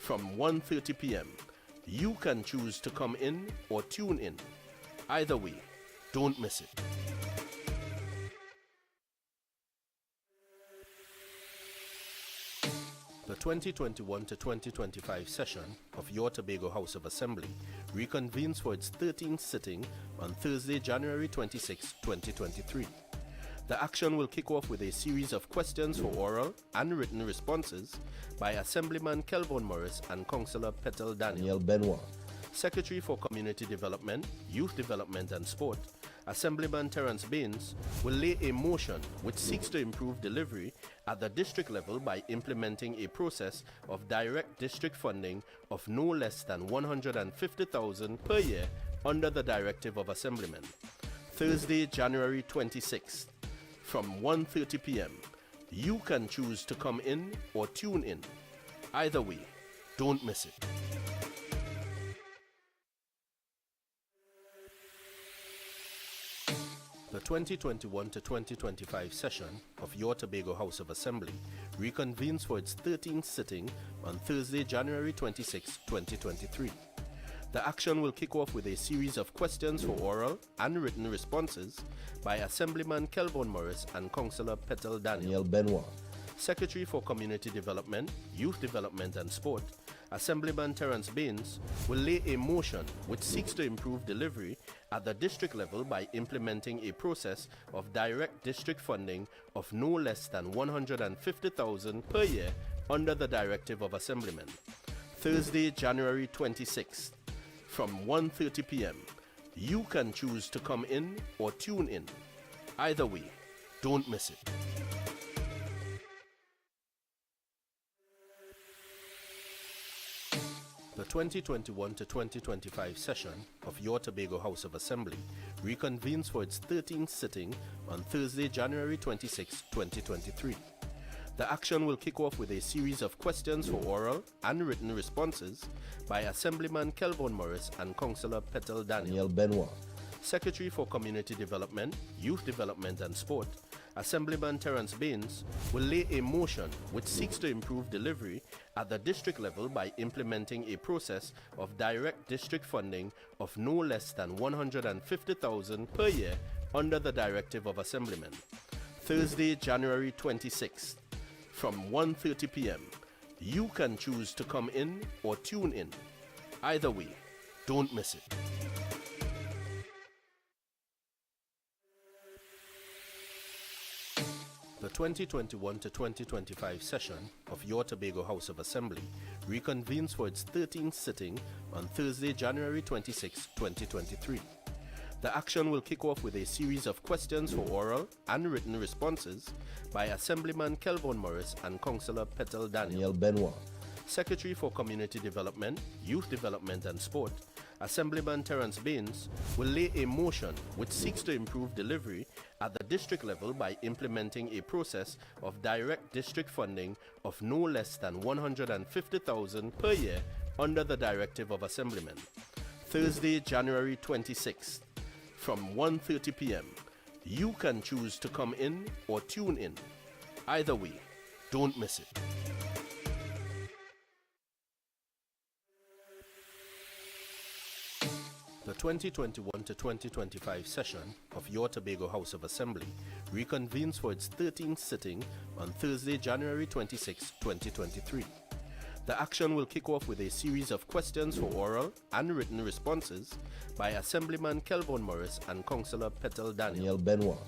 from 1:30 p.m. You can choose to come in or tune in. Either way, don't miss it. The 2021 to 2025 session of your Tobago House of Assembly reconvenes for its 13th sitting on Thursday, January 26, 2023. The action will kick off with a series of questions for oral and written responses by Assemblyman Kelvin Morris and Councillor Petal Daniel Benoit. Secretary for Community Development, Youth Development and Sport, Assemblyman Terence Baines, will lay a motion which seeks to improve delivery at the district level by implementing a process of direct district funding of no less than $150,000 per year under the directive of Assemblyman. Thursday, January 26th, from 1:30 p.m. You can choose to come in or tune in. Either way, don't miss it. The 2021 to 2025 session of your Tobago House of Assembly reconvenes for its 13th sitting on Thursday, January 26, 2023. The action will kick off with a series of questions for oral and written responses by Assemblyman Kelvin Morris and Councillor Petal Daniel Benoit. Secretary for Community Development, Youth Development and Sport, Assemblyman Terence Baines, will lay a motion which seeks to improve delivery at the district level by implementing a process of direct district funding of no less than $150,000 per year under the directive of Assemblyman. Thursday, January 26th, from 1:30 p.m. You can choose to come in or tune in. Either way, don't miss it. The 2021 to 2025 session of your Tobago House of Assembly reconvenes for its 13th sitting on Thursday, January 26, 2023. The action will kick off with a series of questions for oral and written responses by Assemblyman Kelvin Morris and Councillor Petal Daniel Benoit. Secretary for Community Development, Youth Development and Sport, Assemblyman Terence Baines, will lay a motion which seeks to improve delivery at the district level by implementing a process of direct district funding of no less than $150,000 per year under the directive of Assemblyman. Thursday, January 26th, from 1:30 p.m. You can choose to come in or tune in. Either way, don't miss it. The 2021 to 2025 session of your Tobago House of Assembly reconvenes for its 13th sitting on Thursday, January 26, 2023. The action will kick off with a series of questions for oral and written responses by Assemblyman Kelvin Morris and Councillor Petal Daniel Benoit. Secretary for Community Development, Youth Development and Sport, Assemblyman Terence Baines, will lay a motion which seeks to improve delivery at the district level by implementing a process of direct district funding of no less than $150,000 per year under the directive of Assemblyman. Thursday, January 26th, from 1:30 p.m. You can choose to come in or tune in. Either way, don't miss it. The 2021 to 2025 session of your Tobago House of Assembly reconvenes for its 13th sitting on Thursday, January 26, 2023. The action will kick off with a series of questions for oral and written responses by Assemblyman Kelvin Morris and Councillor Petal Daniel Benoit.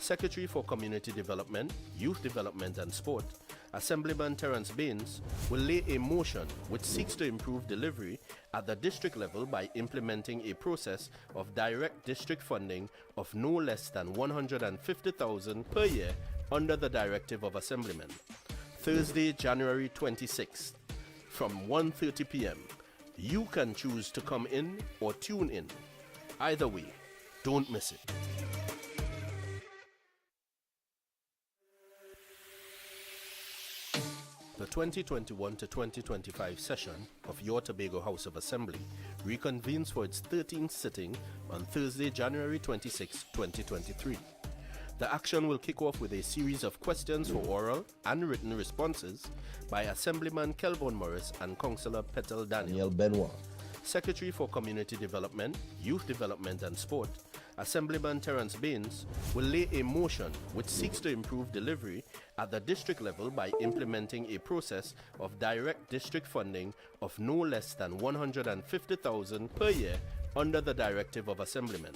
Secretary for Community Development, Youth Development and Sport, Assemblyman Terence Baines, will lay a motion which seeks to improve delivery at the district level by implementing a process of direct district funding of no less than $150,000 per year under the directive of Assemblyman. Thursday, January 26th, from 1:30 p.m. You can choose to come in or tune in. Either way, don't miss it. The 2021 to 2025 session of your Tobago House of Assembly reconvenes for its 13th sitting on Thursday, January 26, 2023. The action will kick off with a series of questions for oral and written responses by Assemblyman Kelvin Morris and Councillor Petal Daniel Benoit. Secretary for Community Development, Youth Development and Sport, Assemblyman Terence Baines, will lay a motion which seeks to improve delivery at the district level by implementing a process of direct district funding of no less than $150,000 per year under the directive of Assemblyman.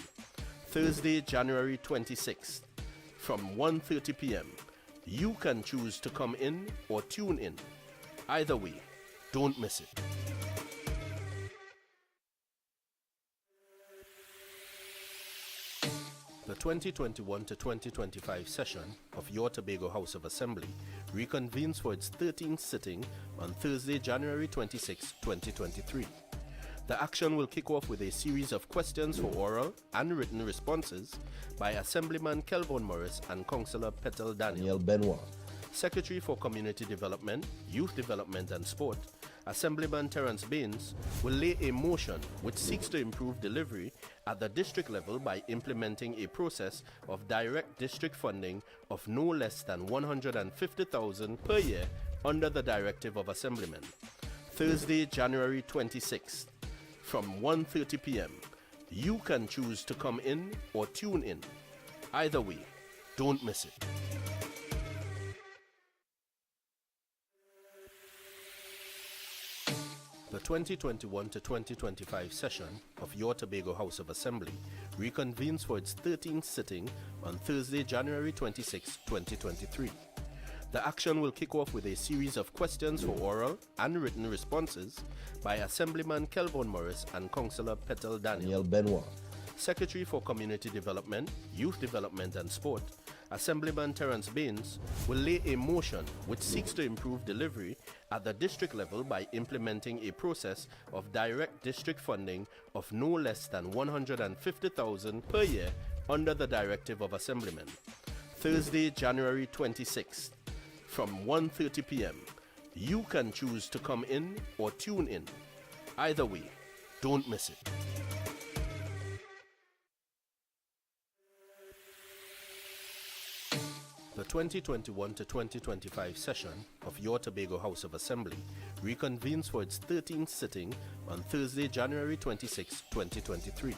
Thursday, January 26th, from 1:30 p.m. You can choose to come in or tune in. Either way, don't miss it. The 2021 to 2025 session of your Tobago House of Assembly reconvenes for its 13th sitting on Thursday, January 26, 2023. The action will kick off with a series of questions for oral and written responses by Assemblyman Kelvin Morris and Councillor Petal Daniel Benoit. Secretary for Community Development, Youth Development and Sport, Assemblyman Terence Baines, will lay a motion which seeks to improve delivery at the district level by implementing a process of direct district funding of no less than $150,000 per year under the directive of Assemblyman. Thursday, January 26th, from 1:30 p.m. You can choose to come in or tune in. Either way, don't miss it. The 2021 to 2025 session of your Tobago House of Assembly reconvenes for its 13th sitting on Thursday, January 26, 2023. The action will kick off with a series of questions for oral and written responses by Assemblyman Kelvin Morris and Councillor Petal Daniel Benoit. Secretary for Community Development, Youth Development and Sport, Assemblyman Terence Baines, will lay a motion which seeks to improve delivery at the district level by implementing a process of direct district funding of no less than $150,000 per year under the directive of Assemblyman. Thursday, January 26th, from 1:30 p.m. You can choose to come in or tune in. Either way, don't miss it. The 2021 to 2025 session of your Tobago House of Assembly reconvenes for its 13th sitting on Thursday, January 26, 2023.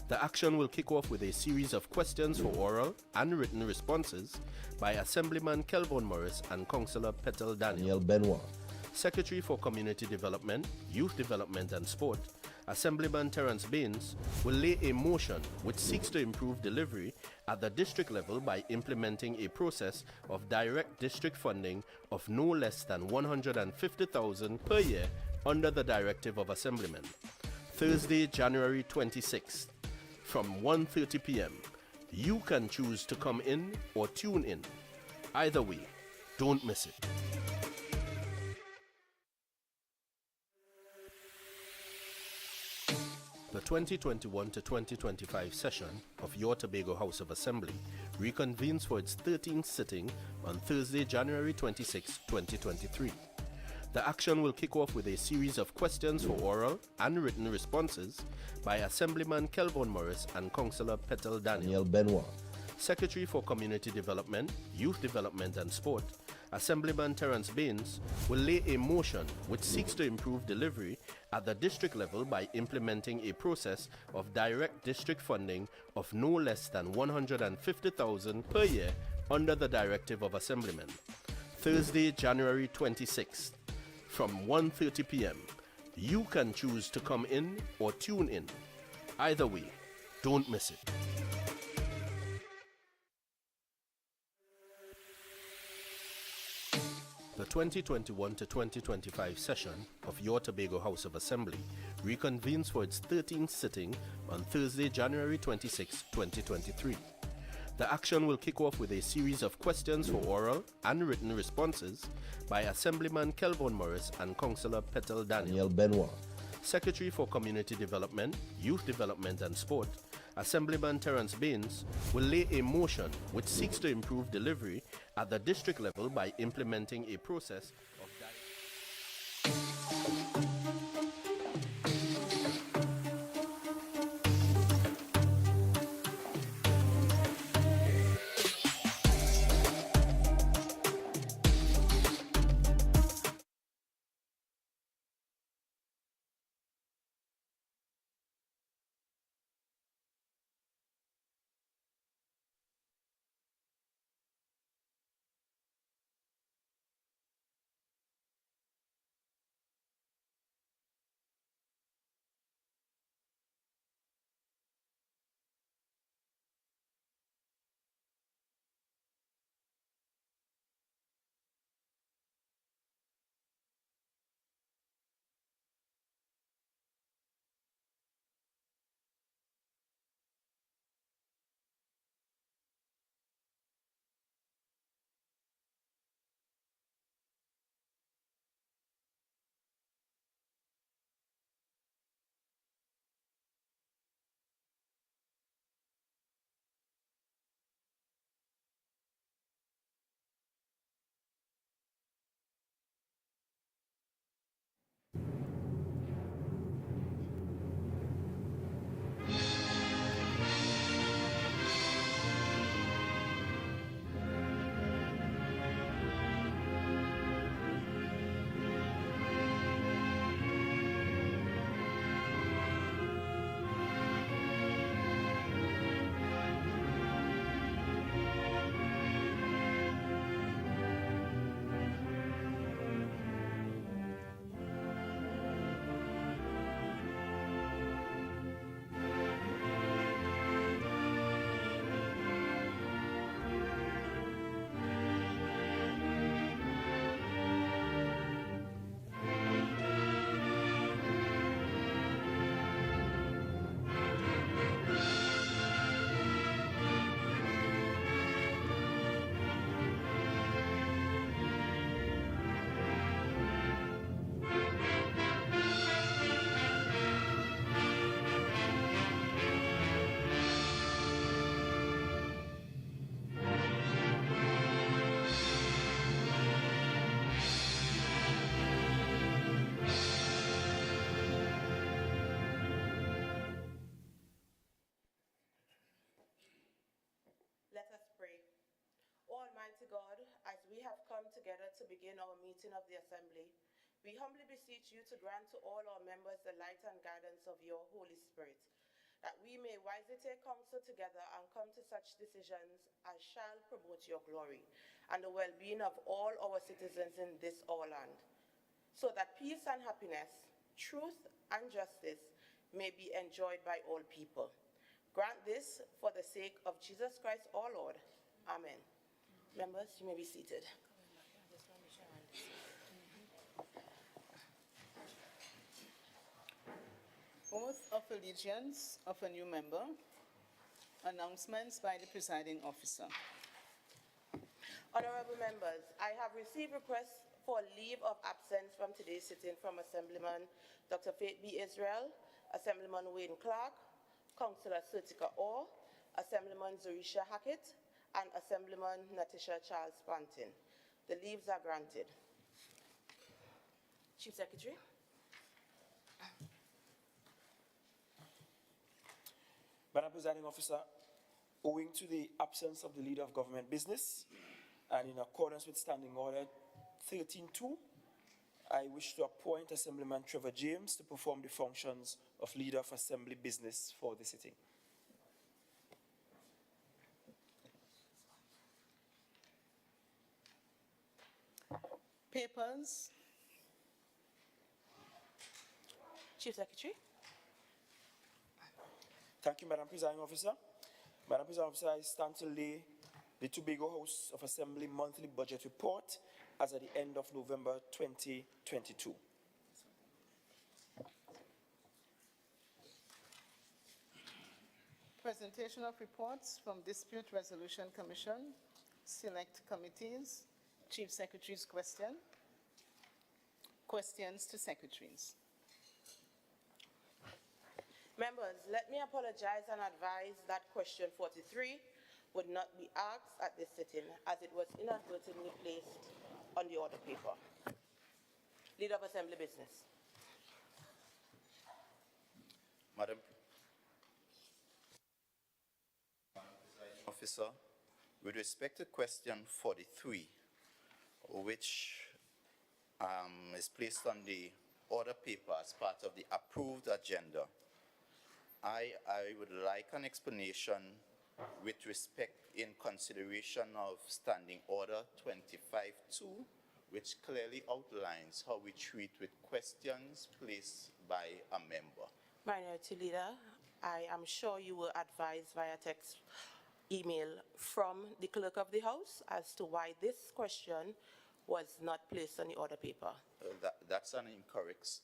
The action will kick off with a series of questions for oral and written responses by Assemblyman Kelvin Morris and Councillor Petal Daniel Benoit. Secretary for Community Development, Youth Development and Sport, Assemblyman Terence Baines, will lay a motion which seeks to improve delivery at the district level by implementing a process of direct district funding of no less than $150,000 per year under the directive of Assemblyman. Thursday, January 26th, from 1:30 p.m. You can choose to come in or tune in. Either way, don't miss it. The 2021 to 2025 session of your Tobago House of Assembly reconvenes for its 13th sitting on Thursday, January 26, 2023. The action will kick off with a series of questions for oral and written responses by Assemblyman Kelvin Morris and Councillor Petal Daniel Benoit. Secretary for Community Development, Youth Development and Sport, Assemblyman Terence Baines, will lay a motion which seeks to improve delivery at the district level by implementing a process of direct district funding of no less than $150,000 per year under the directive of Assemblyman. Thursday, January 26th, from 1:30 p.m. You can choose to come in or tune in. Either way, don't miss it. The 2021 to 2025 session of your Tobago House of Assembly reconvenes for its 13th sitting on Thursday, January 26, 2023. The action will kick off with a series of questions for oral and written responses by Assemblyman Kelvin Morris and Councillor Petal Daniel Benoit. Secretary for Community Development, Youth Development and Sport, Assemblyman Terence Baines, will lay a motion which seeks to improve delivery at the district level by implementing a process of God, as we have come together to begin our meeting of the Assembly, we humbly beseech you to grant to all our members the light and guidance of your Holy Spirit, that we may wisely take counsel together and come to such decisions as shall promote your glory and the well-being of all our citizens in this our land, so that peace and happiness, truth and justice may be enjoyed by all people. Grant this for the sake of Jesus Christ our Lord. Amen. Members, you may be seated. Oath of allegiance of a new member. Announcements by the presiding officer. Honorable members, I have received requests for leave of absence from today's sitting from Assemblyman Dr. Faith B. Israel, Assemblyman Wayne Clark, Councillor Surtika Orr, Assemblyman Zorisha Hackett, and Assemblyman Natisha Charles Pantin. The leaves are granted. Chief Secretary. Madam Presiding Officer, owing to the absence of the Leader of Government Business and in accordance with Standing Order 13.2, I wish to appoint Assemblyman Trevor James to perform the functions of Leader of Assembly Business for the sitting. Papers. Chief Secretary. Thank you, Madam Presiding Officer. Madam Presiding Officer, I stand to lay the Tobago House of Assembly monthly budget report as at the end of November 2022. Presentation of reports from Dispute Resolution Commission, select committees, Chief Secretary's question, questions to secretaries. Members, let me apologize and advise that question 43 would not be asked at this sitting as it was inadvertently placed on the order paper. Leader of Assembly Business. Madam Presiding Officer, with respect to question 43, which is placed on the order paper as part of the approved agenda, I would like an explanation with respect in consideration of Standing Order 25.2, which clearly outlines how we treat with questions placed by a member. Minority Leader, I am sure you were advised via text email from the Clerk of the House as to why this question was not placed on the order paper. That's an incorrect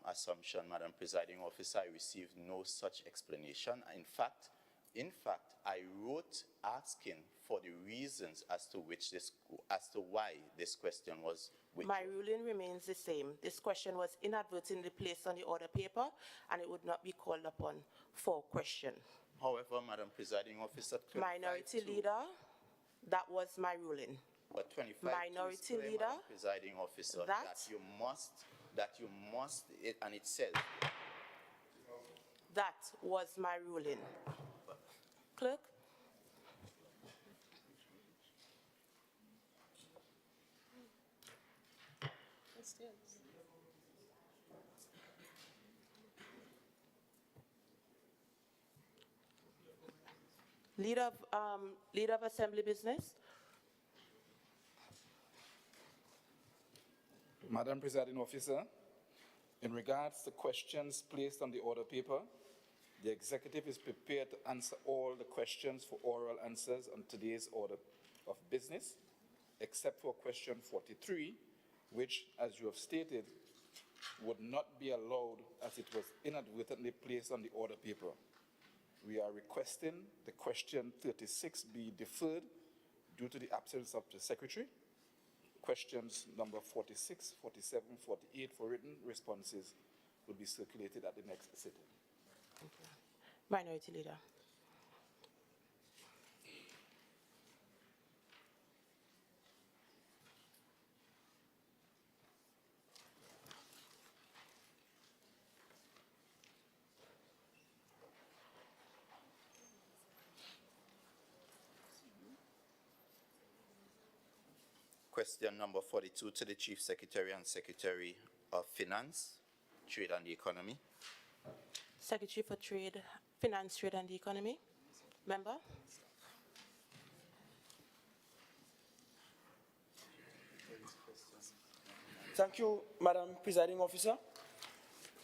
assumption, Madam Presiding Officer. I received no such explanation. In fact, I wrote asking for the reasons as to why this question was withdrawn. My ruling remains the same. This question was inadvertently placed on the order paper, and it would not be called upon for question. However, Madam Presiding Officer, Minority Leader, that was my ruling. But 25 Minority Leader, Madam Presiding Officer, that you must, and it says. That was my ruling. Clerk. Questions. Leader of Assembly Business. Madam Presiding Officer, in regards to questions placed on the order paper, the Executive is prepared to answer all the questions for oral answers on today's order of business, except for question 43, which, as you have stated, would not be allowed as it was inadvertently placed on the order paper. We are requesting the question 36 be deferred due to the absence of the Secretary. Questions number 46, 47, 48 for written responses will be circulated at the next sitting. Minority Leader. question number 42 to the Chief Secretary and Secretary of Finance, Trade and the Economy. Secretary for Trade, Finance, Trade and the Economy. Member. Thank you, Madam Presiding Officer.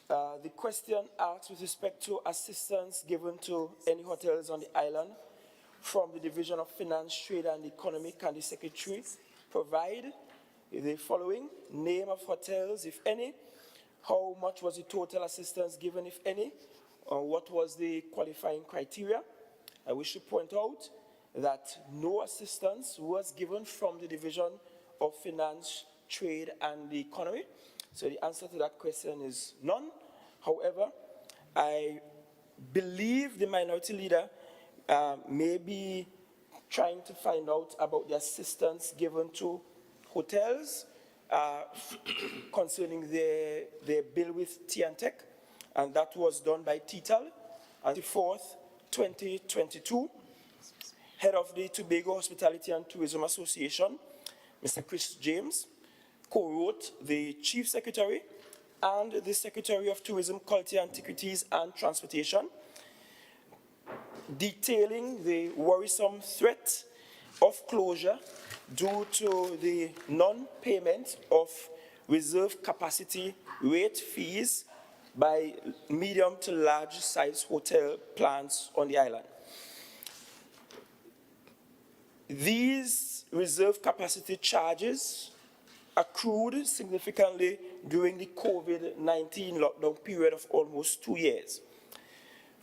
The question asks with respect to assistance given to any hotels on the island from the Division of Finance, Trade and Economy. Can the Secretary provide the following: name of hotels, if any, how much was the total assistance given, if any, what was the qualifying criteria? I wish to point out that no assistance was given from the Division of Finance, Trade and the Economy. So the answer to that question is none. However, I believe the minority leader may be trying to find out about the assistance given to hotels concerning their bill with T&Tech, and that was done by TTAL on the 4th, 2022. Head of the Tobago Hospitality and Tourism Association, Mr. Chris James, co-wrote the Chief Secretary and the Secretary of Tourism, Culture, Antiquities and Transportation, detailing the worrisome threat of closure due to the non-payment of reserve capacity rate fees by medium to large size hotel plans on the island. These reserve capacity charges accrued significantly during the COVID-19 lockdown period of almost 2 years.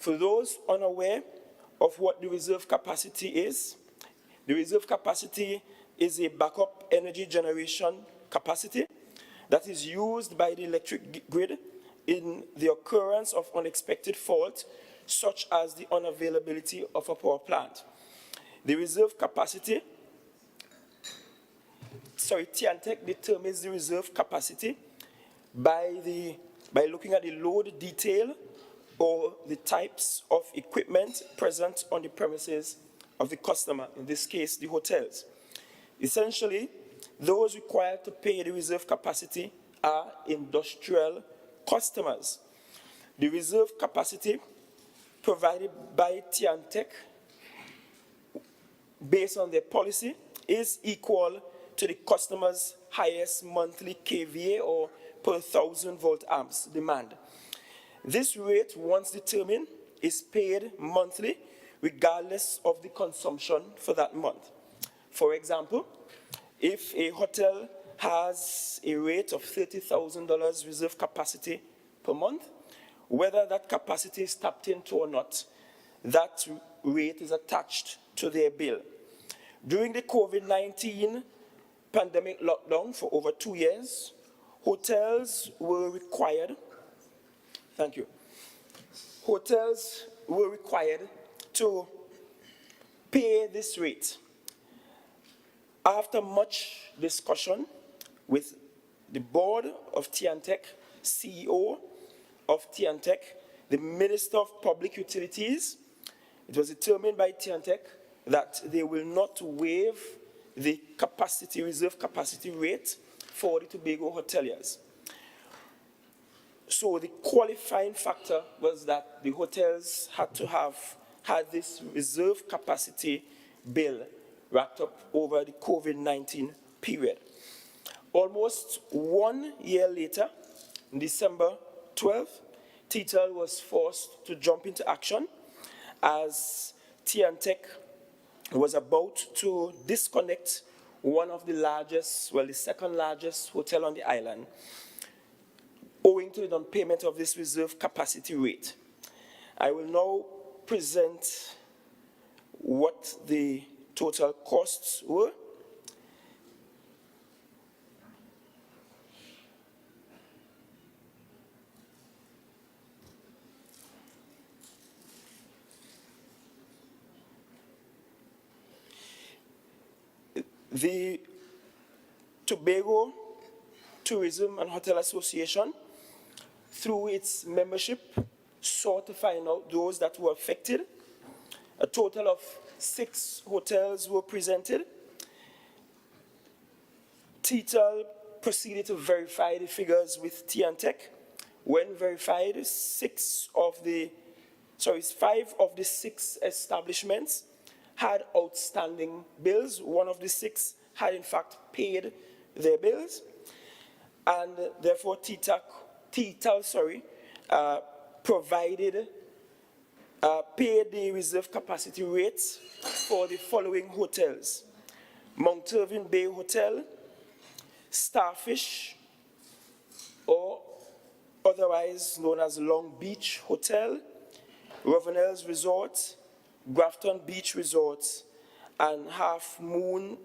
For those unaware of what the reserve capacity is, the reserve capacity is a backup energy generation capacity that is used by the electric grid in the occurrence of unexpected fault, such as the unavailability of a power plant. The reserve capacity, T&Tech determines the reserve capacity by looking at the load detail or the types of equipment present on the premises of the customer, in this case, the hotels. Essentially, those required to pay the reserve capacity are industrial customers. The reserve capacity provided by T&Tech, based on their policy, is equal to the customer's highest monthly kVA or per 1,000 volt amps demand. This rate, once determined, is paid monthly regardless of the consumption for that month. For example, if a hotel has a rate of $30,000 reserve capacity per month, whether that capacity is tapped into or not, that rate is attached to their bill. During the COVID-19 pandemic lockdown for over 2 years, hotels were required, hotels were required to pay this rate. After much discussion with the board of T&Tech, CEO of T&Tech, the Minister of Public Utilities, it was determined by T&Tech that they will not waive the reserve capacity rate for the Tobago hoteliers. So the qualifying factor was that the hotels had to have had this reserve capacity bill racked up over the COVID-19 period. Almost 1 year later, December 12th, TTAL was forced to jump into action as T&Tech was about to disconnect one of the largest, the second largest hotel on the island, owing to the non-payment of this reserve capacity rate. I will now present what the total costs were. The Tobago Tourism and Hotel Association, through its membership, sought to find out those that were affected. A total of 6 hotels were presented. TTAL proceeded to verify the figures with T&Tech. When verified, five of the six establishments had outstanding bills. One of the six had in fact paid their bills, and therefore TTAL paid the reserve capacity rates for the following hotels: Mount Irving Bay Hotel, Starfish, or otherwise known as Long Beach Hotel, Ravenels Resort, Grafton Beach Resorts, and Half Moon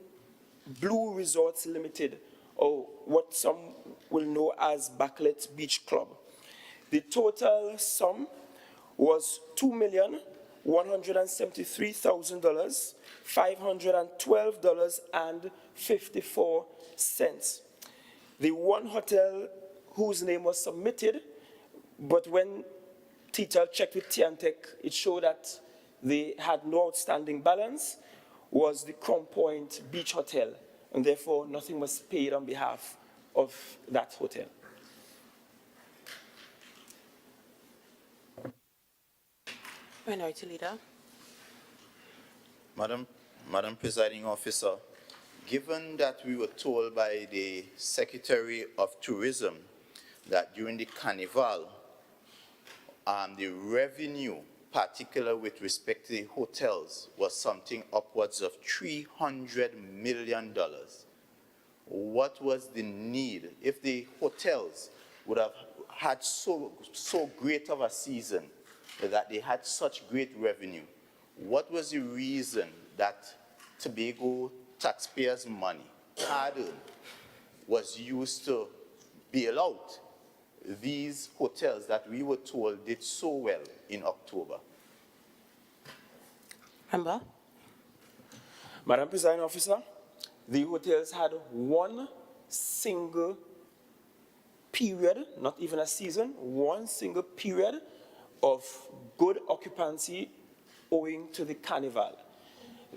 Blue Resorts Limited, or what some will know as Backlet Beach Club. The total sum was $2,173,512.54. The one hotel whose name was submitted, but when TTAL checked with T&Tech, it showed that they had no outstanding balance, was the Crown Point Beach Hotel, and therefore nothing was paid on behalf of that hotel. Minority Leader. Madam Presiding Officer, given that we were told by the Secretary of Tourism that during the Carnival, the revenue, particularly with respect to the hotels, was something upwards of $300 million. What was the need? If the hotels would have had so great of a season, that they had such great revenue, what was the reason that Tobago taxpayers' money, hard-earned, was used to bail out these hotels that we were told did so well in October? Member. Madam Presiding Officer, the hotels had one single period, not even a season, one single period of good occupancy owing to the Carnival.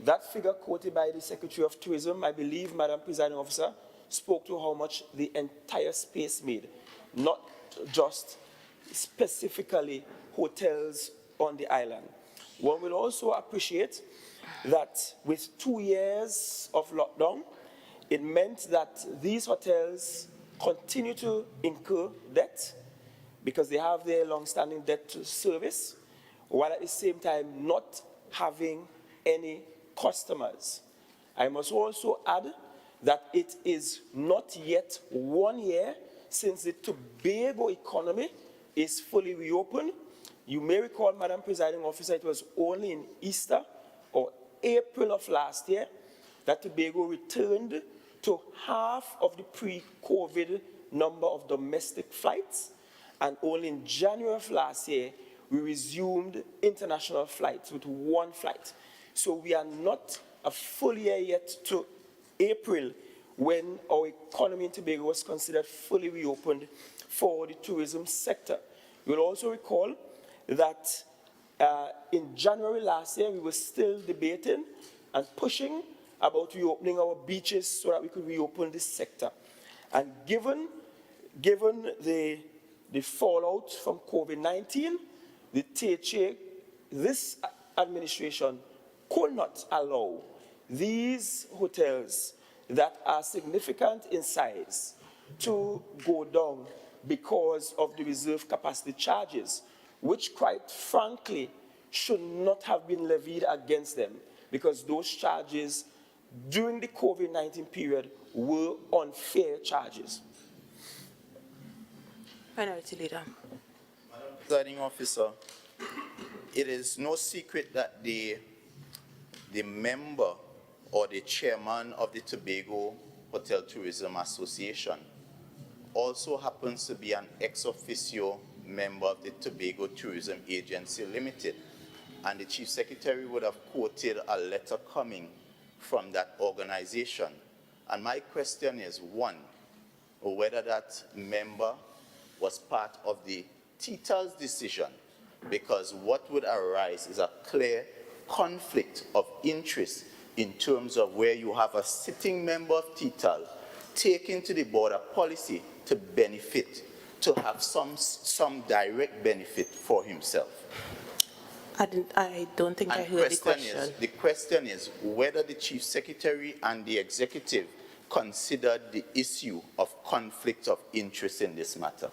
That figure quoted by the Secretary of Tourism, I believe, Madam Presiding Officer, spoke to how much the entire space made, not just specifically hotels on the island. One will also appreciate that with 2 years of lockdown, it meant that these hotels continue to incur debt because they have their long-standing debt to service, while at the same time not having any customers. I must also add that it is not yet 1 year since the Tobago economy is fully reopened. You may recall, Madam Presiding Officer, it was only in Easter or April of last year that Tobago returned to half of the pre-COVID number of domestic flights, and only in January of last year we resumed international flights with one flight. So we are not a full year yet to April when our economy in Tobago was considered fully reopened for the tourism sector. You will also recall that in January last year, we were still debating and pushing about reopening our beaches so that we could reopen this sector. And given the fallout from COVID-19, the THA, this administration could not allow these hotels that are significant in size to go down because of the reserve capacity charges, which quite frankly should not have been levied against them, because those charges during the COVID-19 period were unfair charges. Minority Leader. Madam Presiding Officer, it is no secret that the member or the chairman of the Tobago Hotel Tourism Association also happens to be an ex officio member of the Tobago Tourism Agency Limited. And the Chief Secretary would have quoted a letter coming from that organization. And my question is, one, whether that member was part of the TTAL's decision, because what would arise is a clear conflict of interest in terms of where you have a sitting member of TTAL taking to the board a policy to benefit, to have some direct benefit for himself. I don't think I And heard the question. the question is whether the Chief Secretary and the Executive considered the issue of conflict of interest in this matter.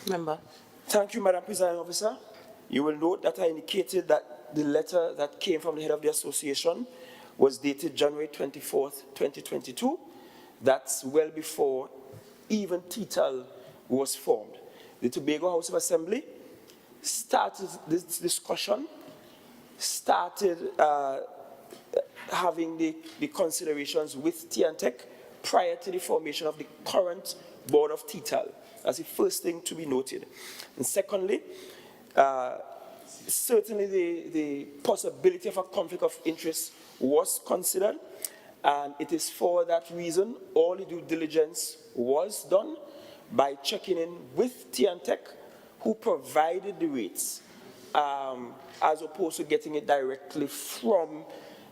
Member. Thank you, Madam Presiding Officer. You will note that I indicated that the letter that came from the head of the association was dated January 24th, 2022. That's well before even TTAL was formed. The Tobago House of Assembly started this discussion, started having the considerations with TNTEC prior to the formation of the current board of TTAL. That's the first thing to be noted. And secondly, certainly the possibility of a conflict of interest was considered, and it is for that reason all the due diligence was done by checking in with TNTEC, who provided the rates, as opposed to getting it directly from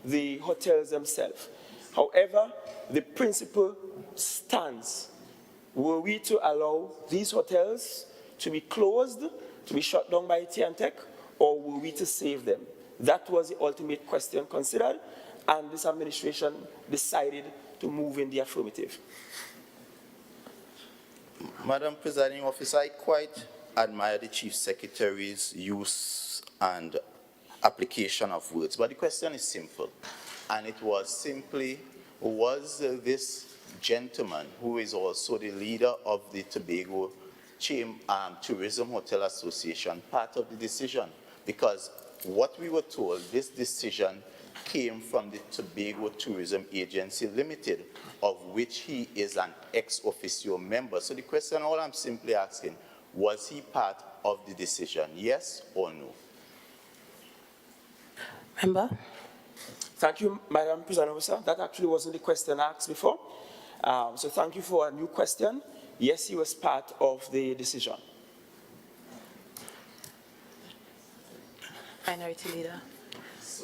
the hotels themselves. However, the principle stands. Were we to allow these hotels to be closed, to be shut down by TNTEC, or were we to save them? That was the ultimate question considered, and this administration decided to move in the affirmative. Madam Presiding Officer, I quite admire the Chief Secretary's use and application of words, but the question is simple, and it was simply, was this gentleman, who is also the leader of the Tobago Tourism Hotel Association, part of the decision? Because what we were told, this decision came from the Tobago Tourism Agency Limited, of which he is an ex officio member. So the question, all I'm simply asking, was he part of the decision, yes or no? Member. Thank you, Madam Presiding Officer. That actually wasn't the question asked before. So thank you for a new question. Yes, he was part of the decision. Minority Leader.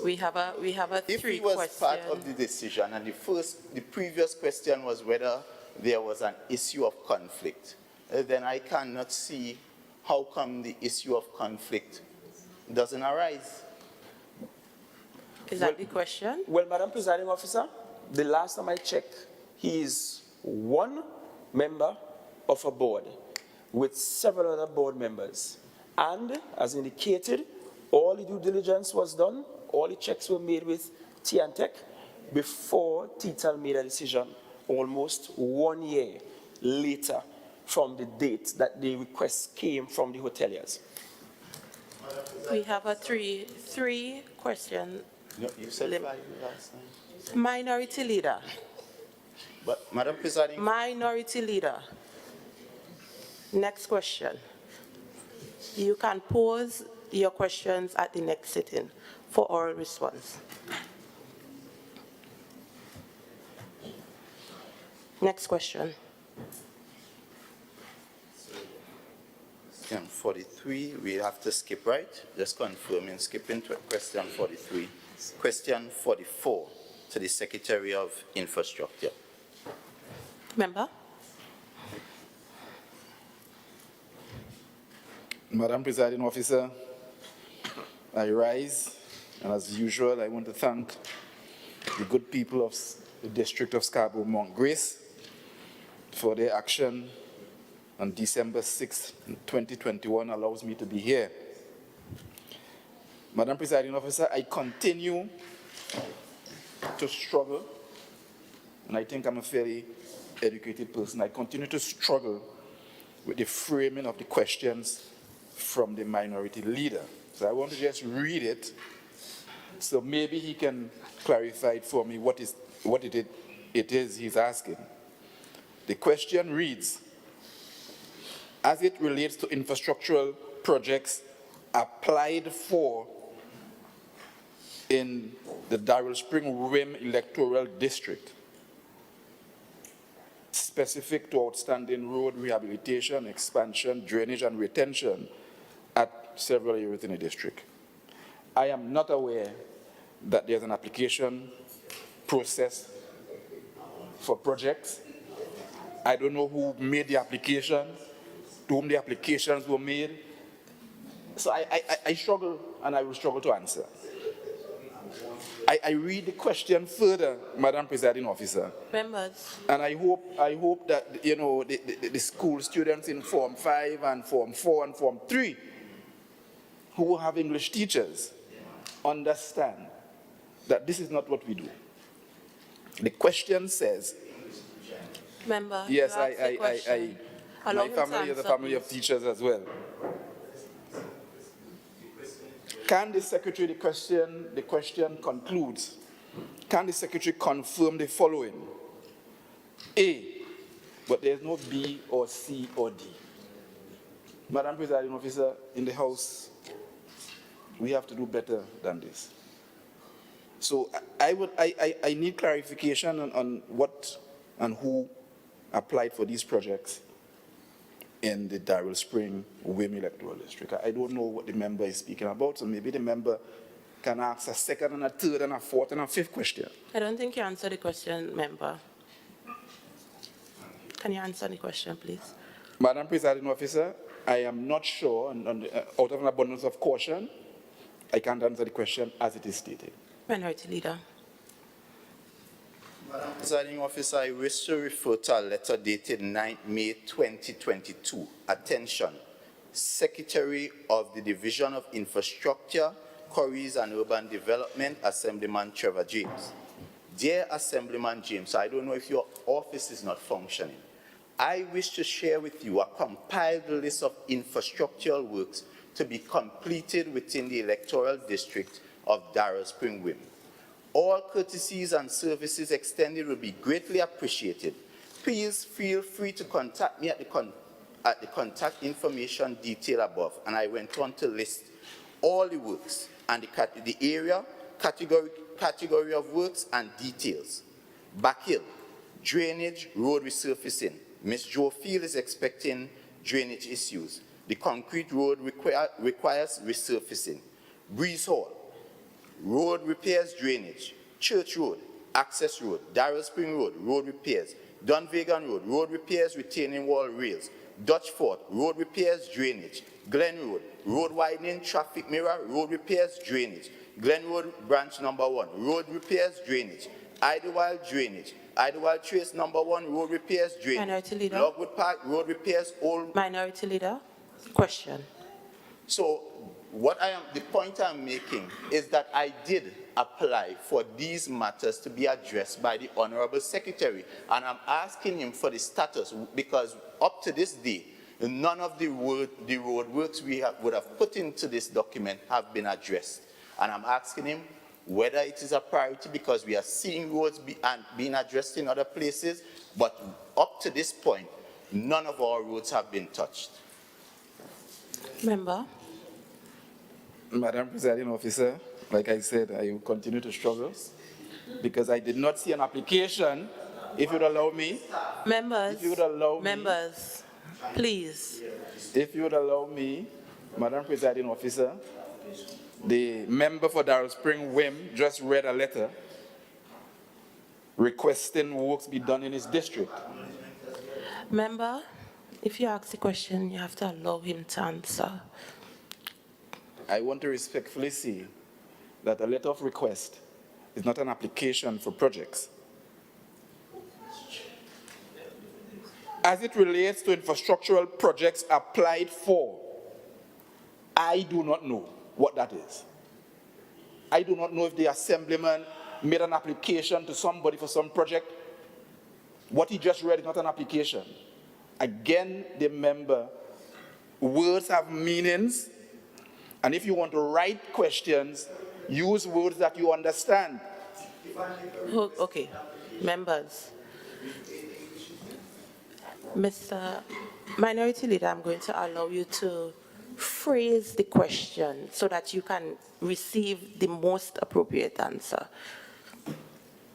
We have a If three he was question. part of the decision, and the previous question was whether there was an issue of conflict, then I cannot see how come the issue of conflict doesn't arise. Is that the question? Well, Madam Presiding Officer, the last time I checked, he is one member of a board with several other board members. And as indicated, all the due diligence was done, all the checks were made with TNTEC before TTAL made a decision, almost 1 year later from the date that the request came from the hoteliers. We have a three question. No, you said 5 last time. Minority Leader. But Madam Presiding, Minority Leader. Next question. You can pose your questions at the next sitting for oral response. Next question. question 43, we have to skip, right? Just confirming, skipping to question 43. Question 44 to the Secretary of Infrastructure. Member. Madam Presiding Officer, I rise, and as usual, I want to thank the good people of the District of Scarborough Mount Grace for their action on December 6, 2021 allows me to be here. Madam Presiding Officer, I continue to struggle, and I think I'm a fairly educated person. I continue to struggle with the framing of the questions from the minority leader. So I want to just read it, so maybe he can clarify it for me what it is he's asking. The question reads, as it relates to infrastructural projects applied for in the Darrell Spring Rim Electoral District, specific to outstanding road rehabilitation, expansion, drainage, and retention at several areas in the district. I am not aware that there's an application process for projects. I don't know who made the applications, to whom the applications were made. So I struggle, and I will struggle to answer. I read the question further, Madam Presiding Officer. Members. And I hope that, you know, the school students in Form 5 and Form 4 and Form 3 who have English teachers understand that this is not what we do. The question says, Member. yes, Allow my him to family is a answer, family please. of teachers as well. Can the Secretary, the question concludes, can the Secretary confirm the following? A, but there's no B or C or D. Madam Presiding Officer, in the House, we have to do better than this. So I need clarification on what and who applied for these projects in the Darrell Spring WIM electoral district. I don't know what the member is speaking about, so maybe the member can ask a second and a third and a fourth and a fifth question. I don't think you answered the question, member. Can you answer the question, please? Madam Presiding Officer, I am not sure, out of an abundance of caution, I can't answer the question as it is stated. Minority Leader. Madam Presiding Officer, I wish to refer to a letter dated 9 May 2022. Attention, Secretary of the Division of Infrastructure, Quarries and Urban Development, Assemblyman Trevor James. Dear Assemblyman James, I don't know if your office is not functioning. I wish to share with you a compiled list of infrastructural works to be completed within the electoral district of Darrell Spring WIM. All courtesies and services extended will be greatly appreciated. Please feel free to contact me at the contact information detailed above. And I went on to list all the works and the area, category of works and details. Backhill, drainage, road resurfacing. Ms. Joe Field is expecting drainage issues. The concrete road requires resurfacing. Breeze Hall, road repairs, drainage. Church Road, access road. Darrell Spring Road, road repairs. Dunvegan Road, road repairs, retaining wall rails. Dutch Fort, road repairs, drainage. Glen Road, road widening, traffic mirror, road repairs, drainage. Glen Road, branch number 1, road repairs, drainage. Idlewild, drainage. Idlewild Trace number 1, road repairs, drainage. Minority Leader. Logwood Park, road repairs, old. Minority Leader. Question. So the point I'm making is that I did apply for these matters to be addressed by the Honorable Secretary, and I'm asking him for the status because up to this day, none of the road works we would have put into this document have been addressed. And I'm asking him whether it is a priority because we are seeing roads being addressed in other places, but up to this point, none of our roads have been touched. Member. Madam Presiding Officer, like I said, I will continue to struggle because I did not see an application. If you'd allow me. Members. If you would allow me. Members, please. If you would allow me, Madam Presiding Officer, the member for Darrell Spring WIM just read a letter requesting works be done in his district. Member, if you ask the question, you have to allow him to answer. I want to respectfully say that a letter of request is not an application for projects. As it relates to infrastructural projects applied for, I do not know what that is. I do not know if the assemblyman made an application to somebody for some project. What he just read is not an application. Again, the member, words have meanings, and if you want to write questions, use words that you understand. Okay, members. Mr. Minority Leader, I'm going to allow you to phrase the question so that you can receive the most appropriate answer.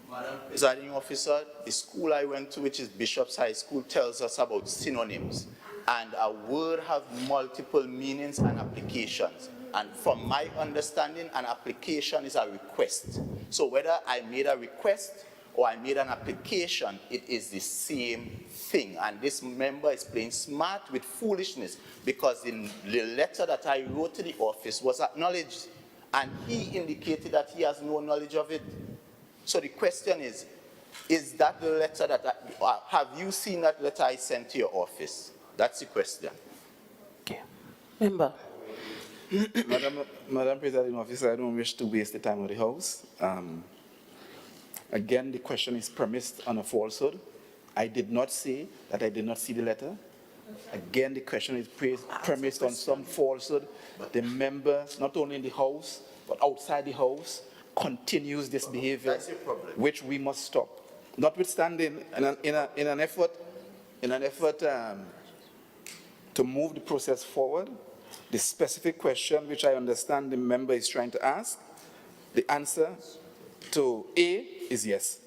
Madam Presiding Officer, the school I went to, which is Bishop's High School, tells us about synonyms. And a word have multiple meanings and applications. And from my understanding, an application is a request. So whether I made a request or I made an application, it is the same thing. And this member is playing smart with foolishness, because in the letter that I wrote to the office was acknowledged, and he indicated that he has no knowledge of it. So the question is that the letter that have you seen that letter I sent to your office? That's the question. Okay. Member. Madam Presiding Officer, I don't wish to waste the time of the House. Again, the question is premised on a falsehood. I did not say that I did not see the letter. Again, the question is premised on some falsehood. The member, not only in the House, but outside the House, continues this behavior, which we must stop. Notwithstanding, in an effort to move the process forward, the specific question which I understand the member is trying to ask, the answer to A is yes.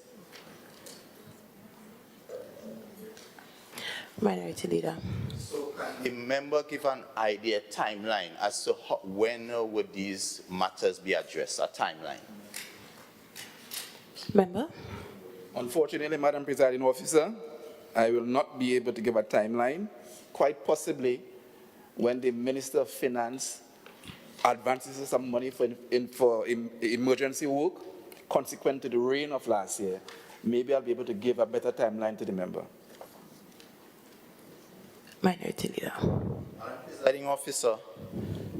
Minority Leader. So can the member give an idea, timeline, as to when would these matters be addressed, a timeline? Member. Unfortunately, Madam Presiding Officer, I will not be able to give a timeline. Quite possibly, when the Minister of Finance advances some money for emergency work, consequent to the rain of last year, maybe I'll be able to give a better timeline to the member. Minority Leader. Presiding Officer,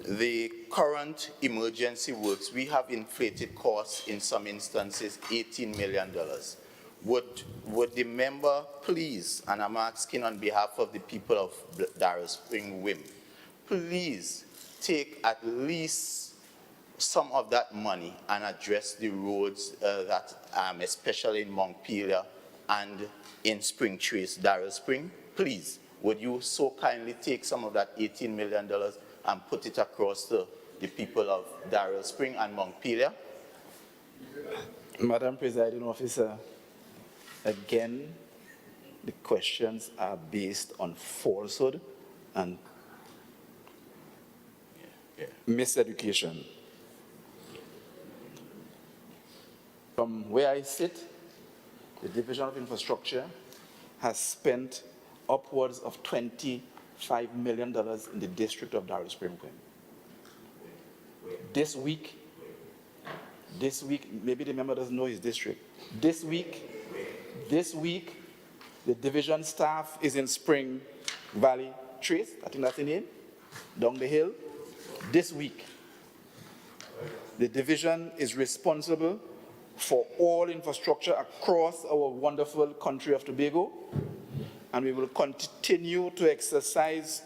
the current emergency works, we have inflated costs in some instances, $18 million. Would the member please, and I'm asking on behalf of the people of Darrell Spring WIM, please take at least some of that money and address the roads that, especially in Montpelier and in Spring Trace, Darrell Spring? Please, would you so kindly take some of that $18 million and put it across to the people of Darrell Spring and Montpelier? Madam Presiding Officer, again, the questions are based on falsehood and miseducation. From where I sit, the Division of Infrastructure has spent upwards of $25 million in the district of Darrell Spring. This week, maybe the member doesn't know his district. This week, the division staff is in Spring Valley Trace, I think that's the name, down the hill. This week, the division is responsible for all infrastructure across our wonderful country of Tobago, and we will continue to exercise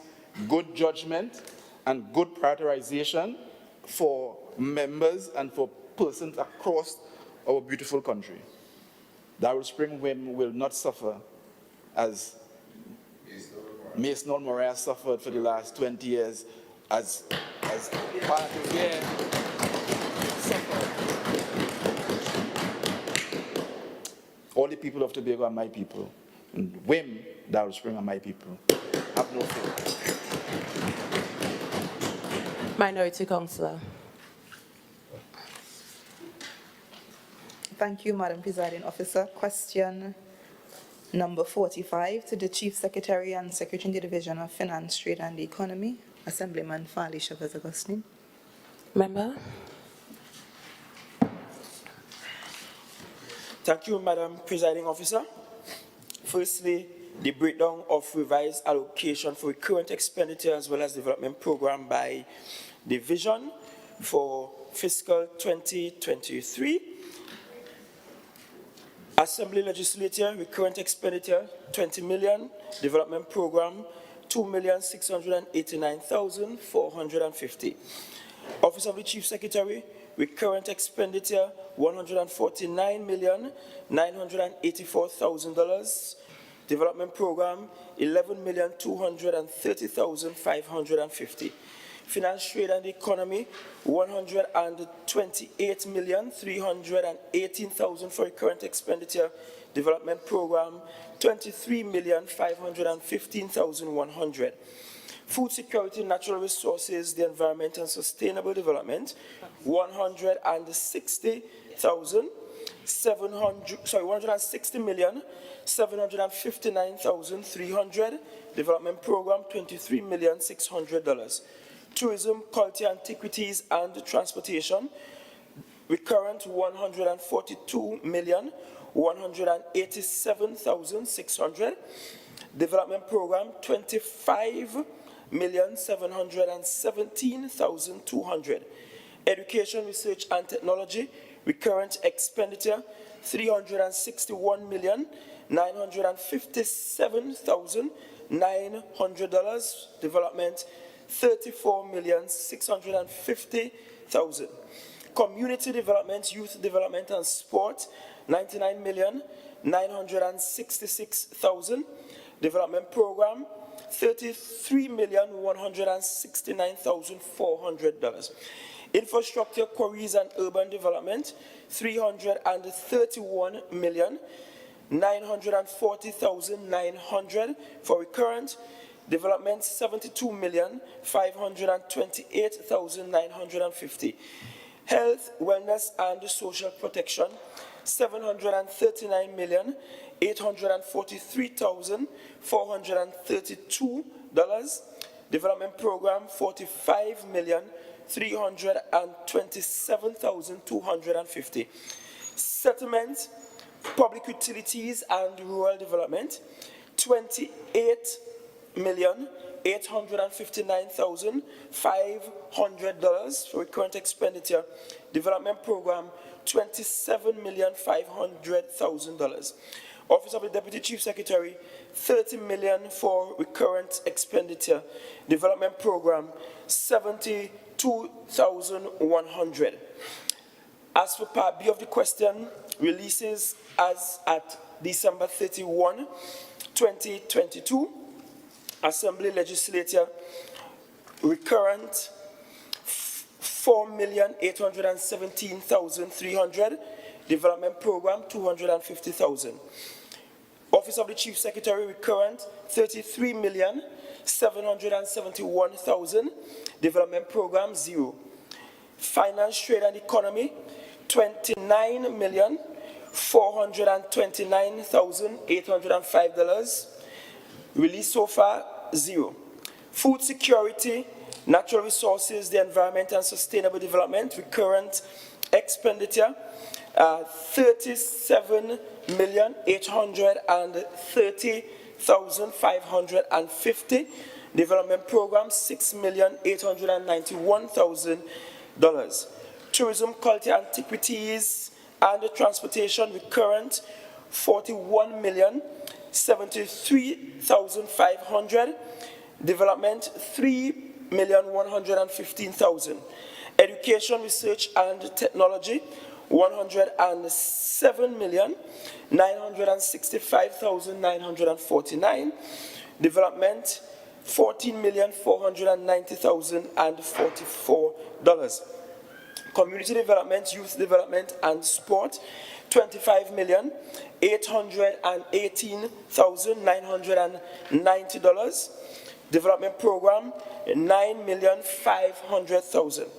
good judgment and good prioritization for members and for persons across our beautiful country. Darrell Spring WIM will not suffer as Mason Moray suffered for the last 20 years as part of the suffered. All the people of Tobago are my people. And WIM, Darrell Spring are my people. Have no fear. Minority Councillor. Thank you, Madam Presiding Officer. Question number 45 to the Chief Secretary and Secretary in the Division of Finance, Trade and the Economy, Assemblyman Farley Chavez Augustine. Member. Thank you, Madam Presiding Officer. Firstly, the breakdown of revised allocation for current expenditure as well as development program by division for fiscal 2023. Assembly Legislature, recurrent expenditure, 20 million. Development program, 2,689,450. Office of the Chief Secretary, recurrent expenditure, $149,984,000. Development program, $11,230,550. Finance, Trade and Economy, $128,318,000 for current expenditure. Development program, $23,515,100. Food security, natural resources, the environment and sustainable development, $160,000. 160,759,300. Development Program, $23,600,000. Tourism, Culture, Antiquities, and Transportation, recurrent $142,187,600. Development Program, $25,717,200. Education, Research, and Technology, recurrent expenditure $361,957,900. Development $34,650,000. Community Development, Youth Development, and Sport, $99,966,000. Development Program, $33,169,400. Infrastructure, Quarries, and Urban Development, $331,940,900. For recurrent development, $72,528,950. Health, Wellness, and Social Protection, $739,843,432. Development Program, $45,327,250. Settlement, Public Utilities, and Rural Development, $28,859,500 for recurrent expenditure. Development Program, $27,500,000. Office of the Deputy Chief Secretary, $30 million for recurrent expenditure. Development Program, $72,100. As for Part B of the question, releases as at December 31, 2022, Assembly Legislature, recurrent $4,817,300. Development Program, $250,000. Office of the Chief Secretary, recurrent $33,771,000. Development Program, 0. Finance, Trade, and Economy, $29,429,805. Released so far, 0. Food Security, Natural Resources, the Environment, and Sustainable Development, recurrent expenditure, $37,830,550. Development Program, $6,891,000. Tourism, Culture, Antiquities, and Transportation, recurrent $41,073,500. Development, $3,115,000. Education, Research, and Technology, $107,965,949. Development, $14,490,044. Community Development, Youth Development, and Sport, $25,818,990. Development Program, $9,500,000.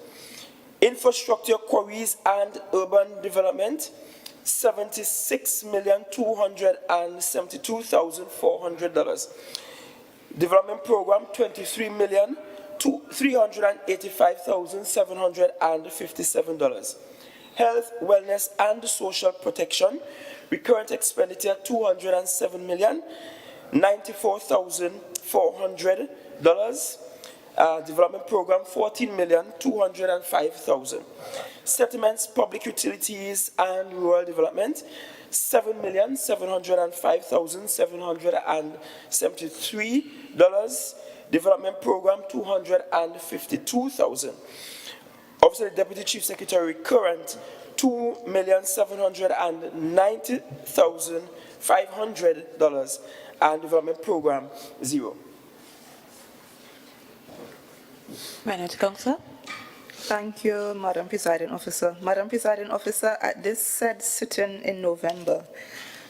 Infrastructure, Quarries, and Urban Development, $76,272,400. Development Program, $23,385,757. Health, Wellness, and Social Protection, recurrent expenditure $207,094,400. Development Program, $14,205,000. Settlements, Public Utilities, and Rural Development, $7,705,773. Development Program, $252,000. Office of the Deputy Chief Secretary, current $2,790,500, and Development Program, 0. Minority Councillor. Thank you, Madam Presiding Officer. Madam Presiding Officer, at this said sitting in November,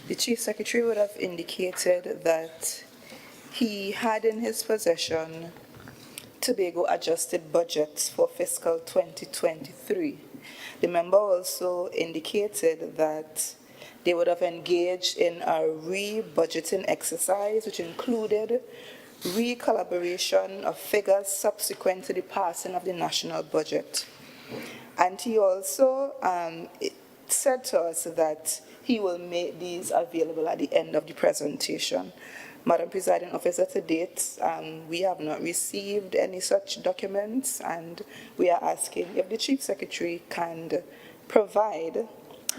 the Chief Secretary would have indicated that he had in his possession Tobago adjusted budgets for fiscal 2023. The member also indicated that they would have engaged in a re-budgeting exercise, which included recalibration of figures subsequent to the passing of the national budget. And he also said to us that he will make these available at the end of the presentation. Madam Presiding Officer, to date, we have not received any such documents, and we are asking if the Chief Secretary can provide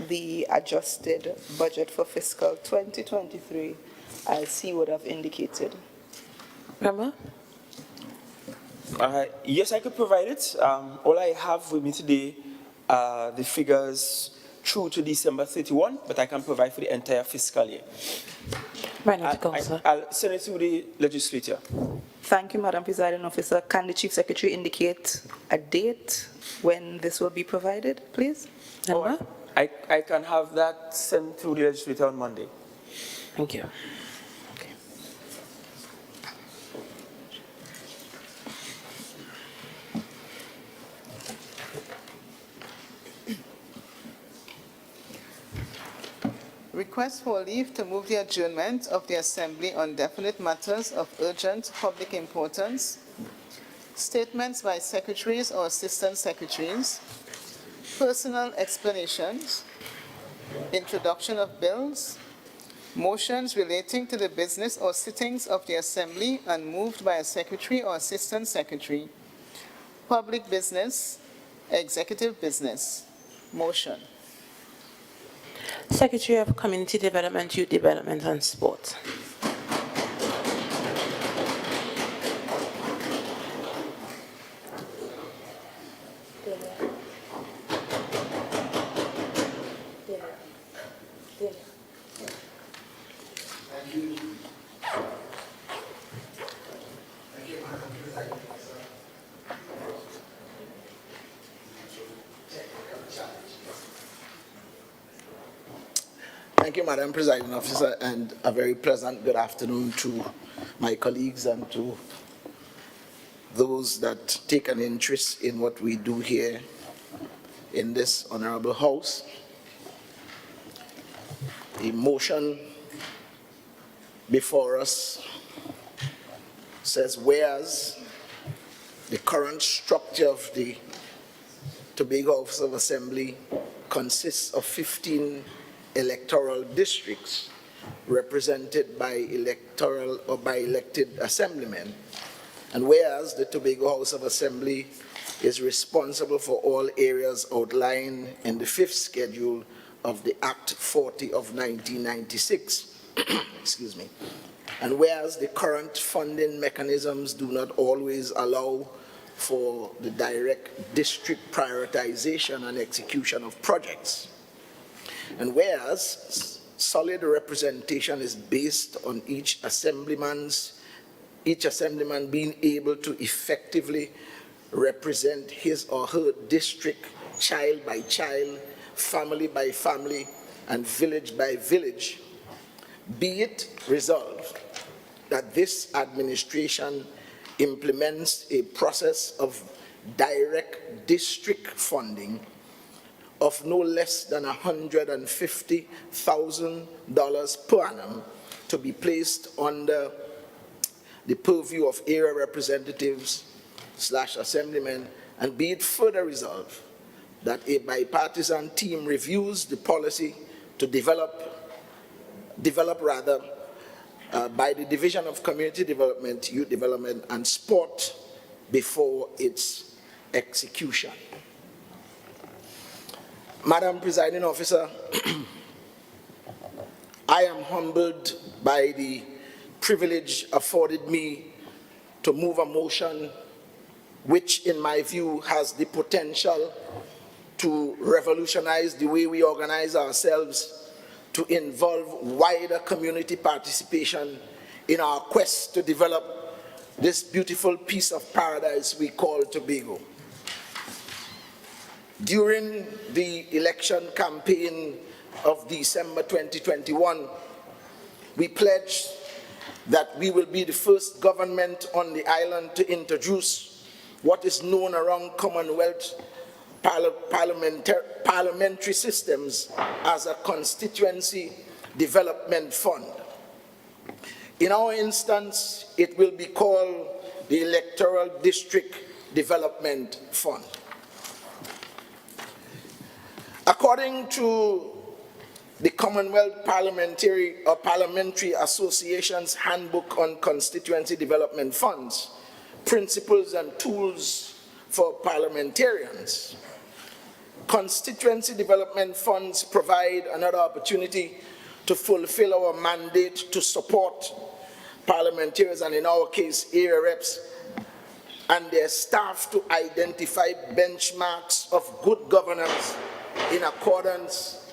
the adjusted budget for fiscal 2023 as he would have indicated. Member? Yes, I could provide it. All I have with me today are the figures through to December 31, but I can provide for the entire fiscal year. I'll send it to the legislature. Thank you, Madam Presiding Officer. Can the Chief Secretary indicate a date when this will be provided, please? Member? I can have that sent through the legislature on Monday. Thank you. Request for leave to move the adjournment of the Assembly on definite matters of urgent public importance. Statements by secretaries or assistant secretaries. Personal explanations. Introduction of bills. Motions relating to the business or sittings of the Assembly and moved by a secretary or assistant secretary. Public business. Executive business. Motion. Secretary of Community Development, Youth Development and Sport. Thank you, Madam Presiding Officer, and a very pleasant good afternoon to my colleagues and to those that take an interest in what we do here in this honorable House. The motion before us says, whereas the current structure of the Tobago House of Assembly consists of 15 electoral districts represented by electoral or by elected assemblymen, and whereas the Tobago House of Assembly is responsible for all areas outlined in the 5th schedule of the Act 40 of 1996, excuse me, and whereas the current funding mechanisms do not always allow for the direct district prioritization and execution of projects, and whereas solid representation is based on each assemblyman being able to effectively represent his or her district child by child, family by family, and village by village, be it resolved that this administration implements a process of direct district funding of no less than $150,000 per annum to be placed under the purview of area representatives / assemblymen, and be it further resolved that a bipartisan team reviews the policy to develop by the Division of Community Development, Youth Development and Sport before its execution. Madam Presiding Officer, I am humbled by the privilege afforded me to move a motion which, in my view, has the potential to revolutionize the way we organize ourselves, to involve wider community participation in our quest to develop this beautiful piece of paradise we call Tobago. During the election campaign of December 2021, we pledged that we will be the first government on the island to introduce what is known around Commonwealth parliamentary systems as a constituency development fund. In our instance, it will be called the Electoral District Development Fund. According to the Commonwealth Parliamentary Association's Handbook on Constituency Development Funds, Principles and Tools for Parliamentarians, constituency development funds provide another opportunity to fulfill our mandate to support parliamentarians, and in our case, area reps, and their staff to identify benchmarks of good governance in accordance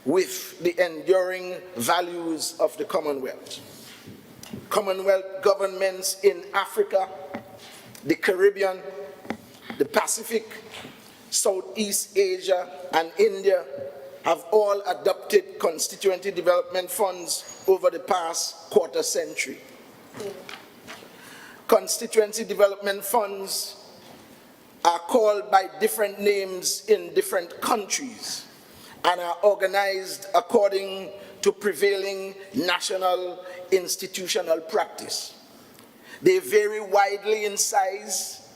with the enduring values of the Commonwealth. Commonwealth governments in Africa, the Caribbean, the Pacific, Southeast Asia, and India have all adopted constituency development funds over the past quarter century. Constituency development funds are called by different names in different countries and are organized according to prevailing national institutional practice. They vary widely in size,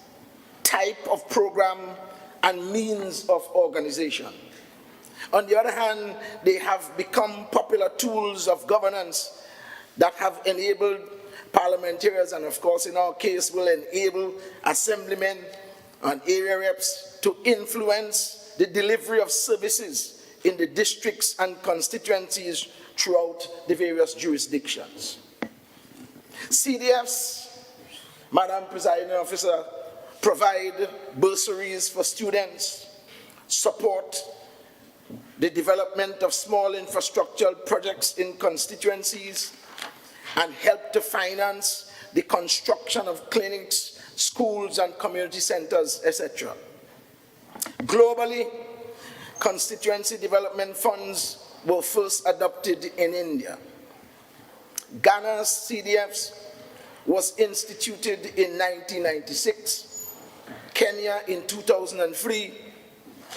type of program, and means of organization. On the other hand, they have become popular tools of governance that have enabled parliamentarians, and of course in our case will enable assemblymen and area reps to influence the delivery of services in the districts and constituencies throughout the various jurisdictions. CDFs, Madam Presiding Officer, provide bursaries for students, support the development of small infrastructural projects in constituencies, and help to finance the construction of clinics, schools, and community centers, etc. Globally, constituency development funds were first adopted in India. Ghana's CDFs was instituted in 1996, Kenya in 2003,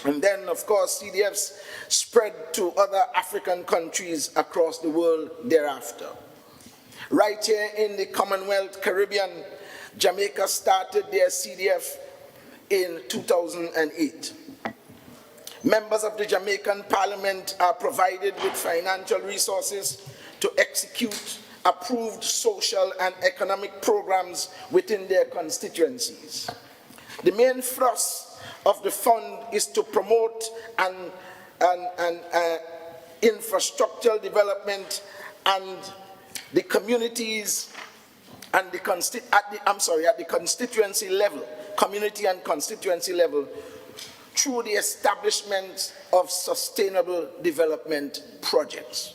and then, of course, CDFs spread to other African countries across the world thereafter. Right here in the Commonwealth Caribbean, Jamaica started their CDF in 2008. Members of the Jamaican Parliament are provided with financial resources to execute approved social and economic programs within their constituencies. The main thrust of the fund is to promote infrastructural development and the communities and at the constituency level, community and constituency level, through the establishment of sustainable development projects.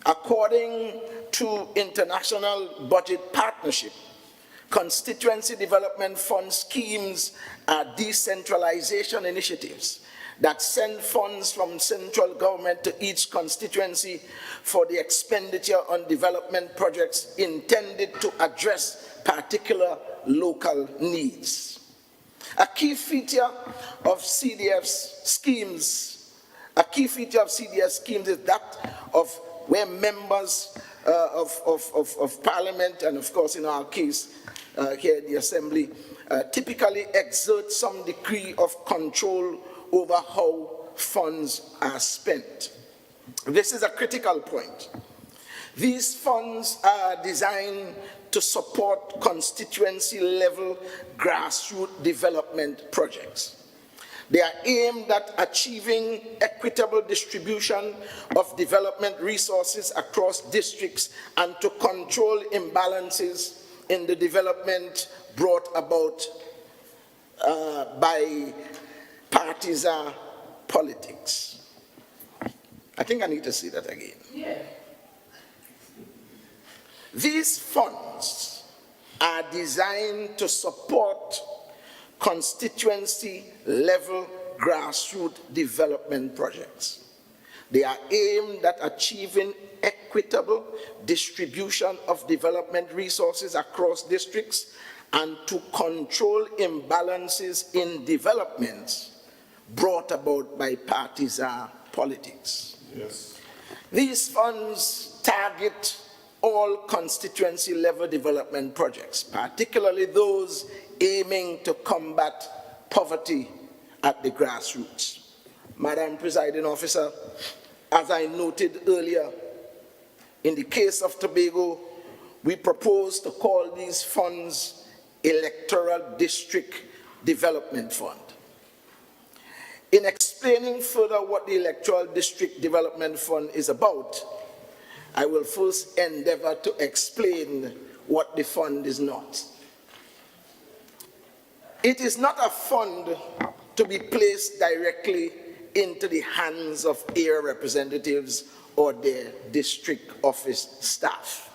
According to International Budget Partnership, constituency development fund schemes are decentralization initiatives that send funds from central government to each constituency for the expenditure on development projects intended to address particular local needs. A key feature of CDF schemes is that of where members of Parliament, and of course in our case here in the Assembly, typically exert some degree of control over how funds are spent. This is a critical point. These funds are designed to support constituency-level grassroots development projects. They are aimed at achieving equitable distribution of development resources across districts and to control imbalances in the development brought about by partisan politics. I think I need to say that again. Yeah. These funds are designed to support constituency-level grassroots development projects. They are aimed at achieving equitable distribution of development resources across districts and to control imbalances in developments brought about by partisan politics. Yes. These funds target all constituency level development projects, particularly those aiming to combat poverty at the grassroots. Madam Presiding Officer, as I noted earlier, in the case of Tobago, we propose to call these funds Electoral District Development Fund. In explaining further what the Electoral District Development Fund is about, I will first endeavor to explain what the fund is not. It is not a fund to be placed directly into the hands of area representatives or their district office staff.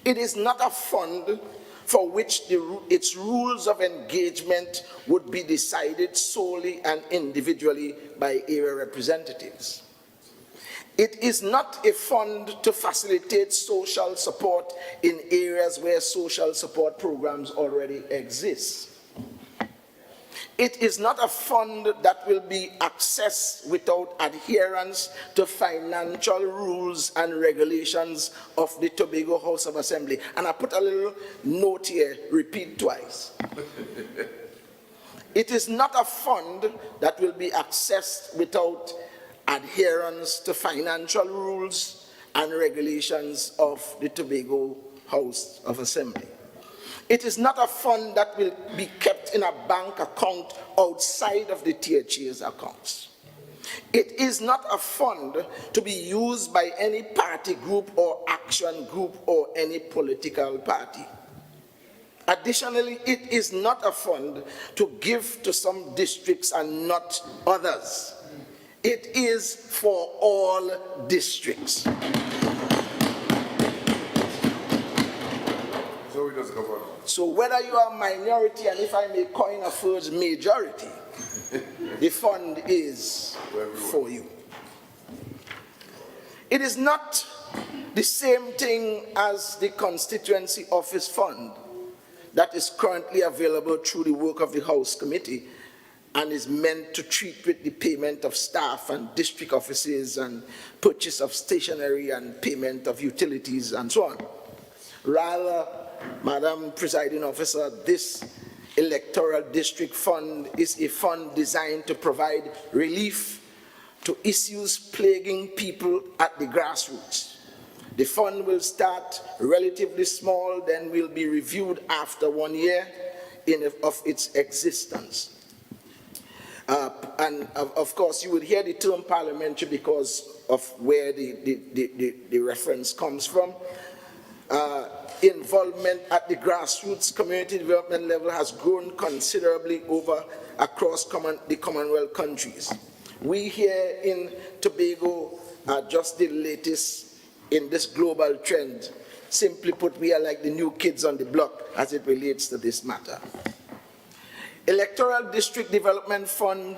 It is not a fund for which its rules of engagement would be decided solely and individually by area representatives. It is not a fund to facilitate social support in areas where social support programs already exist. It is not a fund that will be accessed without adherence to financial rules and regulations of the Tobago House of Assembly. And I put a little note here, repeat twice. It is not a fund that will be accessed without adherence to financial rules and regulations of the Tobago House of Assembly. It is not a fund that will be kept in a bank account outside of the THA's accounts. It is not a fund to be used by any party group or action group or any political party. Additionally, it is not a fund to give to some districts and not others. It is for all districts. So whether you are a minority, and if I may coin a phrase, majority, the fund is for you. It is not the same thing as the constituency office fund that is currently available through the work of the House Committee and is meant to treat with the payment of staff and district offices and purchase of stationery and payment of utilities and so on. Rather, Madam Presiding Officer, this electoral district fund is a fund designed to provide relief to issues plaguing people at the grassroots. The fund will start relatively small, then will be reviewed after 1 year of its existence. And of course, you would hear the term parliamentary because of where the reference comes from. Involvement at the grassroots community development level has grown considerably across the Commonwealth countries. We here in Tobago are just the latest in this global trend. Simply put, we are like the new kids on the block as it relates to this matter. Electoral District Development Fund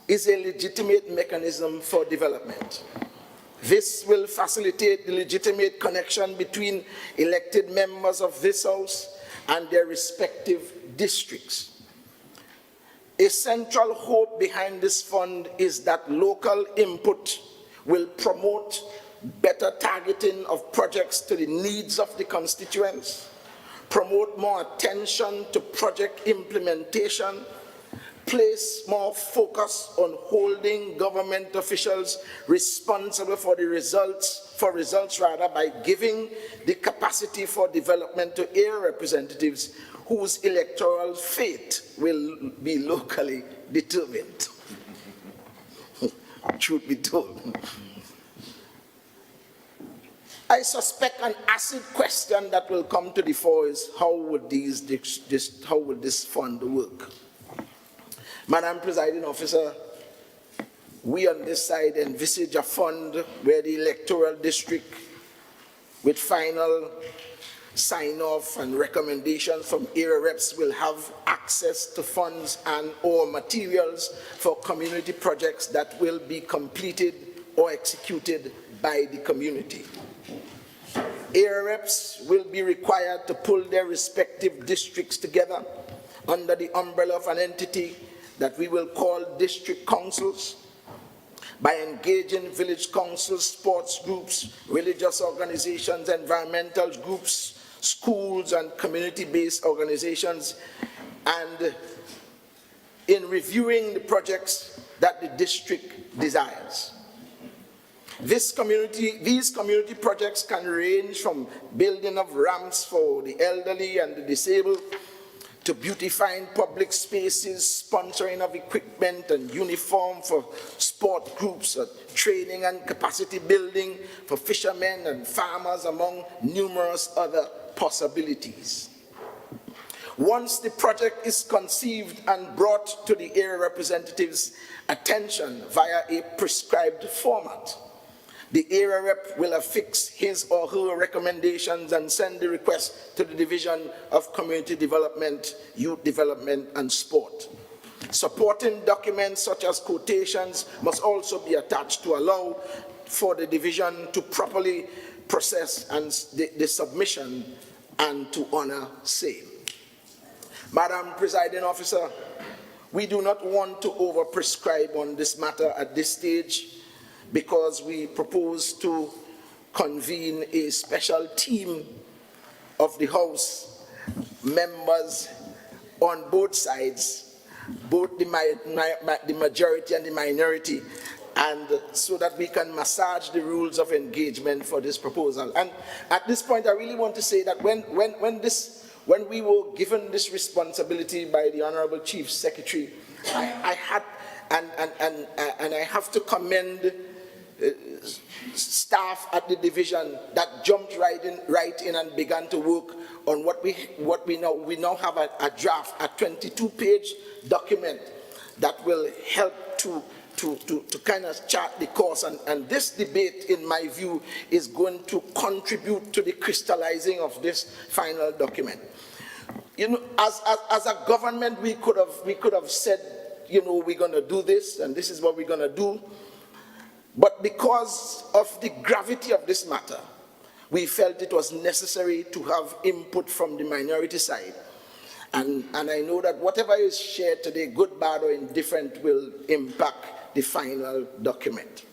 is a legitimate mechanism for development. This will facilitate the legitimate connection between elected members of this House and their respective districts. A central hope behind this fund is that local input will promote better targeting of projects to the needs of the constituents, promote more attention to project implementation, place more focus on holding government officials responsible for the results by giving the capacity for development to area representatives whose electoral fate will be locally determined. Truth be told. I suspect an acid question that will come to the fore is how would this fund work? Madam Presiding Officer, we on this side envisage a fund where the electoral district, with final sign-off and recommendations from area reps, will have access to funds and or materials for community projects that will be completed or executed by the community. Area reps will be required to pull their respective districts together under the umbrella of an entity that we will call district councils, by engaging village councils, sports groups, religious organizations, environmental groups, schools, and community-based organizations, and in reviewing the projects that the district desires. These community projects can range from building of ramps for the elderly and the disabled, to beautifying public spaces, sponsoring of equipment and uniform for sport groups, training and capacity building for fishermen and farmers, among numerous other possibilities. Once the project is conceived and brought to the area representatives' attention via a prescribed format, the area rep will affix his or her recommendations and send the request to the Division of Community Development, Youth Development, and Sport. Supporting documents such as quotations must also be attached to allow for the division to properly process and the submission and to honor same. Madam Presiding Officer, we do not want to over-prescribe on this matter at this stage, because we propose to convene a special team of the House members on both sides, both the majority and the minority, and so that we can massage the rules of engagement for this proposal. And at this point, I really want to say that when we were given this responsibility by the Honorable Chief Secretary, I have to commend staff at the division that jumped right in and began to work on what we now have a draft, a 22-page document that will help to kind of chart the course, and this debate, in my view, is going to contribute to the crystallizing of this final document. You know, as a government, we could have said, you know, we're going to do this, and this is what we're going to do. But because of the gravity of this matter, we felt it was necessary to have input from the minority side. And I know that whatever is shared today, good, bad, or indifferent, will impact the final document.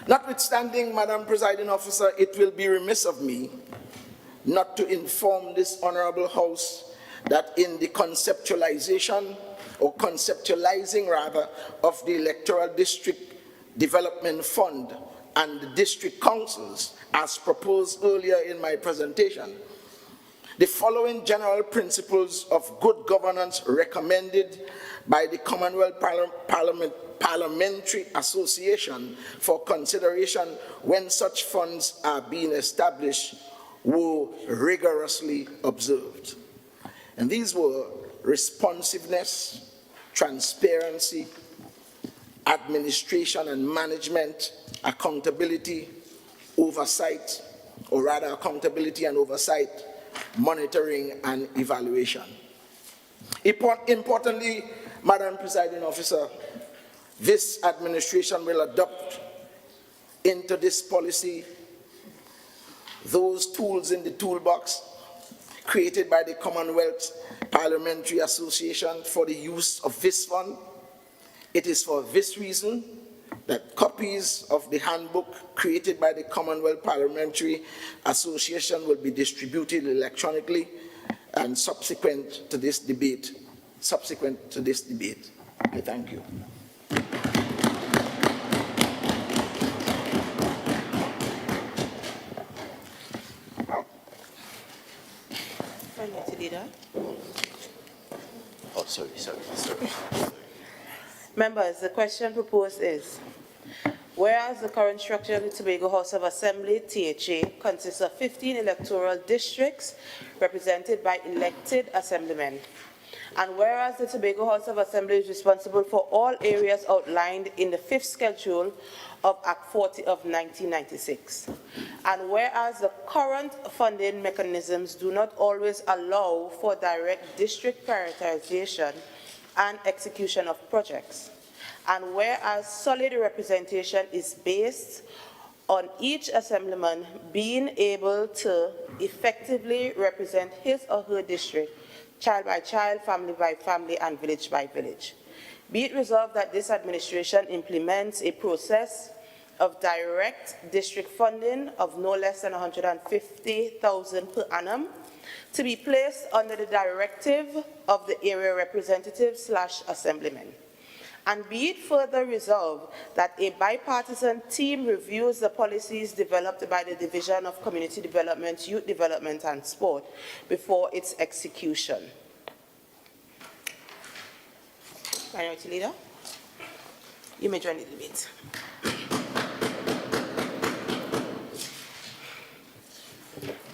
Notwithstanding, Madam Presiding Officer, it will be remiss of me not to inform this Honorable House that in the conceptualizing rather, of the Electoral District Development Fund and the district councils, as proposed earlier in my presentation, the following general principles of good governance recommended by the Commonwealth Parliamentary Association for consideration when such funds are being established were rigorously observed. And these were responsiveness, transparency, administration and management, accountability, oversight, or rather accountability and oversight, monitoring and evaluation. Importantly, Madam Presiding Officer, this administration will adopt into this policy those tools in the toolbox created by the Commonwealth Parliamentary Association for the use of this fund. It is for this reason that copies of the handbook created by the Commonwealth Parliamentary Association will be distributed electronically and subsequent to this debate. I thank you. Leader. Oh, sorry. Members, the question proposed is, whereas the current structure of the Tobago House of Assembly, THA, consists of 15 electoral districts represented by elected assemblymen, and whereas the Tobago House of Assembly is responsible for all areas outlined in the 5th schedule of Act 40 of 1996, and whereas the current funding mechanisms do not always allow for direct district prioritization and execution of projects, and whereas solid representation is based on each assemblyman being able to effectively represent his or her district child by child, family by family, and village by village. Be it resolved that this administration implements a process of direct district funding of no less than 150,000 per annum to be placed under the directive of the area representative/assemblyman. And be it further resolved that a bipartisan team reviews the policies developed by the Division of Community Development, Youth Development and Sport before its execution. Minority Leader, you may join the debate.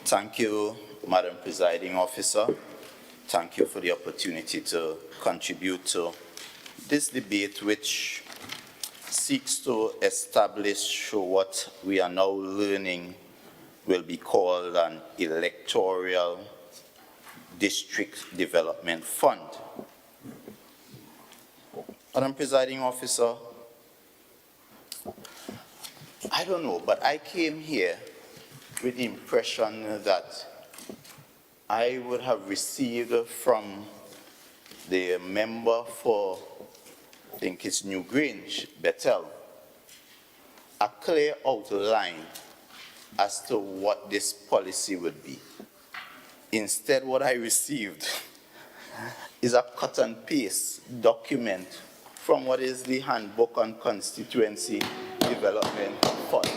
Thank you, Madam Presiding Officer. Thank you for the opportunity to contribute to this debate, which seeks to establish what we are now learning will be called an electoral district development fund. Madam Presiding Officer, I don't know, but I came here with the impression that I would have received from the member for, I think it's New Grange, Bethel, a clear outline as to what this policy would be. Instead, what I received is a cut and paste document from what is the Handbook on Constituency Development Fund.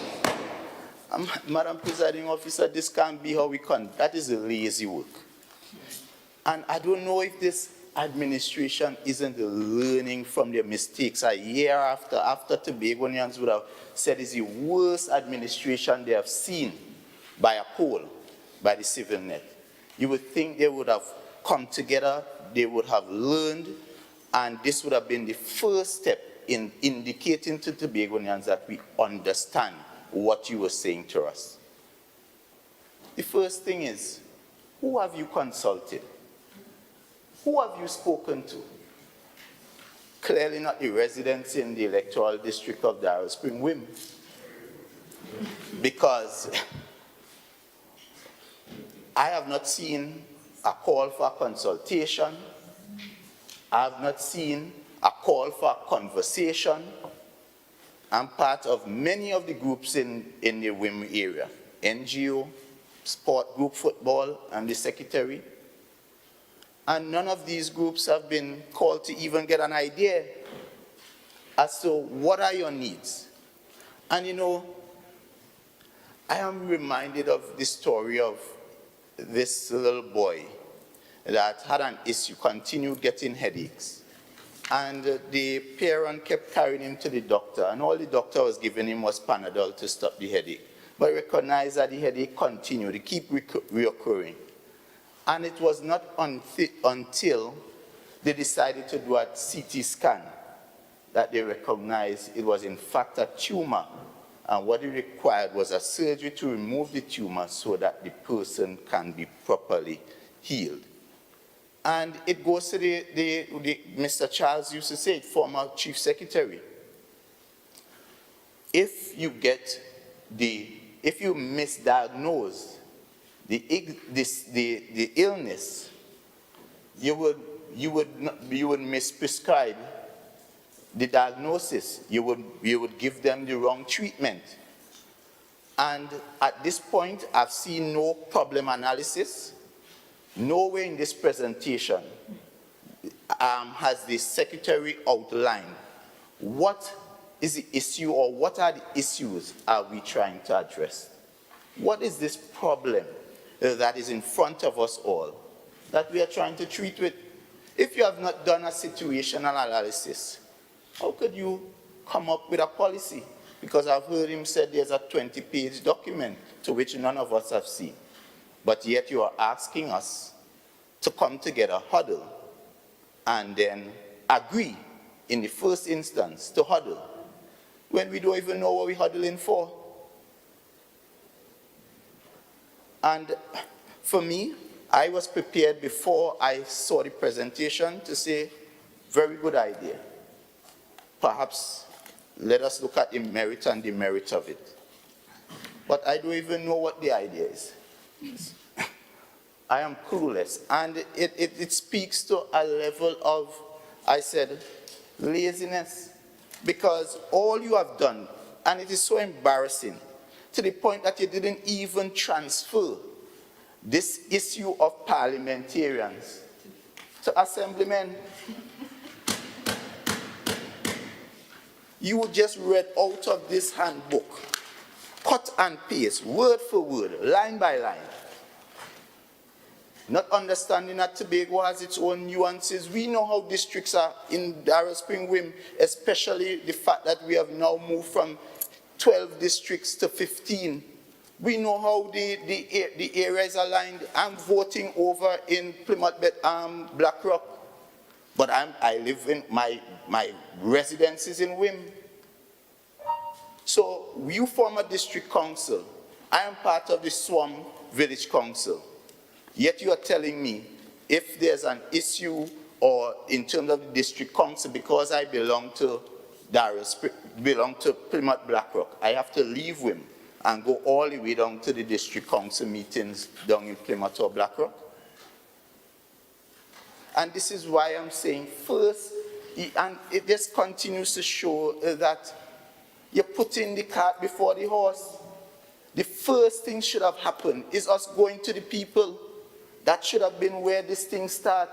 Madam Presiding Officer, this can't be how we conduct. That is a lazy work. And I don't know if this administration isn't learning from their mistakes. A year after Tobagonians would have said it's the worst administration they have seen by a poll, by the civil net. You would think they would have come together, they would have learned, and this would have been the first step in indicating to Tobagonians that we understand what you were saying to us. The first thing is, who have you consulted? Who have you spoken to? Clearly not the residents in the electoral district of Darrow Spring Wim. Because I have not seen a call for a consultation. I have not seen a call for a conversation. I'm part of many of the groups in the WIM area, NGO, Sport Group Football, and the Secretary. And none of these groups have been called to even get an idea as to what are your needs. And you know, I am reminded of the story of this little boy that had an issue, continued getting headaches. And the parent kept carrying him to the doctor, and all the doctor was giving him was Panadol to stop the headache. But recognized that the headache continued, it kept reoccurring. And it was not until they decided to do a CT scan that they recognized it was in fact a tumor. And what it required was a surgery to remove the tumor so that the person can be properly healed. And it goes to Mr. Charles used to say it, former chief secretary. If you misdiagnose the illness, you would misprescribe the diagnosis. You would give them the wrong treatment. And at this point, I've seen no problem analysis. Nowhere in this presentation has the secretary outlined what is the issue or what are the issues are we trying to address. What is this problem that is in front of us all that we are trying to treat with? If you have not done a situational analysis, how could you come up with a policy? Because I've heard him say there's a 20-page document to which none of us have seen. But yet you are asking us to come together, huddle, and then agree in the first instance to huddle when we don't even know what we're huddling for. And for me, I was prepared before I saw the presentation to say, very good idea. Perhaps let us look at the merit and demerit of it. But I don't even know what the idea is. I am clueless. And it speaks to a level of, I said, laziness. Because all you have done, and it is so embarrassing, to the point that you didn't even transfer this issue of parliamentarians to assemblymen. You just read out of this handbook, cut and paste, word for word, line by line. Not understanding that Tobago has its own nuances. We know how districts are in Darrow Spring Wim, especially the fact that we have now moved from 12 districts to 15. We know how the areas are aligned. I'm voting over in Plymouth, Blackrock, but I live in, my residence is in Wim. So you form a district council. I am part of the Swam Village Council. Yet you are telling me if there's an issue or in terms of the district council, because I belong to Plymouth Blackrock, I have to leave Wim and go all the way down to the district council meetings down in Plymouth or Blackrock. And this is why I'm saying first, and it just continues to show that you're putting the cart before the horse. The first thing should have happened is us going to the people. That should have been where this thing started.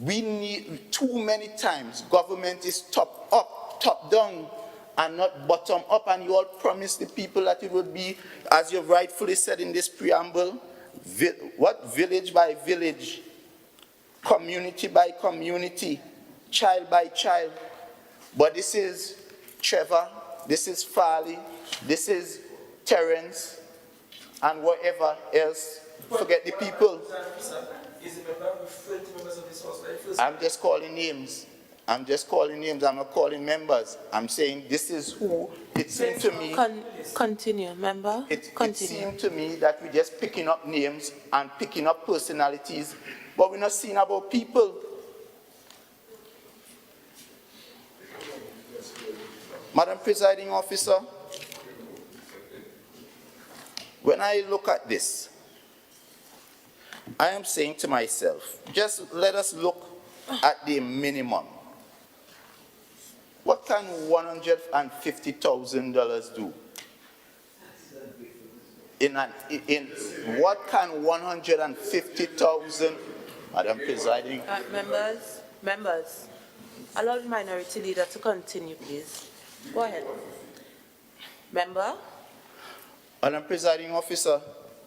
We need, too many times, government is top up, top down, and not bottom up. And you all promised the people that it would be, as you've rightfully said in this preamble, village by village, community by community, child by child. But this is Trevor, this is Farley, this is Terence, and whatever else. Forget the people. I'm just calling names. I'm just calling names. I'm not calling members. I'm saying this is who it seemed to me. Continue, member. It Continue. seemed to me that we're just picking up names and picking up personalities, but we're not seeing about people. Madam Presiding Officer, when I look at this, I am saying to myself, just let us look at the minimum. What can $150,000 do? What can 150,000, Madam Presiding? Members, allow the minority leader to continue, please. Go ahead. Member? Madam Presiding Officer,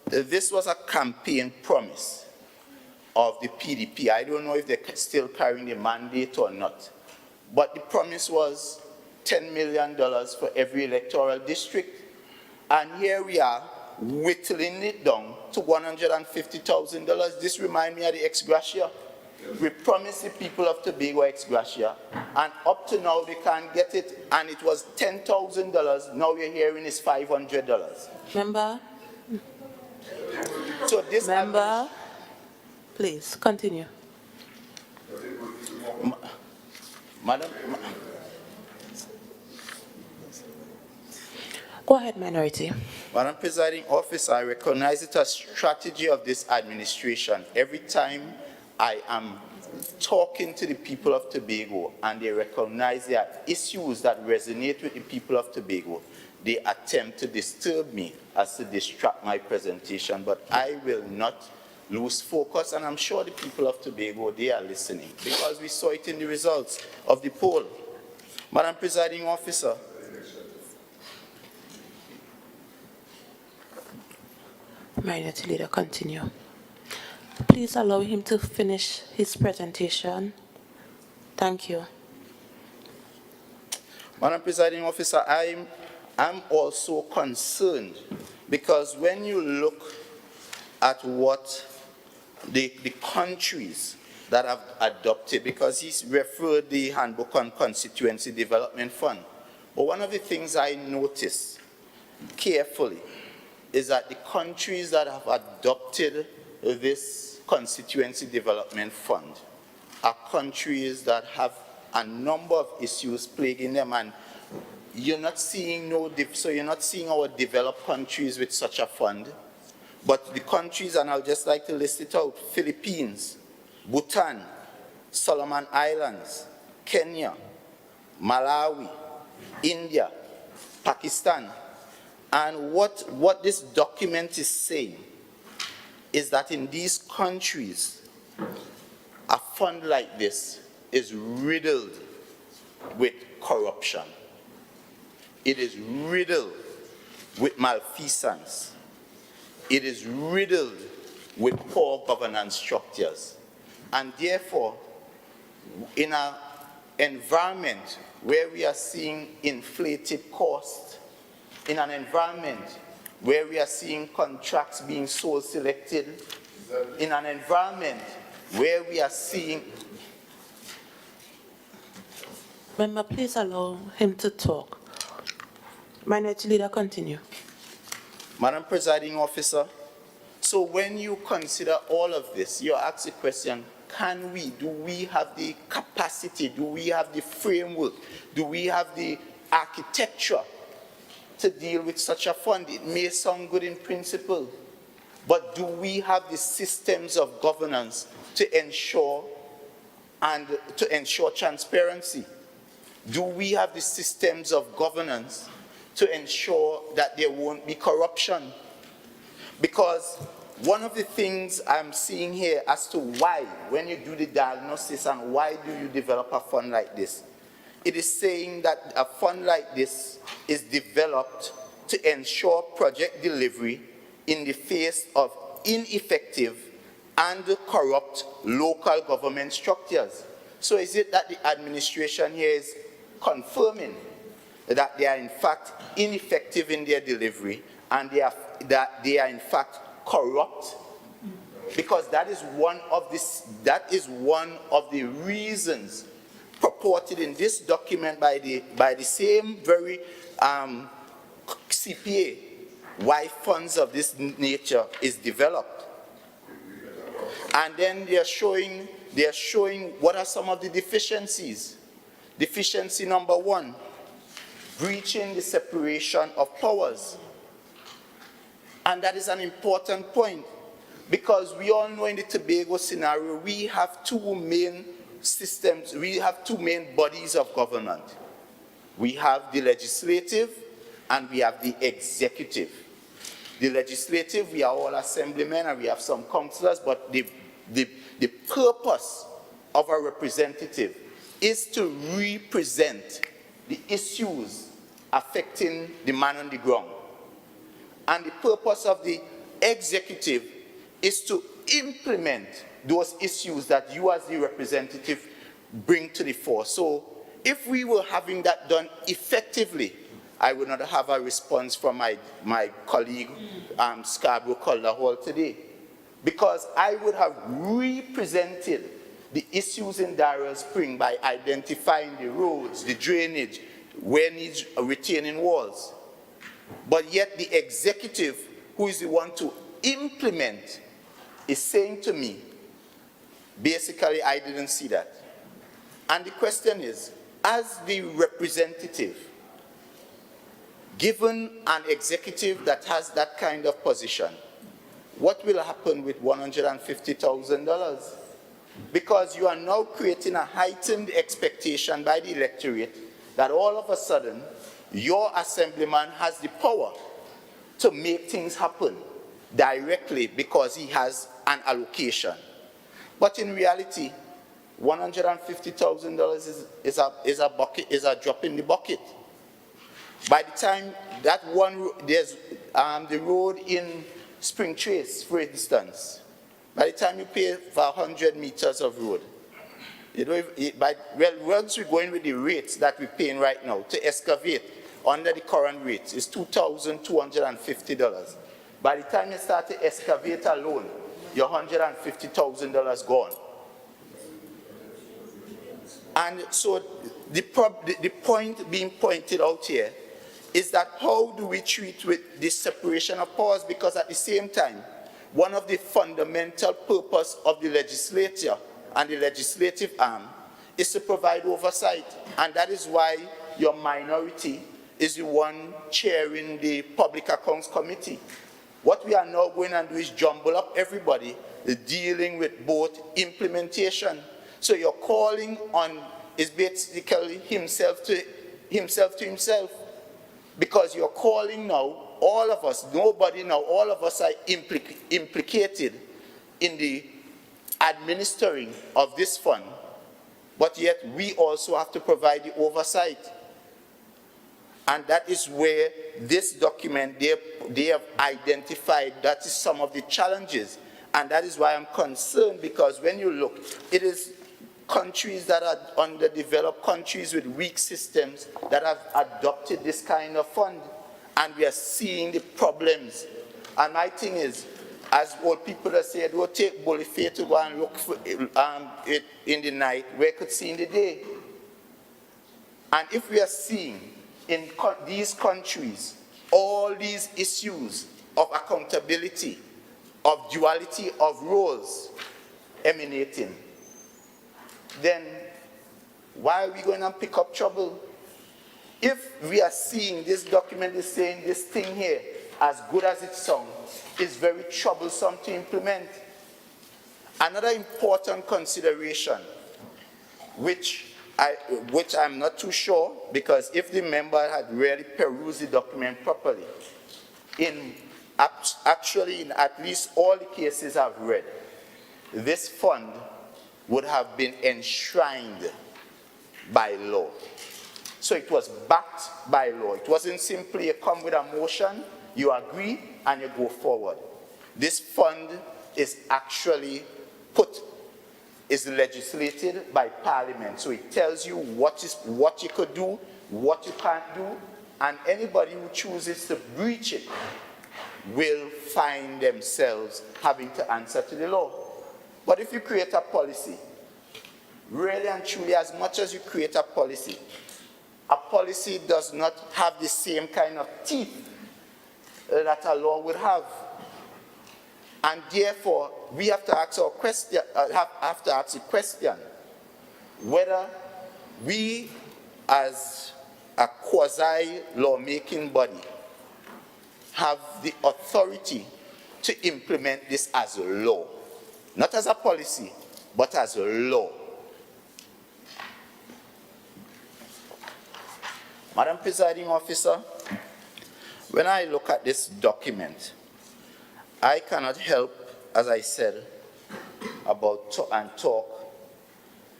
this was a campaign promise of the PDP. I don't know if they're still carrying the mandate or not. But the promise was $10 million for every electoral district. And here we are, whittling it down to $150,000. This reminds me of the ex gratia. We promised the people of Tobago ex gratia, and up to now they can't get it, and it was $10,000. Now we're hearing it's $500. Member? So this member, please continue. Madam, go ahead, minority. Madam Presiding Officer, I recognize it as strategy of this administration. Every time I am talking to the people of Tobago and they recognize there are issues that resonate with the people of Tobago, they attempt to disturb me as to distract my presentation, but I will not lose focus, and I'm sure the people of Tobago, they are listening, because we saw it in the results of the poll. Madam Presiding Officer, Minority leader, continue. Please allow him to finish his presentation. Thank you. Madam Presiding Officer, I'm also concerned because when you look at what the countries that have adopted, because he's referred the handbook on constituency development fund, but one of the things I noticed carefully is that the countries that have adopted this constituency development fund are countries that have a number of issues plaguing them, and you're not seeing so you're not seeing our developed countries with such a fund. But the countries, and I'll just like to list it out: Philippines, Bhutan, Solomon Islands, Kenya, Malawi, India, Pakistan. And what this document is saying is that in these countries, a fund like this is riddled with corruption. It is riddled with malfeasance. It is riddled with poor governance structures. And therefore, in an environment where we are seeing inflated costs, in an environment where we are seeing contracts being sole selected, in an environment where we are seeing... Member, please allow him to talk. Minority Leader, continue. Madam Presiding Officer, so when you consider all of this, you ask the question, do we have the capacity, do we have the framework, do we have the architecture to deal with such a fund? It may sound good in principle, but do we have the systems of governance to ensure transparency? Do we have the systems of governance to ensure that there won't be corruption? Because one of the things I'm seeing here as to why, when you do the diagnosis and why do you develop a fund like this, it is saying that a fund like this is developed to ensure project delivery in the face of ineffective and corrupt local government structures. So is it that the administration here is confirming that they are in fact ineffective in their delivery and that they are in fact corrupt? Because that is one of the reasons purported in this document by the same very CPA why funds of this nature is developed. And then they are showing what are some of the deficiencies. Deficiency number 1, breaching the separation of powers. And that is an important point, because we all know in the Tobago scenario, we have two main systems, we have two main bodies of government. We have the legislative and we have the executive. The legislative, we are all assemblymen and we have some councillors, but the purpose of a representative is to represent the issues affecting the man on the ground. And the purpose of the executive is to implement those issues that you as the representative bring to the fore. So if we were having that done effectively, I would not have a response from my colleague, Scarborough Calder Hall today, because I would have represented the issues in Darrell Spring by identifying the roads, the drainage, where needs retaining walls. But yet the executive, who is the one to implement, is saying to me, basically, I didn't see that. And the question is, as the representative, given an executive that has that kind of position, what will happen with $150,000? Because you are now creating a heightened expectation by the electorate that all of a sudden, your assemblyman has the power to make things happen directly because he has an allocation. But in reality, $150,000 is a drop in the bucket. By the time that one, there's the road in Spring Trace, for instance, by the time you pay for 100 meters of road, once we're going with the rates that we're paying right now to excavate under the current rates is $2,250. By the time you start to excavate alone, your $150,000 gone. And so the point being pointed out here is that how do we treat with this separation of powers? Because at the same time, one of the fundamental purpose of the legislature and the legislative arm is to provide oversight. And that is why your minority is the one chairing the Public Accounts Committee. What we are now going to do is jumble up everybody dealing with both implementation. So you're calling on is basically himself to himself, because you're calling now all of us, nobody now, all of us are implicated in the administering of this fund, but yet we also have to provide the oversight. And that is where this document, they have identified that is some of the challenges. And that is why I'm concerned, because when you look, it is countries that are underdeveloped, countries with weak systems that have adopted this kind of fund. And we are seeing the problems. And my thing is, as old people have said, don't take bully faith to go and look for it in the night, where it could see in the day. And if we are seeing in these countries all these issues of accountability, of duality of roles emanating, then why are we going to pick up trouble? If we are seeing this document is saying this thing here, as good as it sounds, is very troublesome to implement. Another important consideration, which I'm not too sure, because if the member had really perused the document properly, actually in at least all the cases I've read, this fund would have been enshrined by law. So it was backed by law. It wasn't simply you come with a motion, you agree, and you go forward. This fund is actually is legislated by Parliament. So it tells you what you could do, what you can't do, and anybody who chooses to breach it will find themselves having to answer to the law. But if you create a policy, really and truly, as much as you create a policy does not have the same kind of teeth that a law would have. And therefore, we have to ask the question whether we, as a quasi-lawmaking body, have the authority to implement this as a law. Not as a policy, but as a law. Madam Presiding Officer, when I look at this document, I cannot help, as I said, talk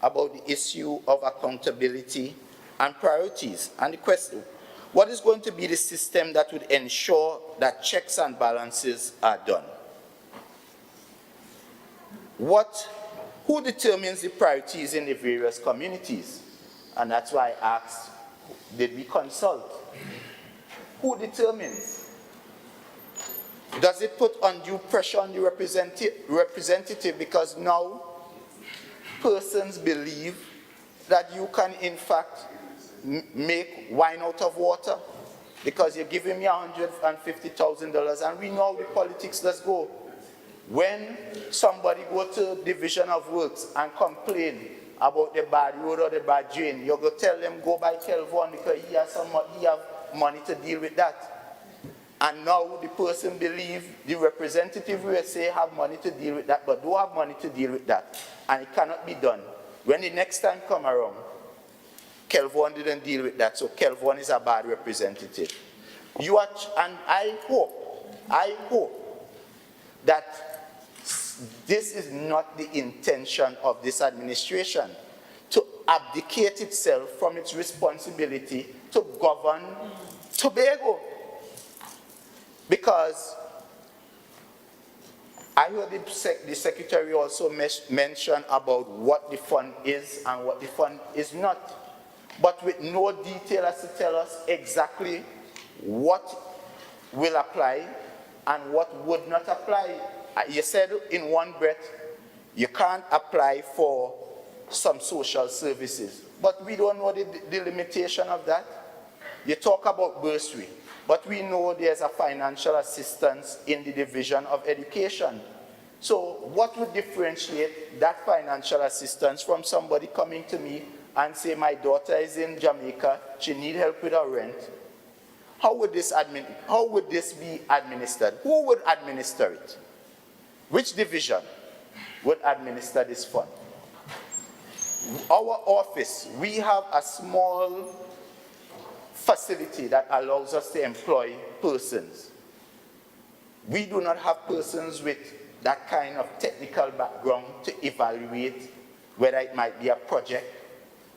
about the issue of accountability and priorities. And the question, what is going to be the system that would ensure that checks and balances are done? Who determines the priorities in the various communities? And that's why I asked, did we consult? Who determines? Does it put undue pressure on the representative, because now persons believe that you can in fact make wine out of water because you're giving me $150,000, and we know how the politics does go. When somebody go to Division of Works and complain about the bad road or the bad drain, you're going to tell them go by Kelvon because he has money to deal with that. And now the person believes the representative will say have money to deal with that, but don't have money to deal with that. And it cannot be done. When the next time come around, Kelvon didn't deal with that, so Kelvon is a bad representative. And I hope that this is not the intention of this administration, to abdicate itself from its responsibility to govern Tobago. Because I heard the Secretary also mention about what the fund is and what the fund is not, but with no detail as to tell us exactly what will apply and what would not apply. You said in one breath, you can't apply for some social services, but we don't know the limitation of that. You talk about bursary, but we know there's a financial assistance in the Division of Education. So what would differentiate that financial assistance from somebody coming to me and say, my daughter is in Jamaica, she needs help with her rent? how would this be administered? Who would administer it? Which division would administer this fund? Our office, we have a small facility that allows us to employ persons. We do not have persons with that kind of technical background to evaluate whether it might be a project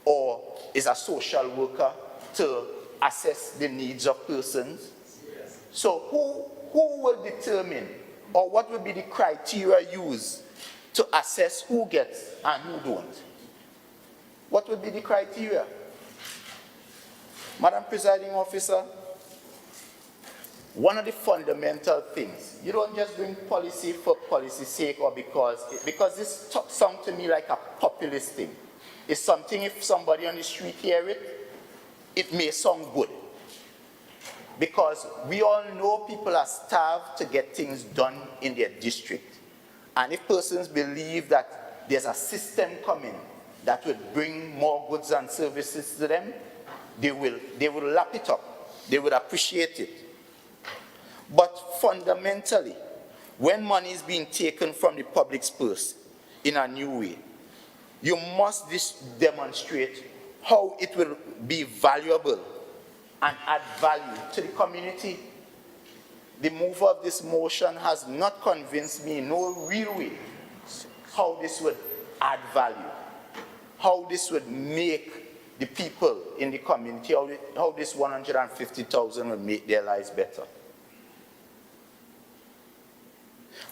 or is a social worker to assess the needs of persons. So who will determine, or what will be the criteria used to assess who gets and who don't? What would be the criteria? Madam Presiding Officer, one of the fundamental things, you don't just bring policy for policy's sake or because this sounds to me like a populist thing. It's something, if somebody on the street hear it, it may sound good. Because we all know people are starved to get things done in their district. And if persons believe that there's a system coming that would bring more goods and services to them, they will lap it up. They would appreciate it. But fundamentally, when money is being taken from the public's purse in a new way, you must demonstrate how it will be valuable and add value to the community. The mover of this motion has not convinced me in no real way how this would add value, how this would make the people in the community, how this 150,000 would make their lives better.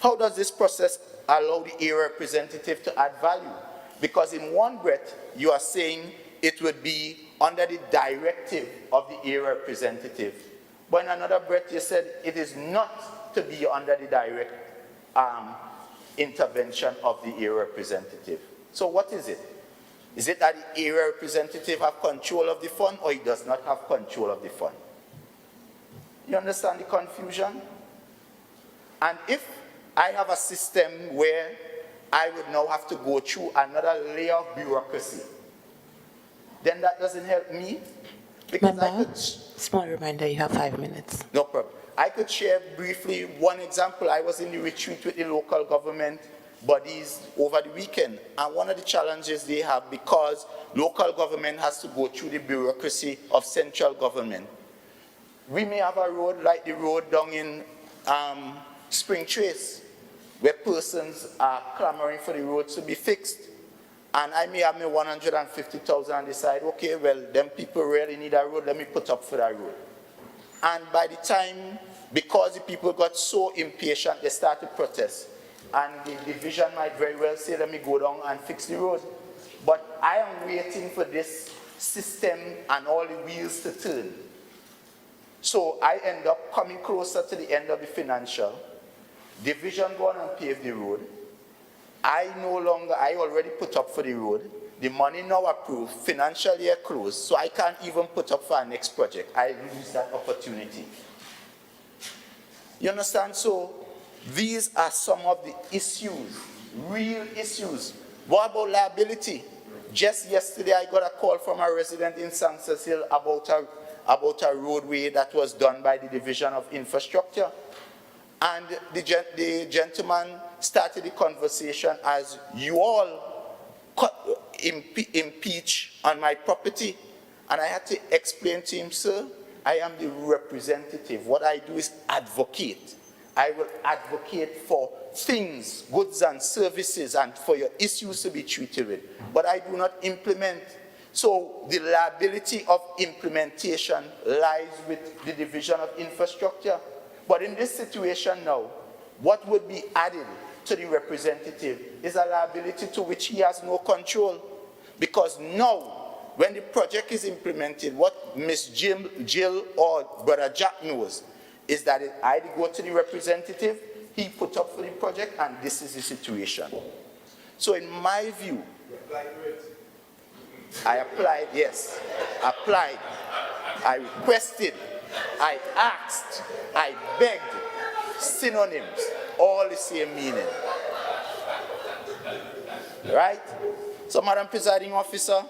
How does this process allow the area representative to add value? Because in one breath, you are saying it would be under the directive of the area representative. But in another breath, you said it is not to be under the direct intervention of the area representative. So what is it? Is it that the area representative have control of the fund, or it does not have control of the fund? You understand the confusion? And if I have a system where I would now have to go through another layer of bureaucracy, then that doesn't help me. Because Member, small reminder, you have 5 minutes. No problem. I could share briefly one example. I was in the retreat with the local government bodies over the weekend, and one of the challenges they have, because local government has to go through the bureaucracy of central government. We may have a road like the road down in Spring Trace, where persons are clamoring for the roads to be fixed. And I may have me 150,000 and decide, okay, well, them people really need a road, let me put up for that road. And by the time, because the people got so impatient, they started to protest. And the division might very well say, let me go down and fix the road. But I am waiting for this system and all the wheels to turn. So I end up coming closer to the end of the financial. Division go on and pave the road. I already put up for the road. The money now approved, financial year closed, so I can't even put up for our next project. I lose that opportunity. You understand? So these are some of the issues, real issues. What about liability? Just yesterday, I got a call from a resident in Sanchez Hill about a roadway that was done by the Division of Infrastructure. And the gentleman started the conversation as, you all impeach on my property. And I had to explain to him, sir, I am the representative. What I do is advocate. I will advocate for things, goods and services, and for your issues to be treated with. But I do not implement. So the liability of implementation lies with the Division of Infrastructure. But in this situation now, what would be added to the representative is a liability to which he has no control. Because now, when the project is implemented, what Miss Jill or Brother Jack knows is that it either go to the representative, he put up for the project, and this is the situation. So in my view, I applied, yes, applied, I requested, I asked, I begged, synonyms, all the same meaning. Right? So, Madam Presiding Officer,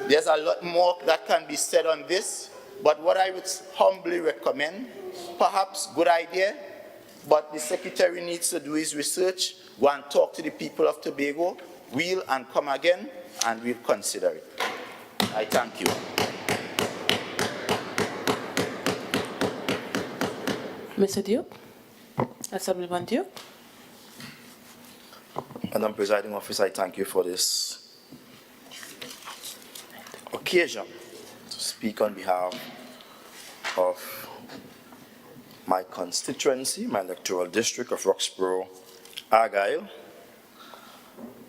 there's a lot more that can be said on this, But what I would humbly recommend, perhaps good idea, but the secretary needs to do his research, go and talk to the people of Tobago, we'll and come again, and we'll consider it. I thank you. Mr. Duke, Assemblyman Duke. Madam Presiding Officer, I thank you for this occasion to speak on behalf of my constituency, my electoral district of Roxborough, Argyle,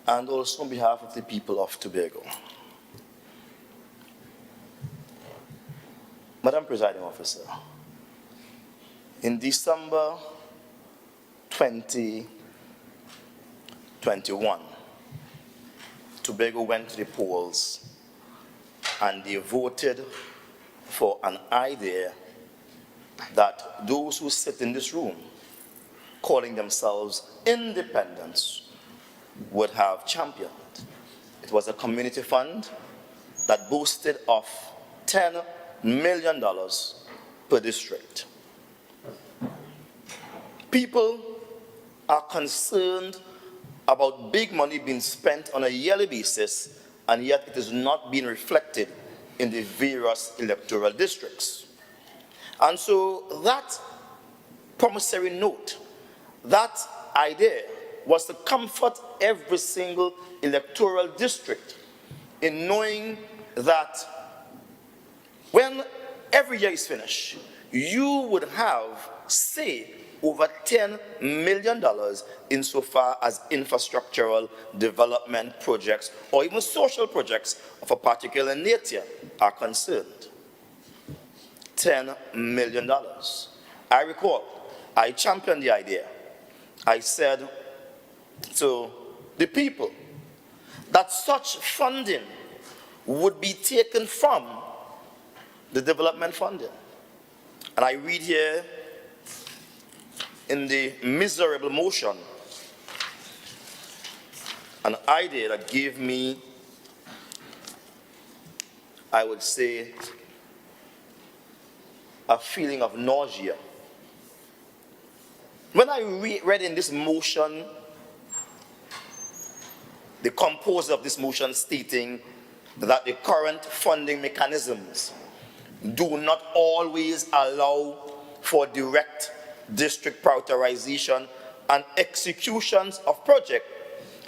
and also on behalf of the people of Tobago. Madam Presiding Officer, in December 2021, Tobago went to the polls and they voted for an idea that those who sit in this room, calling themselves independents, would have championed. It was a community fund that boasted of $10 million per district. People are concerned about big money being spent on a yearly basis, and yet it is not being reflected in the various electoral districts. And so that promissory note, that idea was to comfort every single electoral district in knowing that when every year is finished, you would have, say, over $10 million insofar as infrastructural development projects or even social projects of a particular nature are concerned. $10 million. I recall, I championed the idea. I said to the people that such funding would be taken from the development funding. And I read here in the miserable motion an idea that gave me, I would say, a feeling of nausea. When I read in this motion, the composer of this motion stating that the current funding mechanisms do not always allow for direct district prioritization and executions of projects,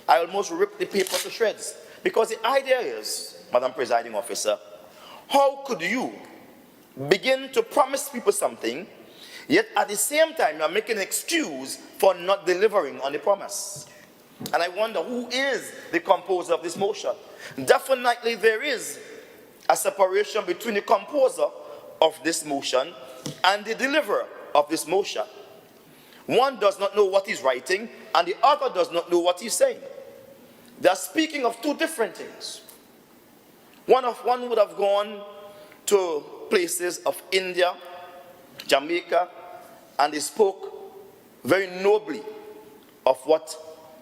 I almost ripped the paper to shreds. Because the idea is, Madam Presiding Officer, how could you begin to promise people something, yet at the same time you are making an excuse for not delivering on the promise? And I wonder who is the composer of this motion. Definitely there is a separation between the composer of this motion and the deliverer of this motion. One does not know what he's writing, and the other does not know what he's saying. They are speaking of two different things. One would have gone to places of India, Jamaica, and they spoke very nobly of what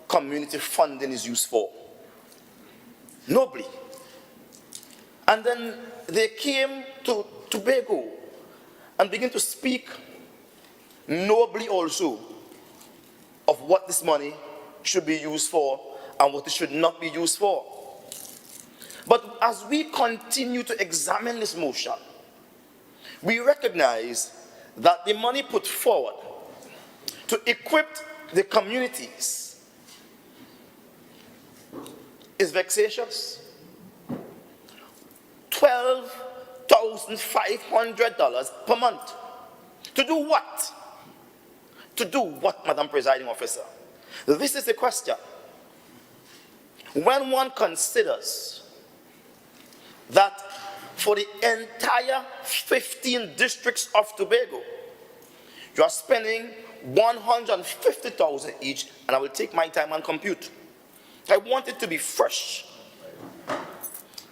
community funding is used for. Nobly. And then they came to Tobago and began to speak nobly also of what this money should be used for and what it should not be used for. But as we continue to examine this motion, we recognize that the money put forward to equip the communities is vexatious. $12,500 per month. To do what? To do what, Madam Presiding Officer? This is the question. When one considers that for the entire 15 districts of Tobago, you are spending $150,000 each, and I will take my time and compute. I want it to be fresh.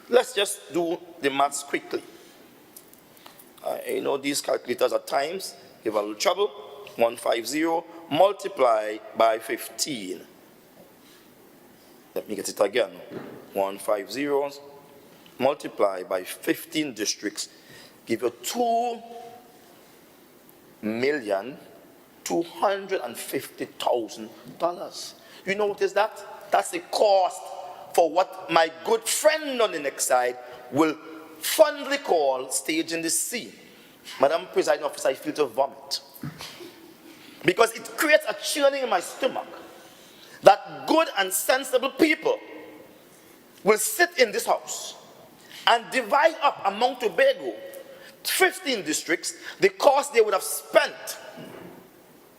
Let's just do the maths quickly. You know, these calculators at times give a little trouble. 150 multiplied by 15. Let me get it again. 150 multiplied by 15 districts give you $2,250,000. You know what is that? That's the cost for what my good friend on the next side will fondly call staging the scene. Madam Presiding Officer, I feel to vomit. Because it creates a churning in my stomach that good and sensible people will sit in this house and divide up among Tobago 15 districts the cost they would have spent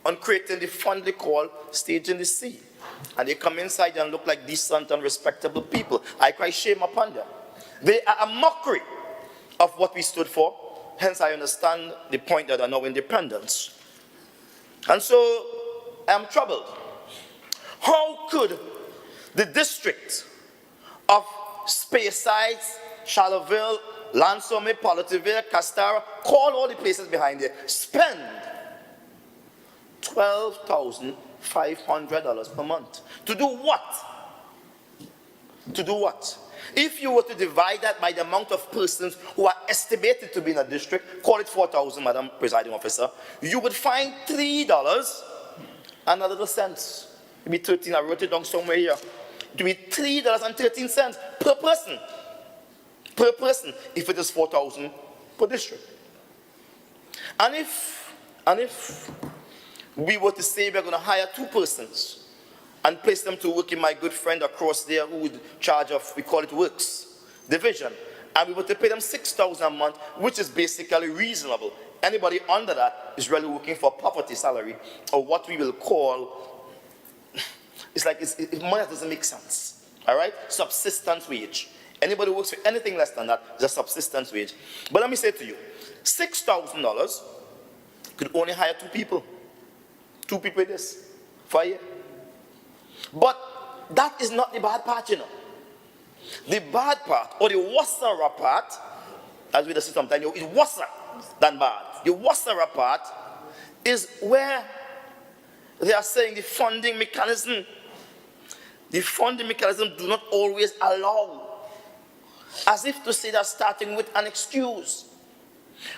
on creating the fund they call staging the sea. And they come inside and look like decent and respectable people. I cry shame upon them. They are a mockery of what we stood for. Hence, I understand the point that are now independence. And so, I am troubled. How could the district of Speyside, Charleville, Lansome, Politiville, Castara, call all the places behind there, spend $12,500 per month? To do what? To do what? If you were to divide that by the amount of persons who are estimated to be in a district, call it 4,000, Madam Presiding Officer, you would find $3 and a little cents. It would be 13, I wrote it down somewhere here. It would be $3.13 per person. Per person, if it is 4,000 per district. And if we were to say we're going to hire 2 persons and place them to work in my good friend across there who would charge of, we call it works, division, and we were to pay them $6,000 a month, which is basically reasonable. Anybody under that is really working for poverty salary, or what we will call, it's like money that doesn't make sense, all right? Subsistence wage. Anybody who works for anything less than that is a subsistence wage. But let me say to you, $6,000 could only hire 2 people. 2 people in this for a year. But that is not the bad part, you know. The bad part, or the worser part, as we say sometimes, is worse than bad. The worser part is where they are saying the funding mechanism do not always allow. As if to say they're starting with an excuse.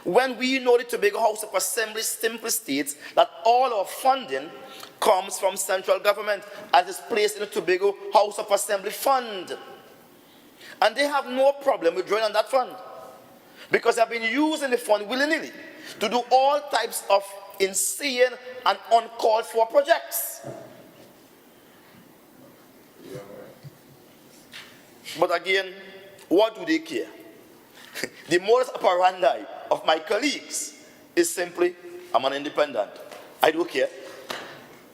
When we know the Tobago House of Assembly simply states that all our funding comes from central government and is placed in the Tobago House of Assembly fund. And they have no problem with drawing on that fund. Because they have been using the fund willy-nilly to do all types of insane and uncalled for projects. But again, what do they care? The modus operandi of my colleagues is simply, I'm an independent. I don't care.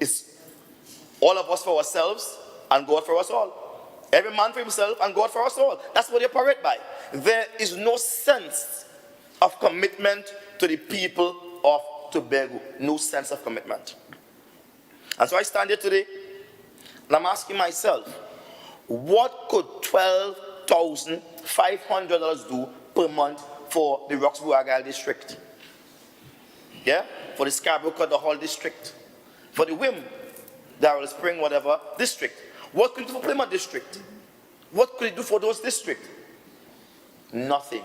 It's all of us for ourselves and God for us all. Every man for himself and God for us all. That's what they operate by. There is no sense of commitment to the people of Tobago. No sense of commitment. And so I stand here today and I'm asking myself, what could $12,500 do per month for the Roxborough Argyle district? Yeah? For the Scarborough, the Hall district. For the Wim, Darrell Spring, whatever, district. What could it do for Plymouth district? What could it do for those districts? Nothing.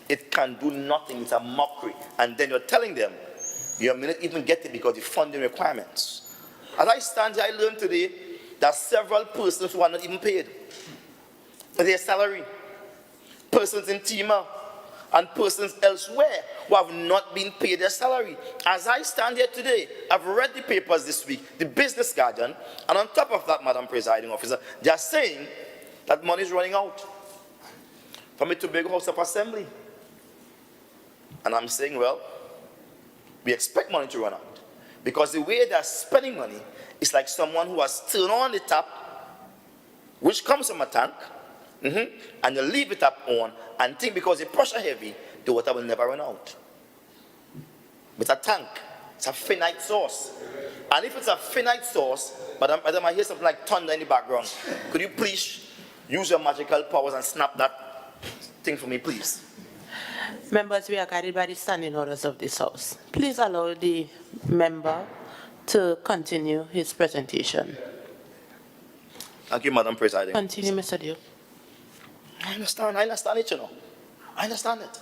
It can do nothing. It's a mockery. And then you're telling them, you may not even get it because of the funding requirements. As I stand here, I learned today that several persons who are not even paid their salary. Persons in Tima and persons elsewhere who have not been paid their salary. As I stand here today, I've read the papers this week, the Business Guardian, and on top of that, Madam Presiding Officer, they are saying that money is running out from the Tobago House of Assembly. And I'm saying, well, we expect money to run out. Because the way they're spending money is like someone who has turned on the tap, which comes from a tank, and you leave it up on and think because the pressure heavy, the water will never run out. But a tank, it's a finite source. And if it's a finite source, Madam, I hear something like thunder in the background. Could you please use your magical powers and snap that thing for me, please? Members, we are guided by the standing orders of this House. Please allow the member to continue his presentation. Thank you, Madam Presiding. Continue, Mr. Duke. I understand it, you know. I understand it.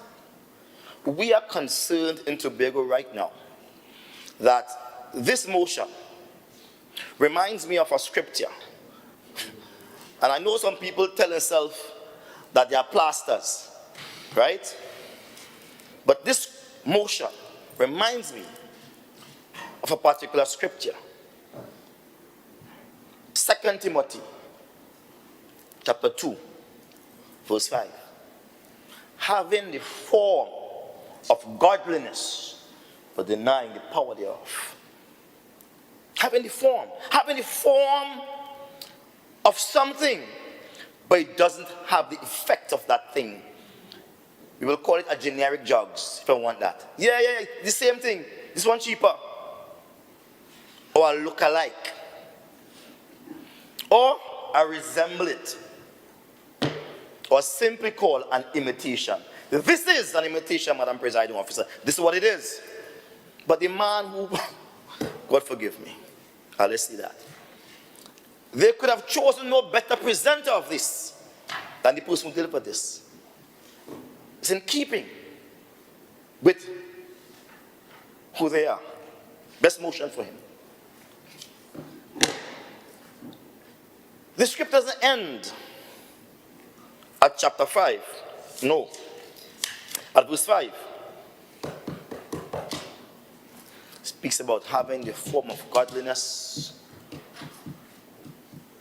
we are concerned in Tobago right now that this motion reminds me of a scripture. And I know some people tell themselves that they are plasters, right? But this motion reminds me of a particular scripture. 2 Timothy chapter 2, verse 5. Having the form of godliness, but denying the power thereof. Having the form of something, but it doesn't have the effect of that thing. We will call it a generic drugs, if I want that. Yeah, the same thing. This one cheaper. Or a look-alike. Or a resemble it. Or simply called an imitation. This is an imitation, Madam Presiding Officer. This is what it is. But the man who, God forgive me, let's see that. They could have chosen no better presenter of this than the person who delivered this. It's in keeping with who they are. Best motion for him. The script doesn't end at chapter 5. No. At verse 5. It speaks about having the form of godliness,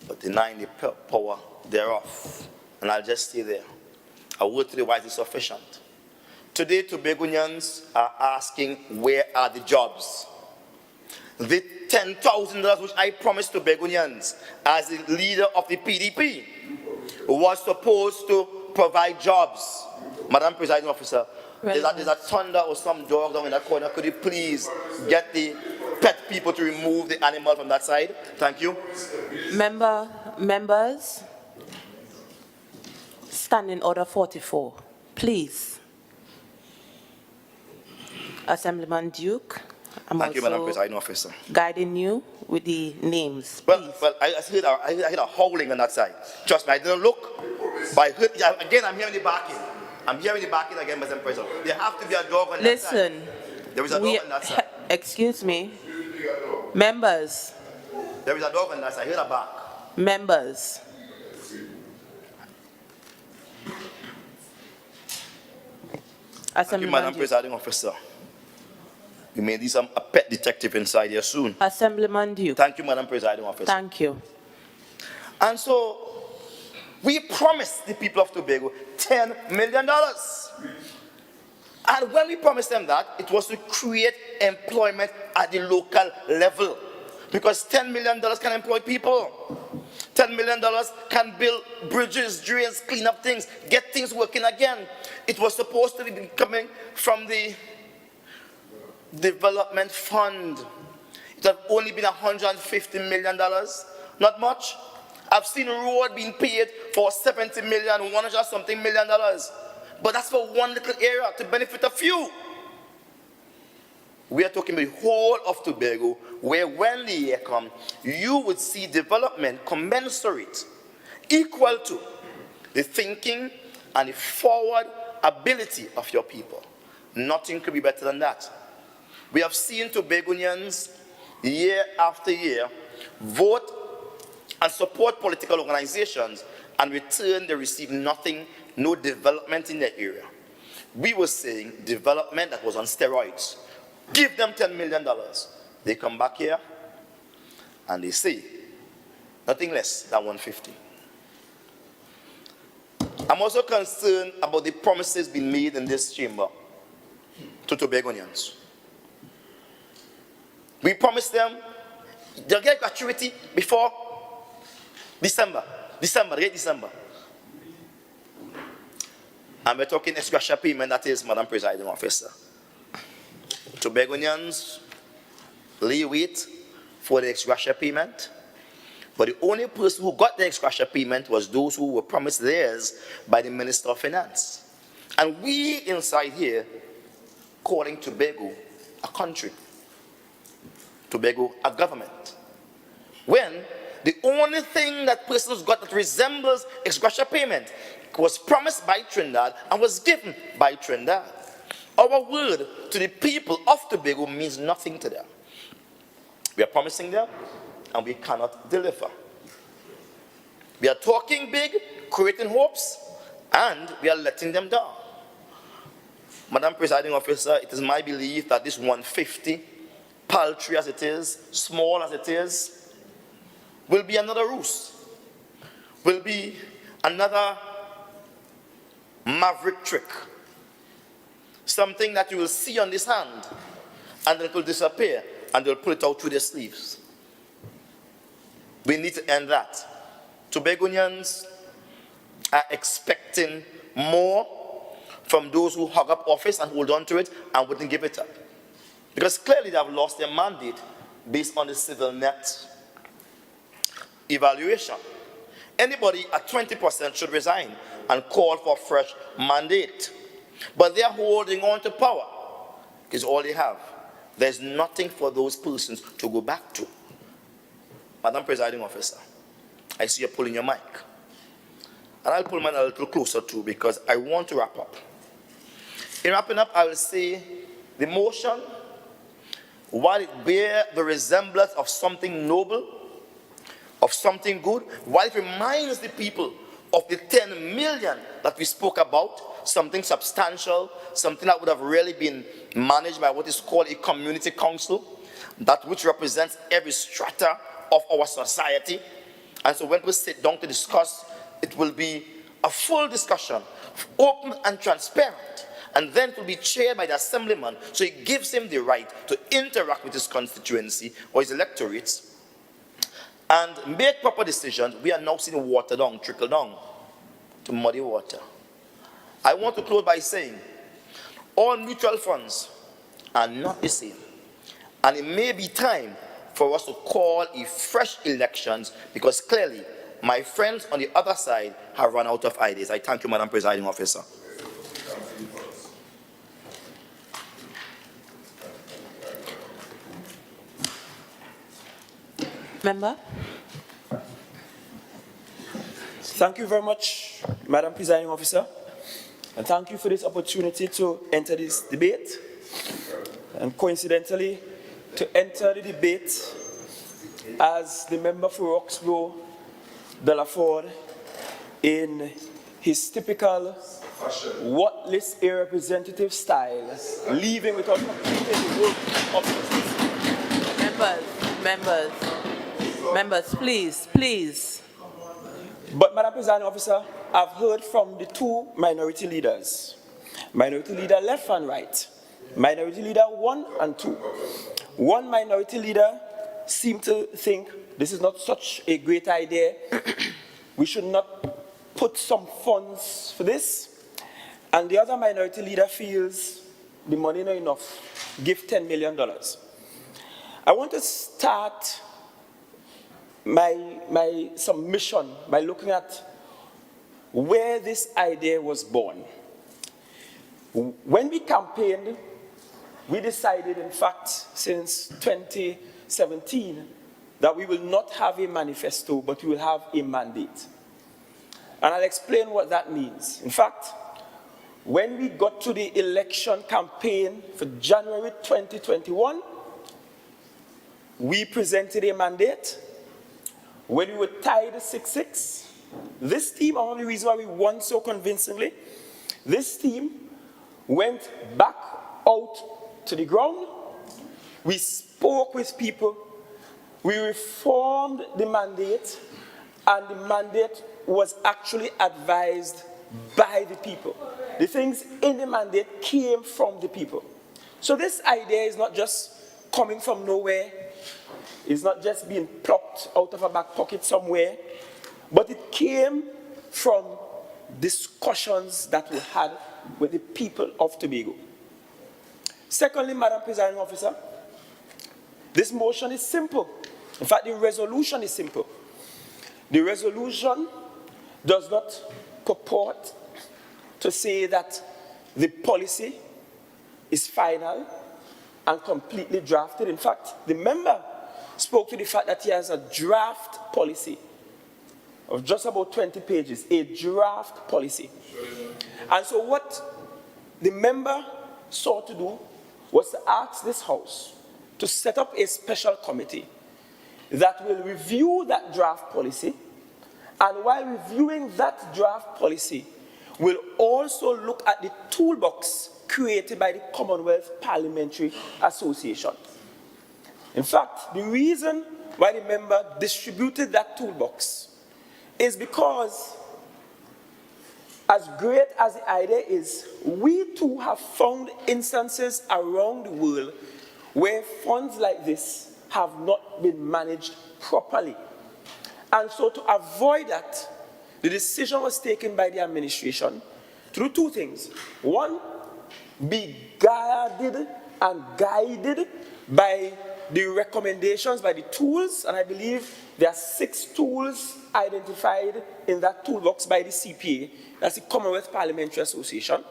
but denying the power thereof. And I'll just stay there. A word to the wise is sufficient. Today, Tobagonians are asking, where are the jobs? The $10,000 which I promised Tobagonians as the leader of the PDP was supposed to provide jobs. Madam Presiding Officer, there's a thunder or some dog down in that corner. Could you please get the pet people to remove the animal from that side? Thank you. Members, standing order 44, please. Assemblyman Duke, Thank you, Madam Presiding Officer. Guiding you with the names. Well, I heard a howling on that side. Trust me, I didn't look, but I heard, again, I'm hearing the barking. I'm hearing the barking again, Madam President. There have to be a dog on that side. Listen. There is a dog on that side. Excuse me. Members. There is a dog on that side. I heard a bark. Members. Thank you, Madam Presiding Officer. We may need a pet detective inside here soon. Assemblyman Duke. Thank you, Madam Presiding Officer. Thank you. And so, we promised the people of Tobago $10 million. And when we promised them that, it was to create employment at the local level. Because $10 million can employ people. $10 million can build bridges, drains, clean up things, get things working again. It was supposed to be coming from the development fund. It had only been $150 million. Not much. I've seen a road being paid for $70 million, $100 something million. But that's for one little area to benefit a few. We are talking about the whole of Tobago, where when the year comes, you would see development commensurate, equal to the thinking and the forward ability of your people. Nothing could be better than that. We have seen Tobagonians year after year vote and support political organizations, and return they receive nothing, no development in their area. We were saying development that was on steroids. Give them $10 million. They come back here and they say nothing less than 150. I'm also concerned about the promises being made in this chamber to Tobagonians. We promised them they'll get gratuity before December. And we're talking ex gratia payment, that is, Madam Presiding Officer. Tobagonians lay wait for the ex gratia payment, but the only person who got the ex gratia payment was those who were promised theirs by the Minister of Finance. And we inside here calling Tobago a country, Tobago a government, when the only thing that persons got that resembles ex gratia payment was promised by Trinidad and was given by Trinidad. our word to the people of Tobago means nothing to them. We are promising them, and we cannot deliver. We are talking big, creating hopes, and we are letting them down. Madam Presiding Officer, it is my belief that this 150, paltry as it is, small as it is, will be another ruse, will be another maverick trick, something that you will see on this hand, and then it will disappear, and they'll pull it out through their sleeves. We need to end that. Tobagonians are expecting more from those who hog up office and hold on to it and wouldn't give it up. Because clearly they have lost their mandate based on the civil net evaluation. Anybody at 20% should resign and call for a fresh mandate. But they are holding on to power. It's all they have. There's nothing for those persons to go back to. Madam Presiding Officer, I see you pulling your mic. And I'll pull mine a little closer too because I want to wrap up. In wrapping up, I will say the motion, while it bears the resemblance of something noble, of something good, while it reminds the people of the 10 million that we spoke about, something substantial, something that would have really been managed by what is called a community council, that which represents every strata of our society. And so when we sit down to discuss, it will be a full discussion, open and transparent. And then it will be chaired by the assemblyman, so it gives him the right to interact with his constituency or his electorates and make proper decisions. We are now seeing water down, trickle down to muddy water. I want to close by saying, all mutual funds are not the same. And it may be time for us to call a fresh elections because clearly my friends on the other side have run out of ideas. I thank you, Madam Presiding Officer. Member? Thank you very much, Madam Presiding Officer. And thank you for this opportunity to enter this debate. And coincidentally, to enter the debate as the member for Roxborough, Delaford, in his typical what list a representative style, leaving without completing the work of Members, please. But, Madam Presiding Officer, I've heard from the two minority leaders, Minority Leader left and right, Minority Leader 1 and 2. One minority leader seemed to think this is not such a great idea. We should not put some funds for this. And the other minority leader feels the money not enough. Give $10 million. I want to start my submission by looking at where this idea was born. When we campaigned, we decided, in fact, since 2017, that we will not have a manifesto, but we will have a mandate. And I'll explain what that means. In fact, when we got to the election campaign for January 2021, we presented a mandate. When we were tied 6-6, this team, one of the reasons why we won so convincingly, this team went back out to the ground. We spoke with people. We reformed the mandate, and the mandate was actually advised by the people. The things in the mandate came from the people. So this idea is not just coming from nowhere. It's not just being plucked out of a back pocket somewhere, but it came from discussions that we had with the people of Tobago. Secondly, Madam Presiding Officer, this motion is simple. In fact, the resolution is simple. The resolution does not purport to say that the policy is final and completely drafted. In fact, the member spoke to the fact that he has a draft policy of just about 20 pages, a draft policy. And so what the member sought to do was to ask this House to set up a special committee that will review that draft policy, and while reviewing that draft policy, will also look at the toolbox created by the Commonwealth Parliamentary Association. In fact, the reason why the member distributed that toolbox is because, as great as the idea is, we too have found instances around the world where funds like this have not been managed properly. And so to avoid that, the decision was taken by the administration to do two things. One, be guided and guided by the recommendations, by the tools, and I believe there are 6 tools identified in that toolbox by the CPA, that's the Commonwealth Parliamentary Association.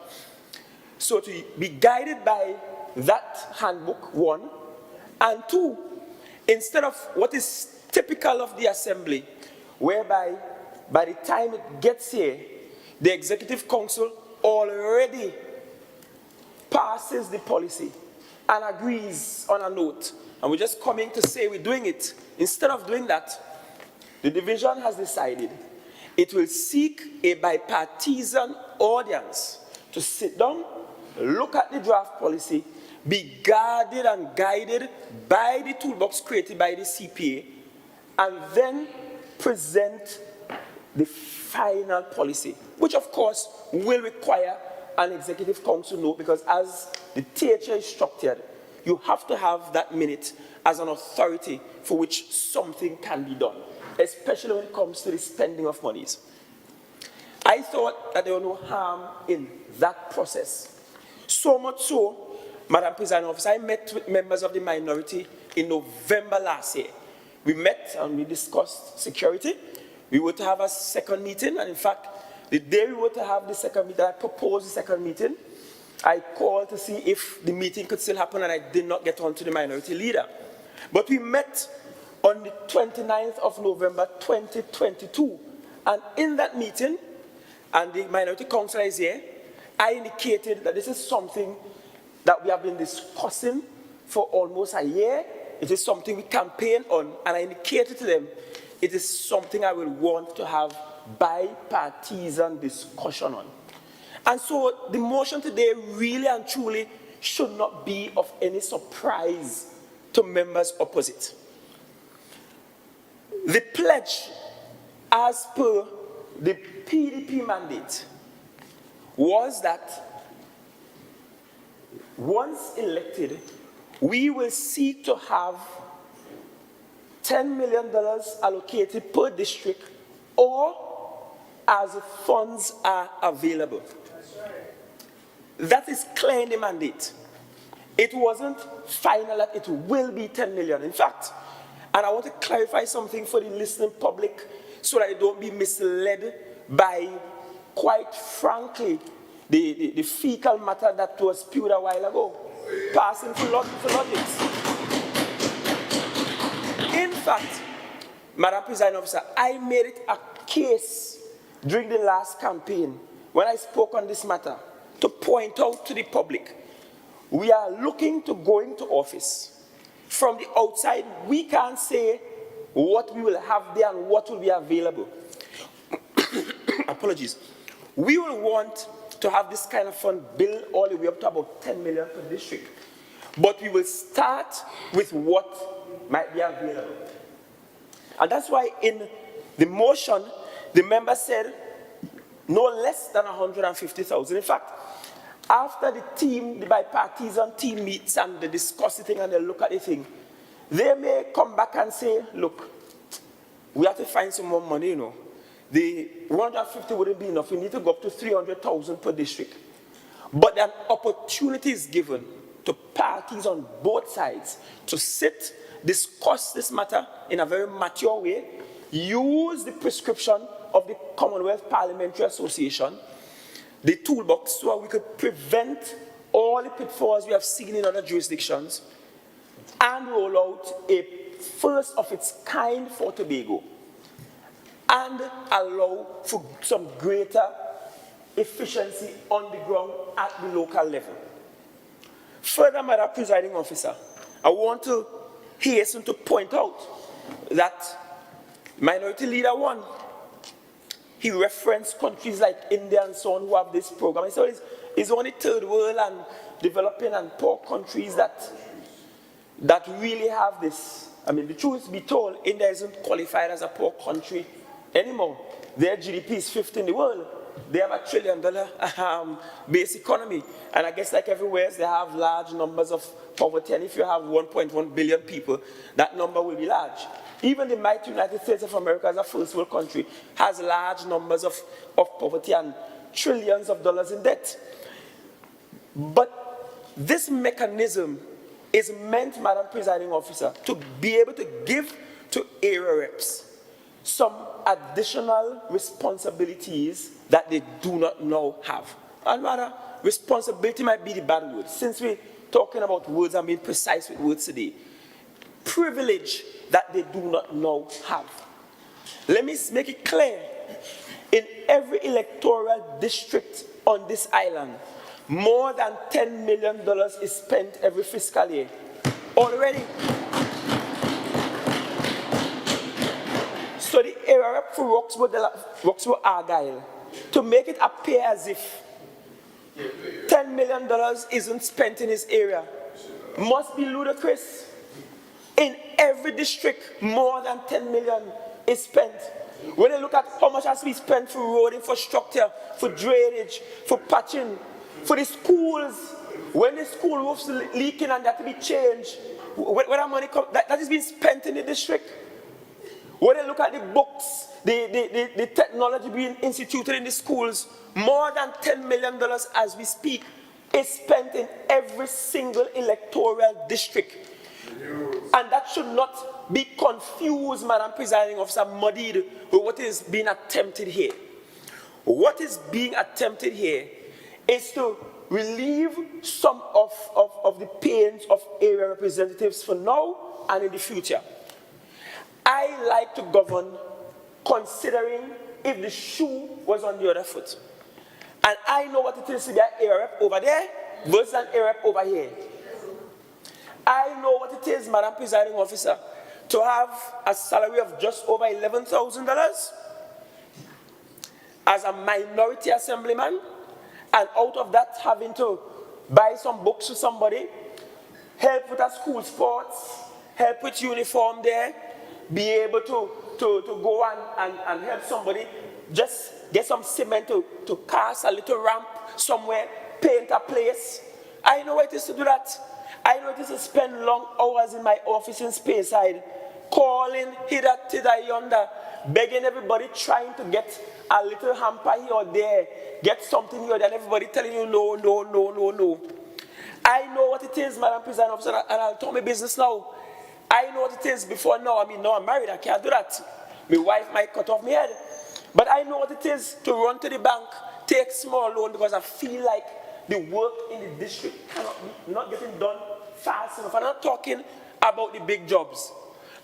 So to be guided by that handbook, 1, and 2, instead of what is typical of the Assembly, whereby by the time it gets here, the Executive Council already passes the policy and agrees on a note, and we're just coming to say we're doing it. Instead of doing that, the division has decided it will seek a bipartisan audience to sit down, look at the draft policy, be guarded and guided by the toolbox created by the CPA, and then present the final policy, which of course will require an Executive Council note, because as the THA is structured, you have to have that minute as an authority for which something can be done, especially when it comes to the spending of monies. I thought that there was no harm in that process. So much so, Madam Presiding Officer, I met with members of the minority in November last year. We met and we discussed security. We were to have a second meeting, and in fact, the day we were to have the second meeting, I proposed the second meeting. I called to see if the meeting could still happen, and I did not get on to the minority leader. But we met on the 29th of November, 2022, and in that meeting, and the minority councillor is here, I indicated that this is something that we have been discussing for almost a year. It is something we campaign on, and I indicated to them it is something I will want to have bipartisan discussion on. And so the motion today really and truly should not be of any surprise to members opposite. The pledge, as per the PDP mandate, was that once elected, we will seek to have $10 million allocated per district, or as funds are available. That is clear in the mandate. It wasn't final that it will be 10 million. In fact, and I want to clarify something for the listening public so that they don't be misled by, quite frankly, the fecal matter that was spewed a while ago, passing for logics. In fact, Madam Presiding Officer, I made it a case during the last campaign when I spoke on this matter to point out to the public, we are looking to go into office. From the outside, we can't say what we will have there and what will be available. Apologies. We will want to have this kind of fund built all the way up to about 10 million per district. But we will start with what might be available. And that's why in the motion, the member said no less than 150,000. In fact, after the bipartisan team meets and they discuss the thing and they look at the thing, they may come back and say, look, we have to find some more money, you know. The 150 wouldn't be enough. We need to go up to 300,000 per district. But an opportunity is given to parties on both sides to sit, discuss this matter in a very mature way, use the prescription of the Commonwealth Parliamentary Association, the toolbox, so we could prevent all the pitfalls we have seen in other jurisdictions and roll out a first of its kind for Tobago and allow for some greater efficiency on the ground at the local level. Further, Madam Presiding Officer, I want to hasten to point out that Minority Leader 1, he referenced countries like India and so on who have this program. So it's only third world and developing and poor countries that really have this. I mean, the truth be told, India isn't qualified as a poor country anymore. Their GDP is fifth in the world. They have $1 trillion base economy. And I guess like everywhere else, they have large numbers of poverty. And if you have 1.1 billion people, that number will be large. Even the mighty United States of America as a first world country has large numbers of poverty and trillions of dollars in debt. But this mechanism is meant, Madam Presiding Officer, to be able to give to area reps some additional responsibilities that they do not now have. And rather, responsibility might be the bad word. Since we're talking about words and being precise with words today, privilege that they do not now have. Let me make it clear. In every electoral district on this island, more than $10 million is spent every fiscal year. Already. So the area rep for Roxborough Argyle, to make it appear as if $10 million isn't spent in his area, must be ludicrous. In every district, more than $10 million is spent. When you look at how much has been spent for road infrastructure, for drainage, for patching, for the schools, when the school roofs leaking and that to be changed, where that money comes, that is being spent in the district. When you look at the books, the technology being instituted in the schools, more than $10 million as we speak is spent in every single electoral district. And that should not be confused, Madam Presiding Officer, muddied with what is being attempted here. What is being attempted here is to relieve some of the pains of area representatives for now and in the future. I like to govern considering if the shoe was on the other foot. And I know what it is to be an area rep over there versus an area rep over here. I know what it is, Madam Presiding Officer, to have a salary of just over $11,000 as a minority assemblyman, and out of that having to buy some books for somebody, help with a school sports, help with uniform there, be able to go and help somebody, just get some cement to cast a little ramp somewhere, paint a place. I know what it is to do that. I know it is to spend long hours in my office in Speyside, calling hither, yonder, begging everybody, trying to get a little hamper here or there, get something here, and everybody telling you no, no, no, no, no. I know what it is, Madam President Officer, and I'll tell my business now. I know what it is before now. I mean, now I'm married, I can't do that. My wife might cut off my head. But I know what it is to run to the bank, take small loan, because I feel like the work in the district cannot be not getting done fast enough. I'm not talking about the big jobs.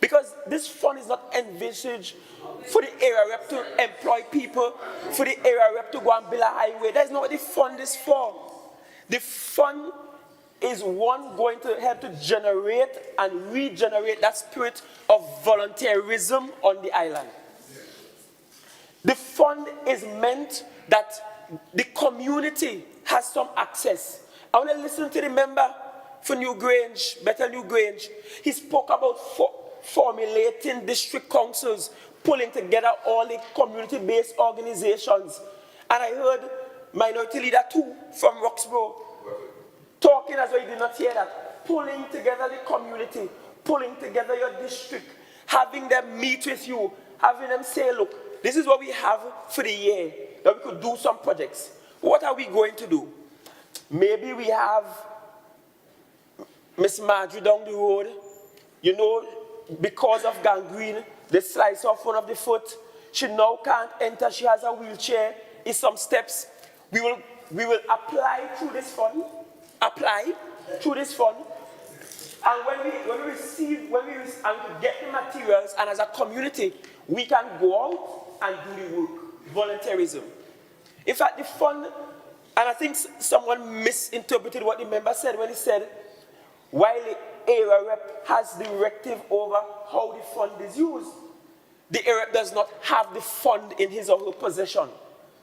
Because this fund is not envisaged for the area rep to employ people, for the area rep to go and build a highway. That's not what the fund is for. The fund is one going to help to generate and regenerate that spirit of volunteerism on the island. The fund is meant that the community has some access. I want to listen to the member for New Grange, Better New Grange. He spoke about formulating district councils, pulling together all the community-based organizations. And I heard Minority Leader 2 from Roxborough talking as though he did not hear that. Pulling together the community, pulling together your district, having them meet with you, having them say, look, this is what we have for the year, that we could do some projects. What are we going to do? Maybe we have Miss Marjorie down the road, you know, because of gangrene, they slice off one of the foot. She now can't enter, she has a wheelchair. It's some steps. We will apply through this fund, and when we receive, and we get the materials, and as a community, we can go out and do the work, volunteerism. In fact, the fund, And I think someone misinterpreted what the member said when he said, while the area rep has directive over how the fund is used, the area rep does not have the fund in his or her possession.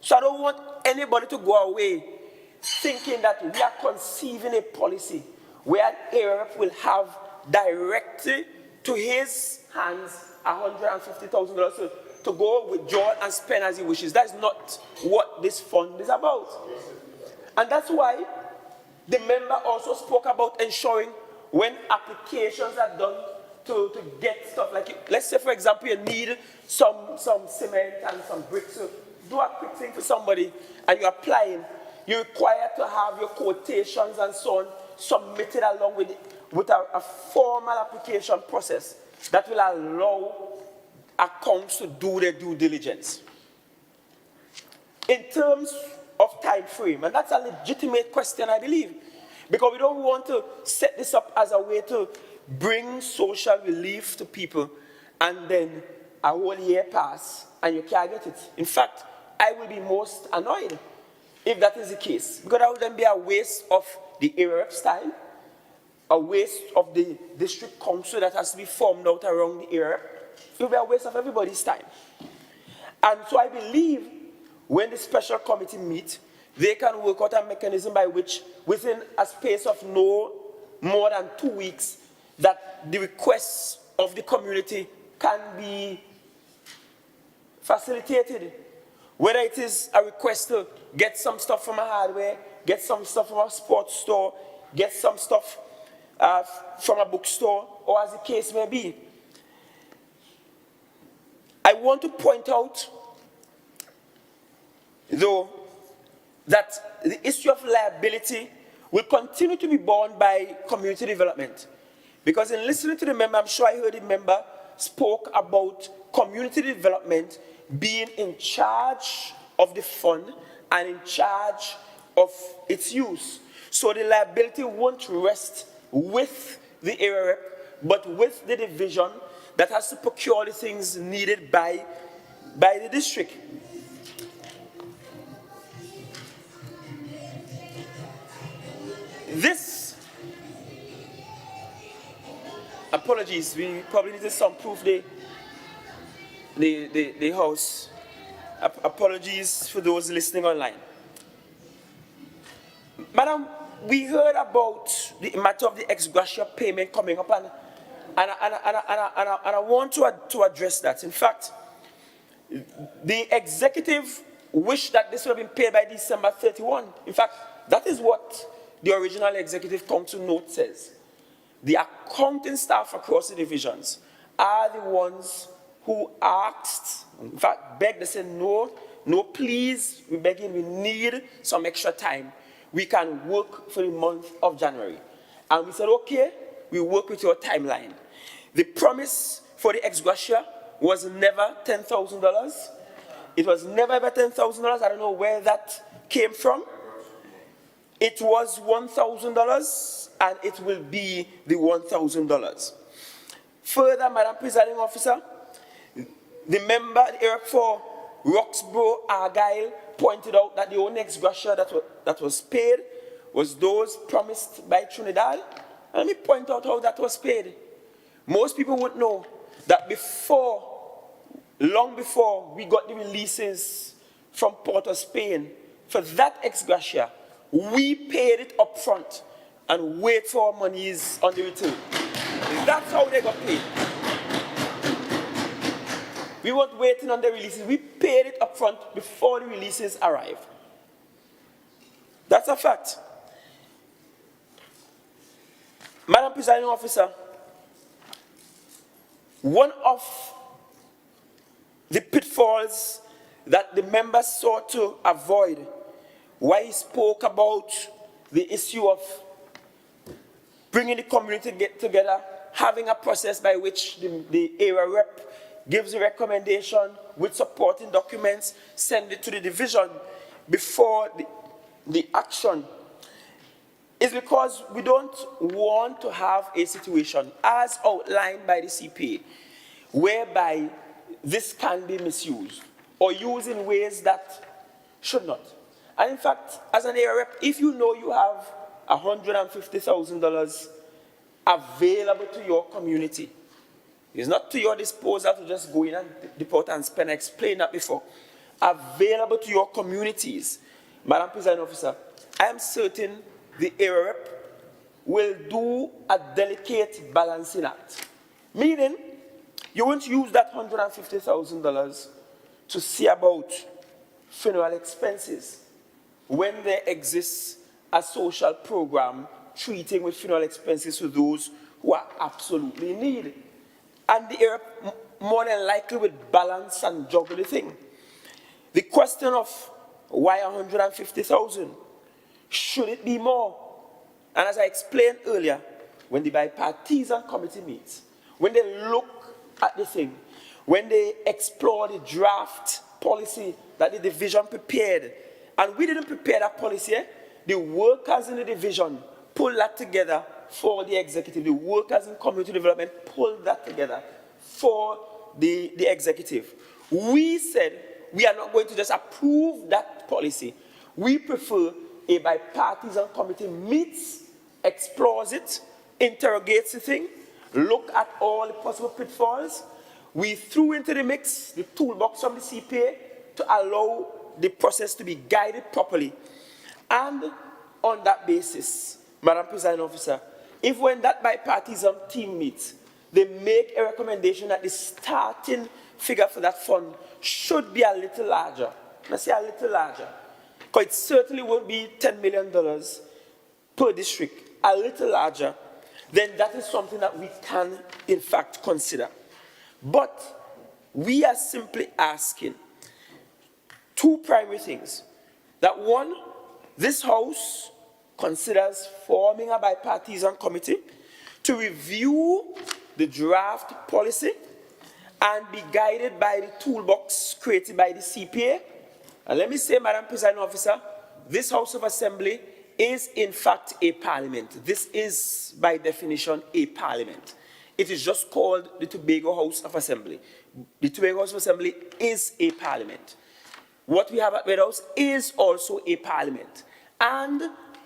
So I don't want anybody to go away thinking that we are conceiving a policy where an area rep will have directly to his hands $150,000 to go withdraw and spend as he wishes. That is not what this fund is about. And that's why the member also spoke about ensuring when applications are done to get stuff like it. Let's say, for example, you need some cement and some bricks. So do a quick thing for somebody and you're applying. You're required to have your quotations and so on submitted along with a formal application process that will allow accounts to do their due diligence. In terms of time frame, and that's a legitimate question, I believe, because we don't want to set this up as a way to bring social relief to people and then a whole year pass and you can't get it. In fact, I will be most annoyed if that is the case, because that would then be a waste of the area rep's time, a waste of the district council that has to be formed out around the area. It will be a waste of everybody's time. And so I believe when the special committee meet, they can work out a mechanism by which, within a space of no more than 2 weeks, that the requests of the community can be facilitated. Whether it is a request to get some stuff from a hardware, get some stuff from a sports store, get some stuff from a bookstore, or as the case may be. I want to point out, though, that the issue of liability will continue to be borne by community development. Because in listening to the member, I'm sure I heard the member spoke about community development being in charge of the fund and in charge of its use. So the liability won't rest with the area rep, but with the division that has to procure the things needed by the district. This, apologies, we probably needed some proof the house. Apologies for those listening online. Madam, we heard about the matter of the ex gratia payment coming up, and I want to address that. In fact, the executive wished that this would have been paid by December 31. In fact, that is what the original executive council note says. The accounting staff across the divisions are the ones who asked, in fact, begged, they said, no, please, we're begging, we need some extra time. We can work for the month of January. And we said, okay, we work with your timeline. The promise for the ex gratia was never $10,000. It was never ever $10,000. I don't know where that came from. It was $1,000, and it will be the $1,000. Further, Madam Presiding Officer, the member, the area for Roxborough, Argyle, pointed out that the only ex gratia that was paid was those promised by Trinidad. And let me point out how that was paid. Most people would know that long before we got the releases from Port of Spain, for that ex gratia, we paid it up front and wait for our monies on the return. That's how they got paid. We weren't waiting on the releases. We paid it up front before the releases arrived. That's a fact. Madam Presiding Officer, one of the pitfalls that the members sought to avoid why he spoke about the issue of bringing the community together, having a process by which the area rep gives a recommendation with supporting documents, send it to the division before the action, is because we don't want to have a situation, as outlined by the CPA, whereby this can be misused or used in ways that should not. And in fact, as an area rep, if you know you have $150,000 available to your community, it's not to your disposal to just go in and deport and spend. I explained that before. Available to your communities, Madam Presiding Officer, I am certain the area rep will do a delicate balancing act. Meaning, you won't use that $150,000 to see about funeral expenses when there exists a social program treating with funeral expenses to those who are absolutely in need. And the area more than likely will balance and juggle the thing. The question of why 150,000? Should it be more? And as I explained earlier, when the bipartisan committee meets, when they look at the thing, when they explore the draft policy that the division prepared, and we didn't prepare that policy, the workers in the division pulled that together for the executive. The workers in community development pulled that together for the executive. We said we are not going to just approve that policy. We prefer a bipartisan committee meets, explores it, interrogates the thing, look at all the possible pitfalls. We threw into the mix the toolbox from the CPA to allow the process to be guided properly. And on that basis, Madam Presiding Officer, if when that bipartisan team meets, they make a recommendation that the starting figure for that fund should be a little larger. I say a little larger, because it certainly won't be $10 million per district, a little larger, then that is something that we can, in fact, consider. But we are simply asking two primary things. That one, this House considers forming a bipartisan committee to review the draft policy and be guided by the toolbox created by the CPA. And let me say, Madam Presiding Officer, this House of Assembly is in fact a parliament. This is, by definition, a parliament. It is just called the Tobago House of Assembly. The Tobago House of Assembly is a parliament. What we have at Red House is also a parliament. And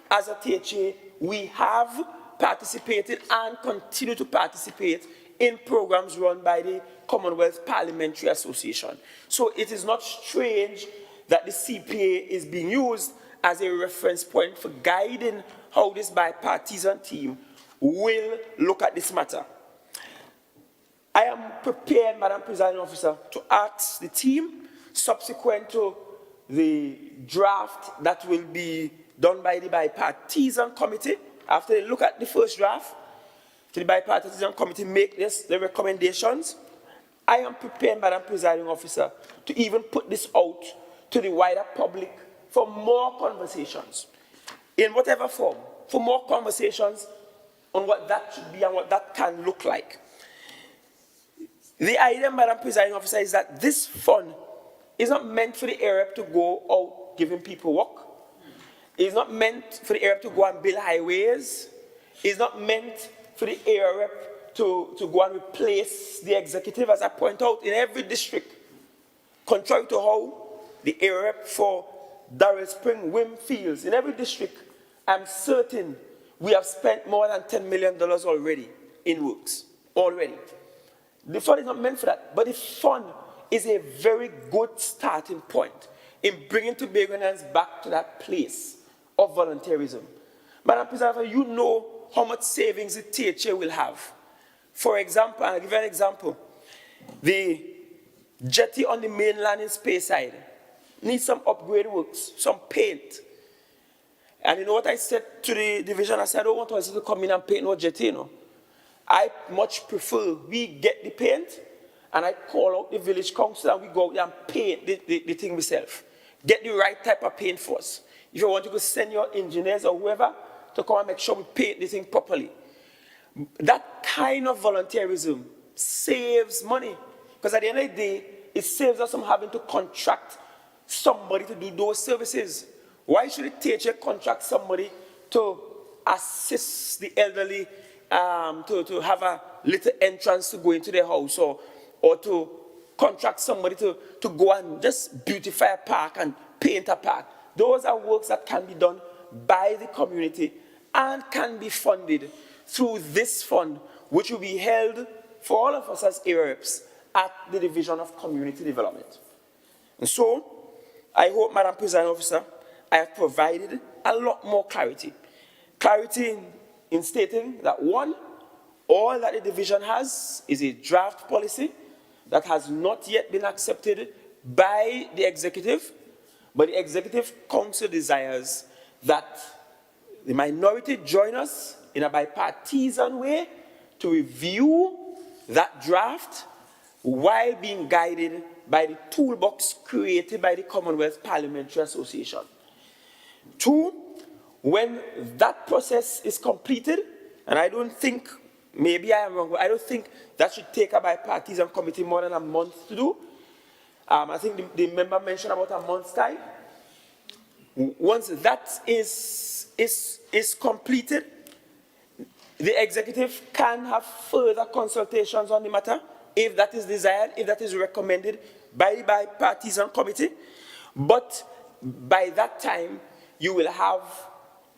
as a THA, we have participated and continue to participate in programs run by the Commonwealth Parliamentary Association. So it is not strange that the CPA is being used as a reference point for guiding how this bipartisan team will look at this matter. I am prepared, Madam Presiding Officer, to ask the team, subsequent to the draft that will be done by the bipartisan committee, after they look at the first draft, to the bipartisan committee make the recommendations. I am prepared, Madam Presiding Officer, to even put this out to the wider public for more conversations, in whatever form, for more conversations on what that should be and what that can look like. The idea, Madam Presiding Officer, is that this fund is not meant for the area to go out giving people work. It's not meant for the area to go and build highways. It's not meant for the area rep to go and replace the executive, as I point out, in every district. Contrary to how the area rep for Darrell Spring, Wimfields, in every district, I'm certain we have spent more than $10 million already in works, already. The fund is not meant for that, but the fund is a very good starting point in bringing Tobagonians back to that place of volunteerism. Madam President, you know how much savings the THA will have. For example, I'll give you an example. The jetty on the mainland in Speyside needs some upgrade works, some paint. And you know what I said to the division? I said, I don't want us to come in and paint no jetty, you know. I much prefer we get the paint and I call out the village council and we go out there and paint the thing myself. Get the right type of paint for us. If you want, you could send your engineers or whoever to come and make sure we paint the thing properly. That kind of volunteerism saves money. Because at the end of the day, it saves us from having to contract somebody to do those services. Why should it take a contract somebody to assist the elderly, to have a little entrance to go into their house, or to contract somebody to go and just beautify a park and paint a park? those are works that can be done by the community and can be funded through this fund, which will be held for all of us as area reps at the Division of Community Development. And so, I hope, Madam Presiding Officer, I have provided a lot more clarity. Clarity in stating that, one, all that the division has is a draft policy that has not yet been accepted by the executive, but the executive council desires that the minority join us in a bipartisan way to review that draft while being guided by the toolbox created by the Commonwealth Parliamentary Association. Two, when that process is completed, and I don't think, maybe I am wrong, but I don't think that should take a bipartisan committee more than a month to do. I think the member mentioned about a month's time. Once that is completed, the executive can have further consultations on the matter if that is desired, if that is recommended by the bipartisan committee. But by that time, you will have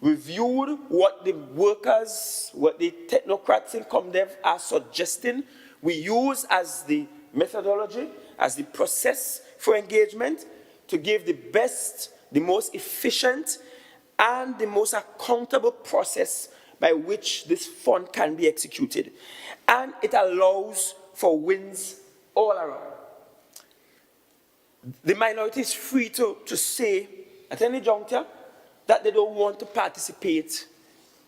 reviewed what the workers, what the technocrats in ComDev are suggesting we use as the methodology, as the process for engagement to give the best, the most efficient, and the most accountable process by which this fund can be executed. And it allows for wins all around. The minority is free to say at any juncture that they don't want to participate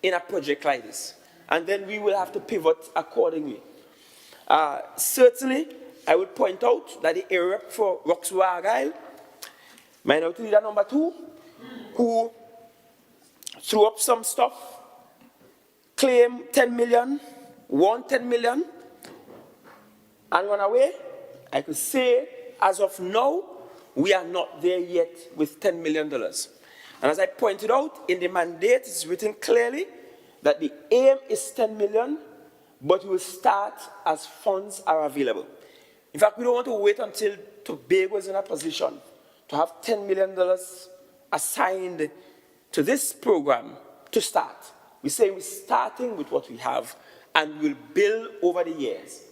in a project like this. And then we will have to pivot accordingly. Certainly, I would point out that the area for Roxborough Argyle, minority leader number 2, who threw up some stuff, claimed 10 million, won 10 million, and run away. I could say, as of now, we are not there yet with $10 million. And as I pointed out, in the mandate, it's written clearly that the aim is 10 million, but we will start as funds are available. In fact, we don't want to wait until Tobago is in a position to have $10 million assigned to this program to start. We say we're starting with what we have and we'll build over the years.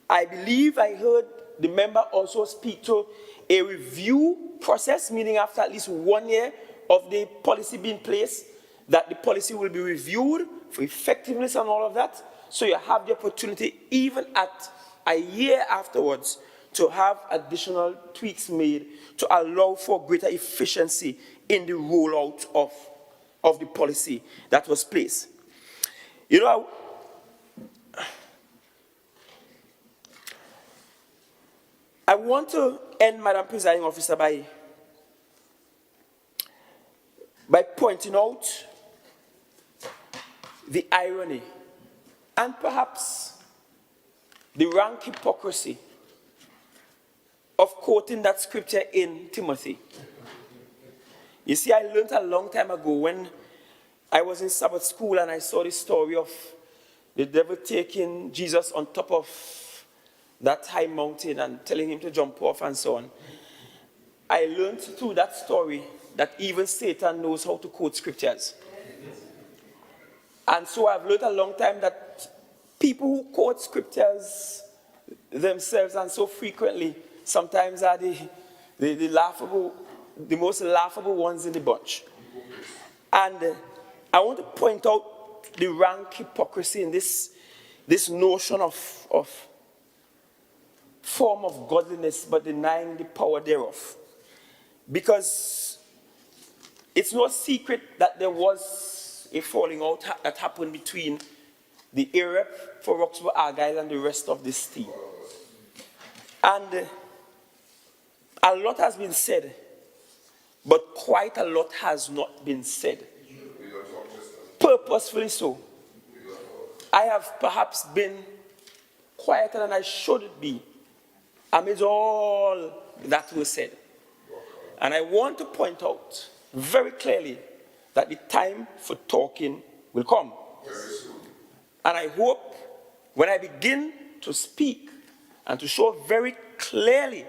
I believe I heard the member also speak to a review process, meaning after at least 1 year of the policy being placed, that the policy will be reviewed for effectiveness and all of that. So you have the opportunity, even at a year afterwards, to have additional tweaks made to allow for greater efficiency in the rollout of the policy that was placed. You know, I want to end, Madam Presiding Officer, by pointing out the irony and perhaps the rank hypocrisy of quoting that scripture in Timothy. You see, I learned a long time ago when I was in Sabbath school and I saw the story of the devil taking Jesus on top of that high mountain and telling him to jump off and so on. I learned through that story that even Satan knows how to quote scriptures. And so I've learned a long time that people who quote scriptures themselves and so frequently sometimes are the most laughable ones in the bunch. And I want to point out the rank hypocrisy in this notion of form of godliness but denying the power thereof. Because it's no secret that there was a falling out that happened between the area for Roxborough Argyle and the rest of this team. And a lot has been said, but quite a lot has not been said. Purposefully so. I have perhaps been quieter than I should be amidst all that was said. And I want to point out very clearly that the time for talking will come. And I hope when I begin to speak and to show very clearly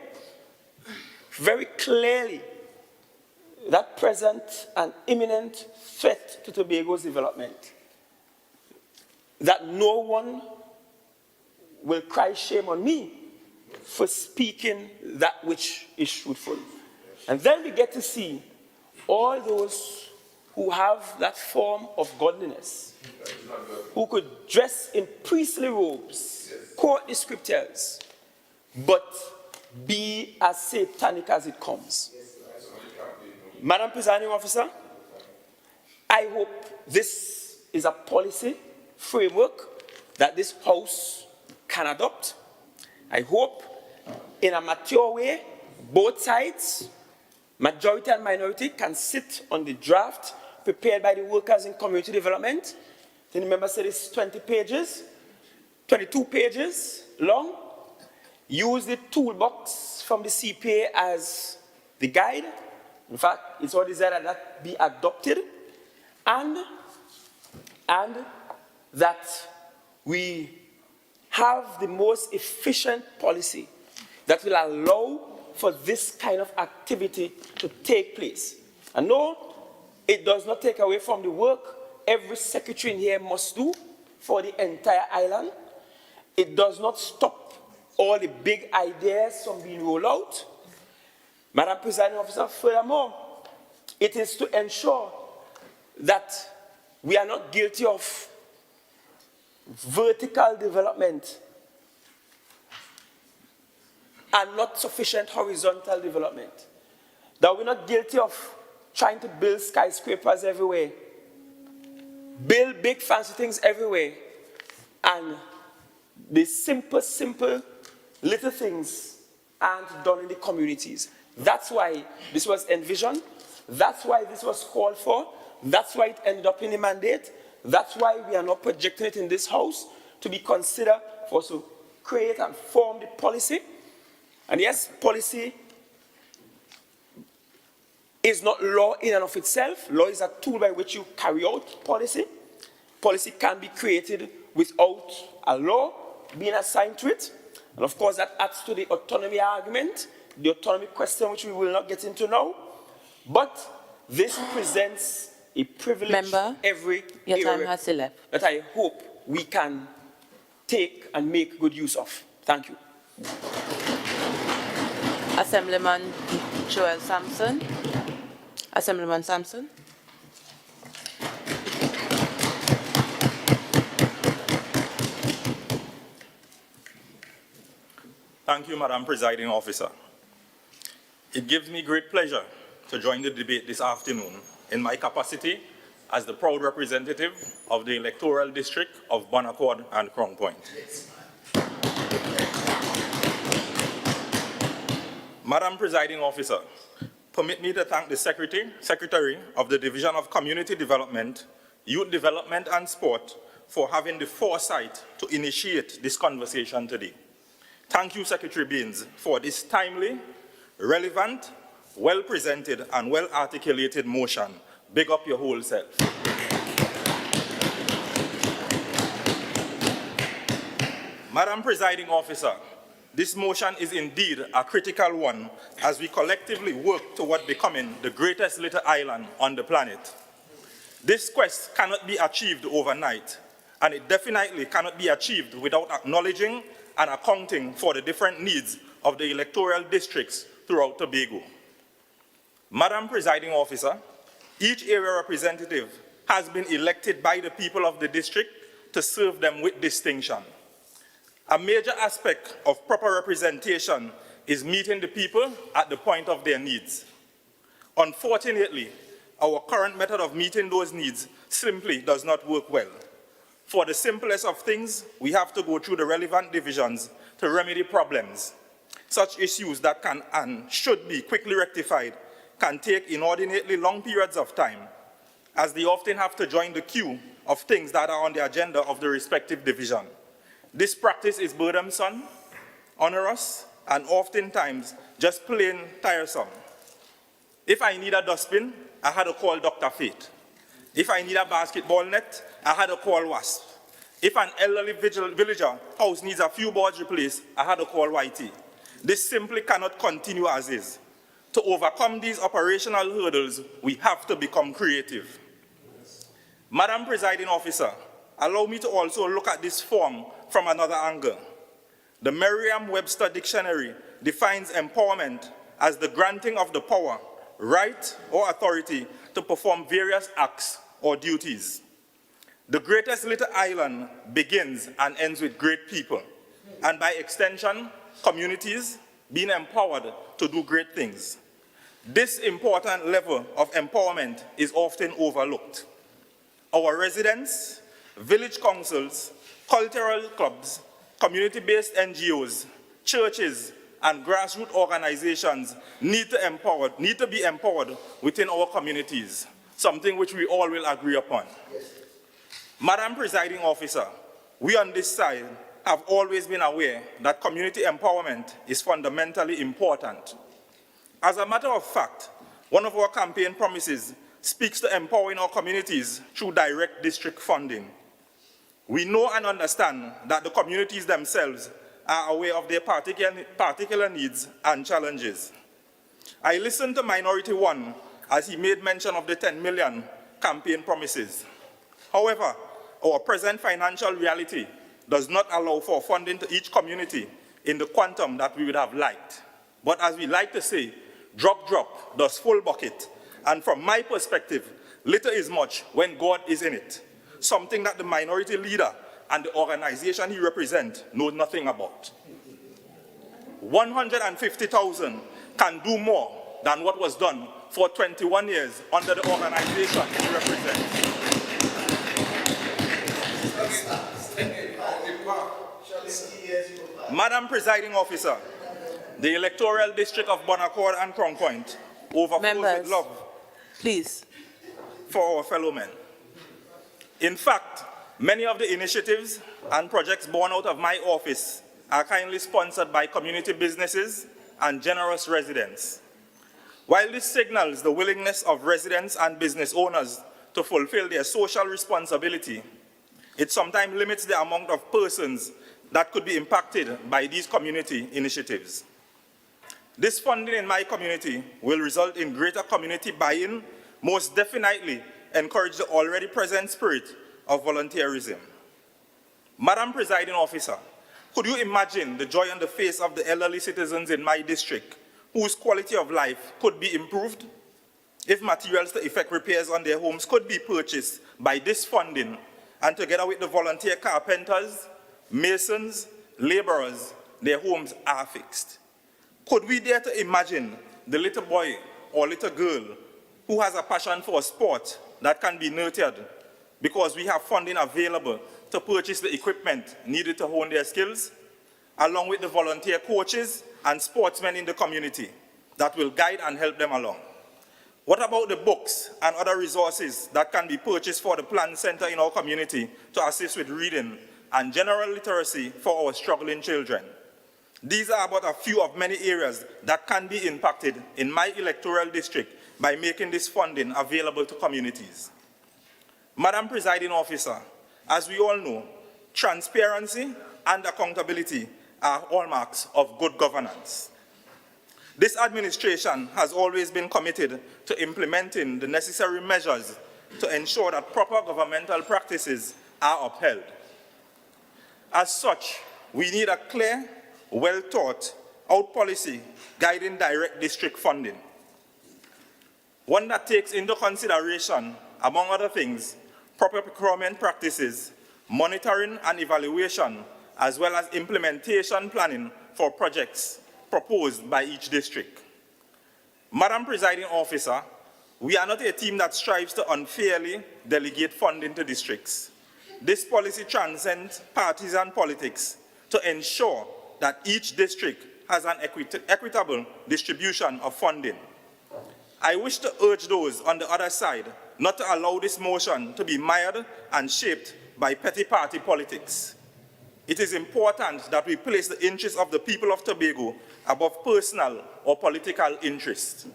that present an imminent threat to Tobago's development, that no one will cry shame on me for speaking that which is truthful. And then we get to see all those who have that form of godliness, who could dress in priestly robes, quote the scriptures, but be as satanic as it comes. Madam Presiding Officer, I hope this is a policy framework that this House can adopt. I hope in a mature way, both sides, majority and minority, can sit on the draft prepared by the workers in community development. The member said it's 20 pages, 22 pages long. Use the toolbox from the CPA as the guide. In fact, it's all desired that that be adopted and that we have the most efficient policy that will allow for this kind of activity to take place. And no, it does not take away from the work every secretary in here must do for the entire island. It does not stop all the big ideas from being rolled out. Madam Presiding Officer, furthermore, it is to ensure that we are not guilty of vertical development and not sufficient horizontal development. That we're not guilty of trying to build skyscrapers everywhere, build big fancy things everywhere, and the simple little things aren't done in the communities. That's why this was envisioned. That's why this was called for. That's why it ended up in the mandate. That's why we are not projecting it in this House to be considered for us to create and form the policy. And yes, policy is not law in and of itself. Law is a tool by which you carry out policy. Policy can be created without a law being assigned to it. And of course, that adds to the autonomy argument, the autonomy question, which we will not get into now. But this presents a privilege Member, every your time area has elapsed. that I hope we can take and make good use of. Thank you. Assemblyman Joel Sampson. Assemblyman Sampson. Thank you, Madam Presiding Officer. It gives me great pleasure to join the debate this afternoon in my capacity as the proud representative of the electoral district of Bonaccord and Crown Point. Madam Presiding Officer, permit me to thank the Secretary of the Division of Community Development, Youth Development and Sport for having the foresight to initiate this conversation today. Thank you, Secretary Baines, for this timely, relevant, well-presented and well-articulated motion. Big up your whole self. Madam Presiding Officer, this motion is indeed a critical one as we collectively work toward becoming the greatest little island on the planet. This quest cannot be achieved overnight, and it definitely cannot be achieved without acknowledging and accounting for the different needs of the electoral districts throughout Tobago. Madam Presiding Officer, each area representative has been elected by the people of the district to serve them with distinction. A major aspect of proper representation is meeting the people at the point of their needs. Unfortunately, our current method of meeting those needs simply does not work well. For the simplest of things, we have to go through the relevant divisions to remedy problems. Such issues that can and should be quickly rectified can take inordinately long periods of time, as they often have to join the queue of things that are on the agenda of the respective division. This practice is burdensome, onerous, and oftentimes just plain tiresome. If I need a dustbin, I had to call Dr. Fate. If I need a basketball net, I had to call WASP. If an elderly villager house needs a few boards replaced, I had to call YT. This simply cannot continue as is. To overcome these operational hurdles, we have to become creative. Madam Presiding Officer, allow me to also look at this form from another angle. The Merriam-Webster Dictionary defines empowerment as the granting of the power, right, or authority to perform various acts or duties. The greatest little island begins and ends with great people, and by extension, communities being empowered to do great things. This important level of empowerment is often overlooked. Our residents, village councils, cultural clubs, community-based NGOs, churches, and grassroots organizations need to be empowered within our communities, something which we all will agree upon. Madam Presiding Officer, we on this side have always been aware that community empowerment is fundamentally important. As a matter of fact, one of our campaign promises speaks to empowering our communities through direct district funding. We know and understand that the communities themselves are aware of their particular needs and challenges. I listened to Minority One as he made mention of the 10 million campaign promises. However, our present financial reality does not allow for funding to each community in the quantum that we would have liked. But as we like to say, drop, drop, does full bucket. And from my perspective, little is much when God is in it, something that the minority leader and the organization he represents know nothing about. 150,000 can do more than what was done for 21 years under the organization he represents. Madam Presiding Officer, the electoral district of Bonaccord and Crown Point overflows with love, please, for our fellow men. In fact, many of the initiatives and projects born out of my office are kindly sponsored by community businesses and generous residents. While this signals the willingness of residents and business owners to fulfill their social responsibility, it sometimes limits the amount of persons that could be impacted by these community initiatives. This funding in my community will result in greater community buy-in, most definitely encourage the already present spirit of volunteerism. Madam Presiding Officer, could you imagine the joy on the face of the elderly citizens in my district whose quality of life could be improved if materials to effect repairs on their homes could be purchased by this funding, and together with the volunteer carpenters, masons, laborers, their homes are fixed? Could we dare to imagine the little boy or little girl who has a passion for a sport that can be nurtured because we have funding available to purchase the equipment needed to hone their skills, along with the volunteer coaches and sportsmen in the community that will guide and help them along? What about the books and other resources that can be purchased for the Plan Center in our community to assist with reading and general literacy for our struggling children? These are but a few of many areas that can be impacted in my electoral district by making this funding available to communities. Madam Presiding Officer, as we all know, transparency and accountability are hallmarks of good governance. This administration has always been committed to implementing the necessary measures to ensure that proper governmental practices are upheld. As such, we need a clear, well-thought-out policy guiding direct district funding. One that takes into consideration, among other things, proper procurement practices, monitoring and evaluation, as well as implementation planning for projects proposed by each district. Madam Presiding Officer, we are not a team that strives to unfairly delegate funding to districts. This policy transcends partisan politics to ensure that each district has an equitable distribution of funding. I wish to urge those on the other side not to allow this motion to be mired and shaped by petty party politics. It is important that we place the interests of the people of Tobago above personal or political interests.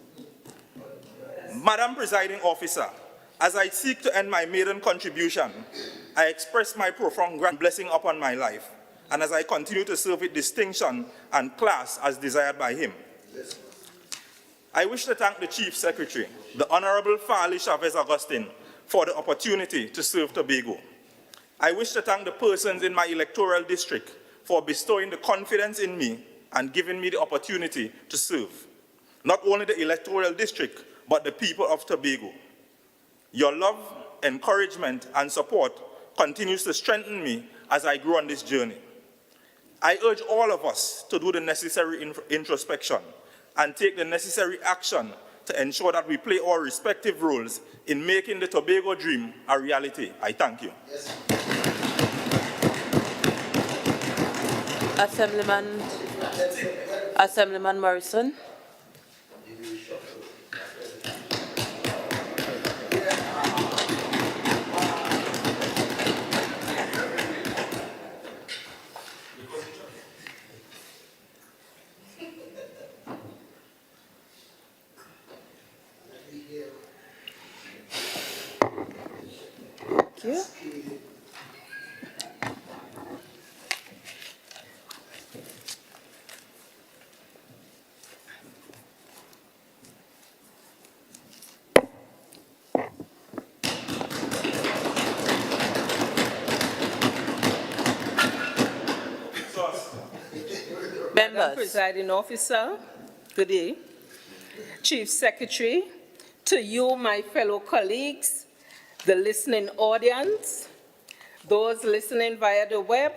Madam Presiding Officer, as I seek to end my maiden contribution, I express my profound blessing upon my life, and as I continue to serve with distinction and class as desired by him. I wish to thank the Chief Secretary, the Honorable Farley Chavez Augustine, for the opportunity to serve Tobago. I wish to thank the persons in my electoral district for bestowing the confidence in me and giving me the opportunity to serve, not only the electoral district, but the people of Tobago. Your love, encouragement, and support continues to strengthen me as I grow on this journey. I urge all of us to do the necessary introspection and take the necessary action to ensure that we play our respective roles in making the Tobago dream a reality. I thank you. Yes. Assemblyman Morrison. Thank you. Madam Presiding Officer, good day. Chief Secretary, to you, my fellow colleagues, the listening audience, those listening via the web,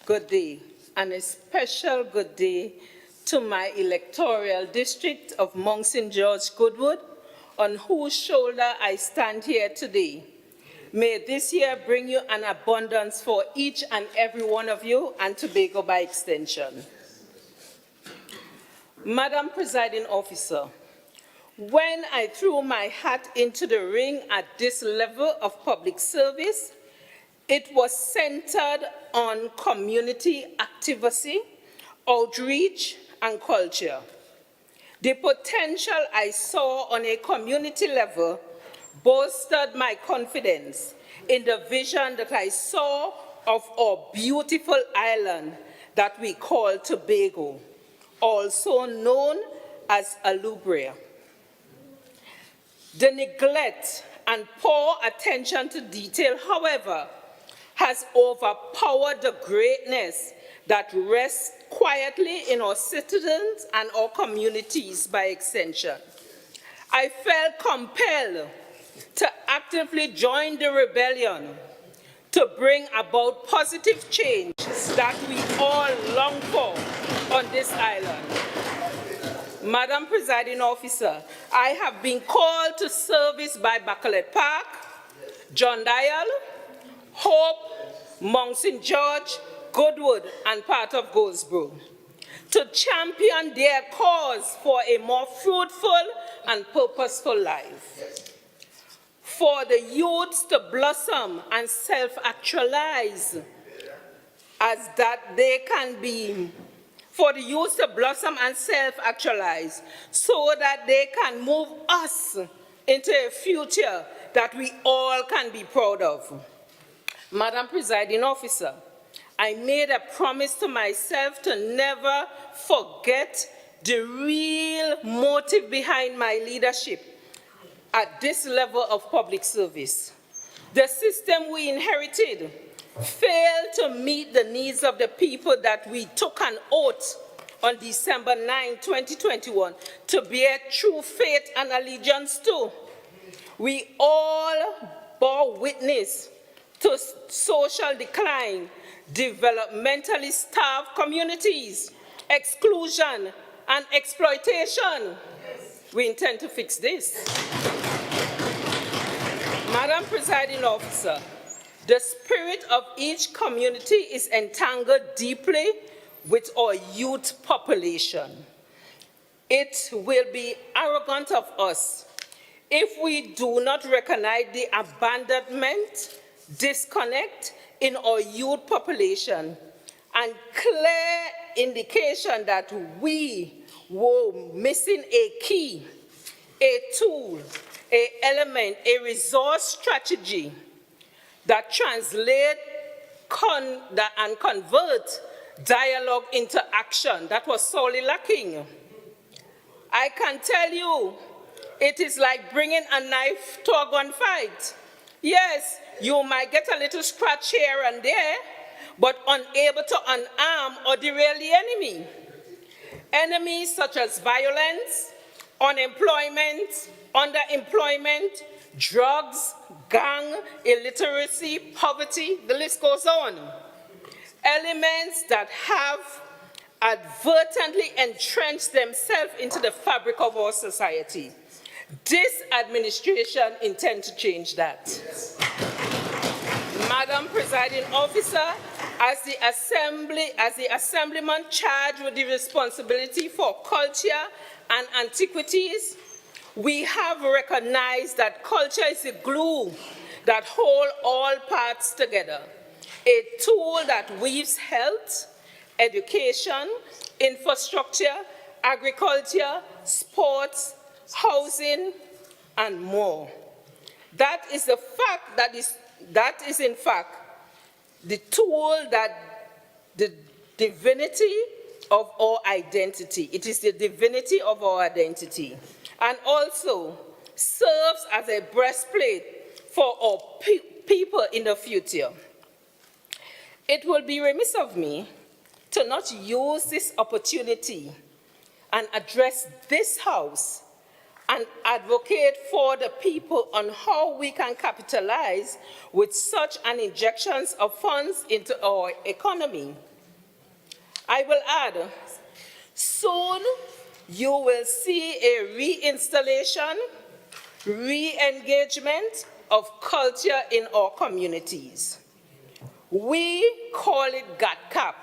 good day, and a special good day to my electoral district of Mount St. George Goodwood, on whose shoulder I stand here today. May this year bring you an abundance for each and every one of you, and Tobago by extension. Madam Presiding Officer, when I threw my hat into the ring at this level of public service, it was centered on community activism, outreach, and culture. The potential I saw on a community level bolstered my confidence in the vision that I saw of our beautiful island that we call Tobago, also known as Alubria. The neglect and poor attention to detail, however, has overpowered the greatness that rests quietly in our citizens and our communities by extension. I felt compelled to actively join the rebellion to bring about positive change that we all long for on this island. Madam Presiding Officer, I have been called to service by Bacalet Park, John Dial, Hope, Mount St. George, Goodwood, and part of Goldsboro, to champion their cause for a more fruitful and purposeful life. For the youths to blossom and self-actualize as that they can be, for the youth to blossom and self-actualize so that they can move us into a future that we all can be proud of. Madam Presiding Officer, I made a promise to myself to never forget the real motive behind my leadership at this level of public service. The system we inherited failed to meet the needs of the people that we took an oath on December 9, 2021 to bear true faith and allegiance to. We all bore witness to social decline, developmentally starved communities, exclusion, and exploitation. We intend to fix this. Madam Presiding Officer, the spirit of each community is entangled deeply with our youth population. It will be arrogant of us if we do not recognize the abandonment, disconnect in our youth population, and clear indication that we were missing a key, a tool, an element, a resource strategy that translate and convert dialogue into action that was sorely lacking. I can tell you, it is like bringing a knife to a gunfight. Yes, you might get a little scratch here and there, but unable to unarm or derail the enemy. Enemies such as violence, unemployment, underemployment, drugs, gang, illiteracy, poverty, the list goes on. Elements that have advertently entrenched themselves into the fabric of our society. This administration intends to change that. Madam Presiding Officer, as the Assemblyman charged with the responsibility for culture and antiquities, we have recognized that culture is the glue that holds all parts together, a tool that weaves health, education, infrastructure, agriculture, sports, housing, and more. That is in fact the tool that the divinity of our identity. It is the divinity of our identity, and also serves as a breastplate for our people in the future. It will be remiss of me to not use this opportunity and address this House and advocate for the people on how we can capitalize with such an injections of funds into our economy. I will add, soon you will see a reinstallation, re-engagement of culture in our communities. We call it GATCAP,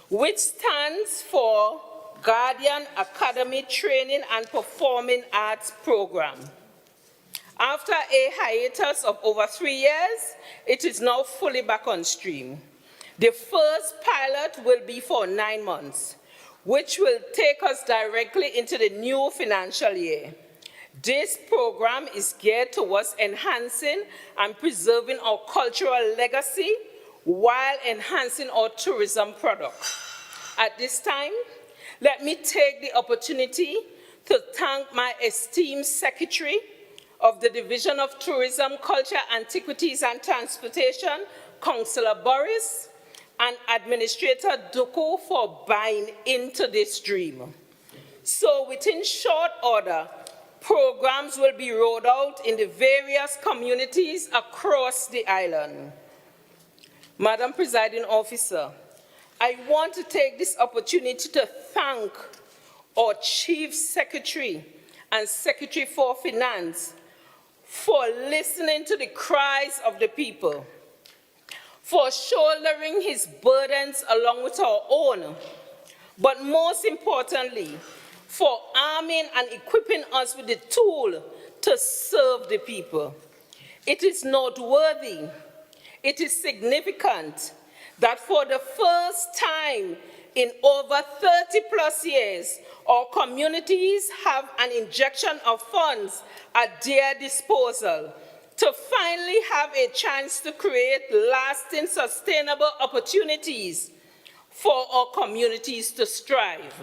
which stands for Guardian Academy Training and Performing Arts Program. After a hiatus of over 3 years, it is now fully back on stream. The first pilot will be for 9 months, which will take us directly into the new financial year. This program is geared towards enhancing and preserving our cultural legacy while enhancing our tourism product. At this time, let me take the opportunity to thank my esteemed Secretary of the Division of Tourism, Culture, Antiquities and Transportation, Councillor Boris, and Administrator Duku for buying into this dream. So within short order, programs will be rolled out in the various communities across the island. Madam Presiding Officer, I want to take this opportunity to thank our Chief Secretary and Secretary for Finance for listening to the cries of the people, for shouldering his burdens along with our own, but most importantly, for arming and equipping us with the tool to serve the people. It is noteworthy, it is significant that for the first time in over 30+ years, our communities have an injection of funds at their disposal to finally have a chance to create lasting, sustainable opportunities for our communities to strive.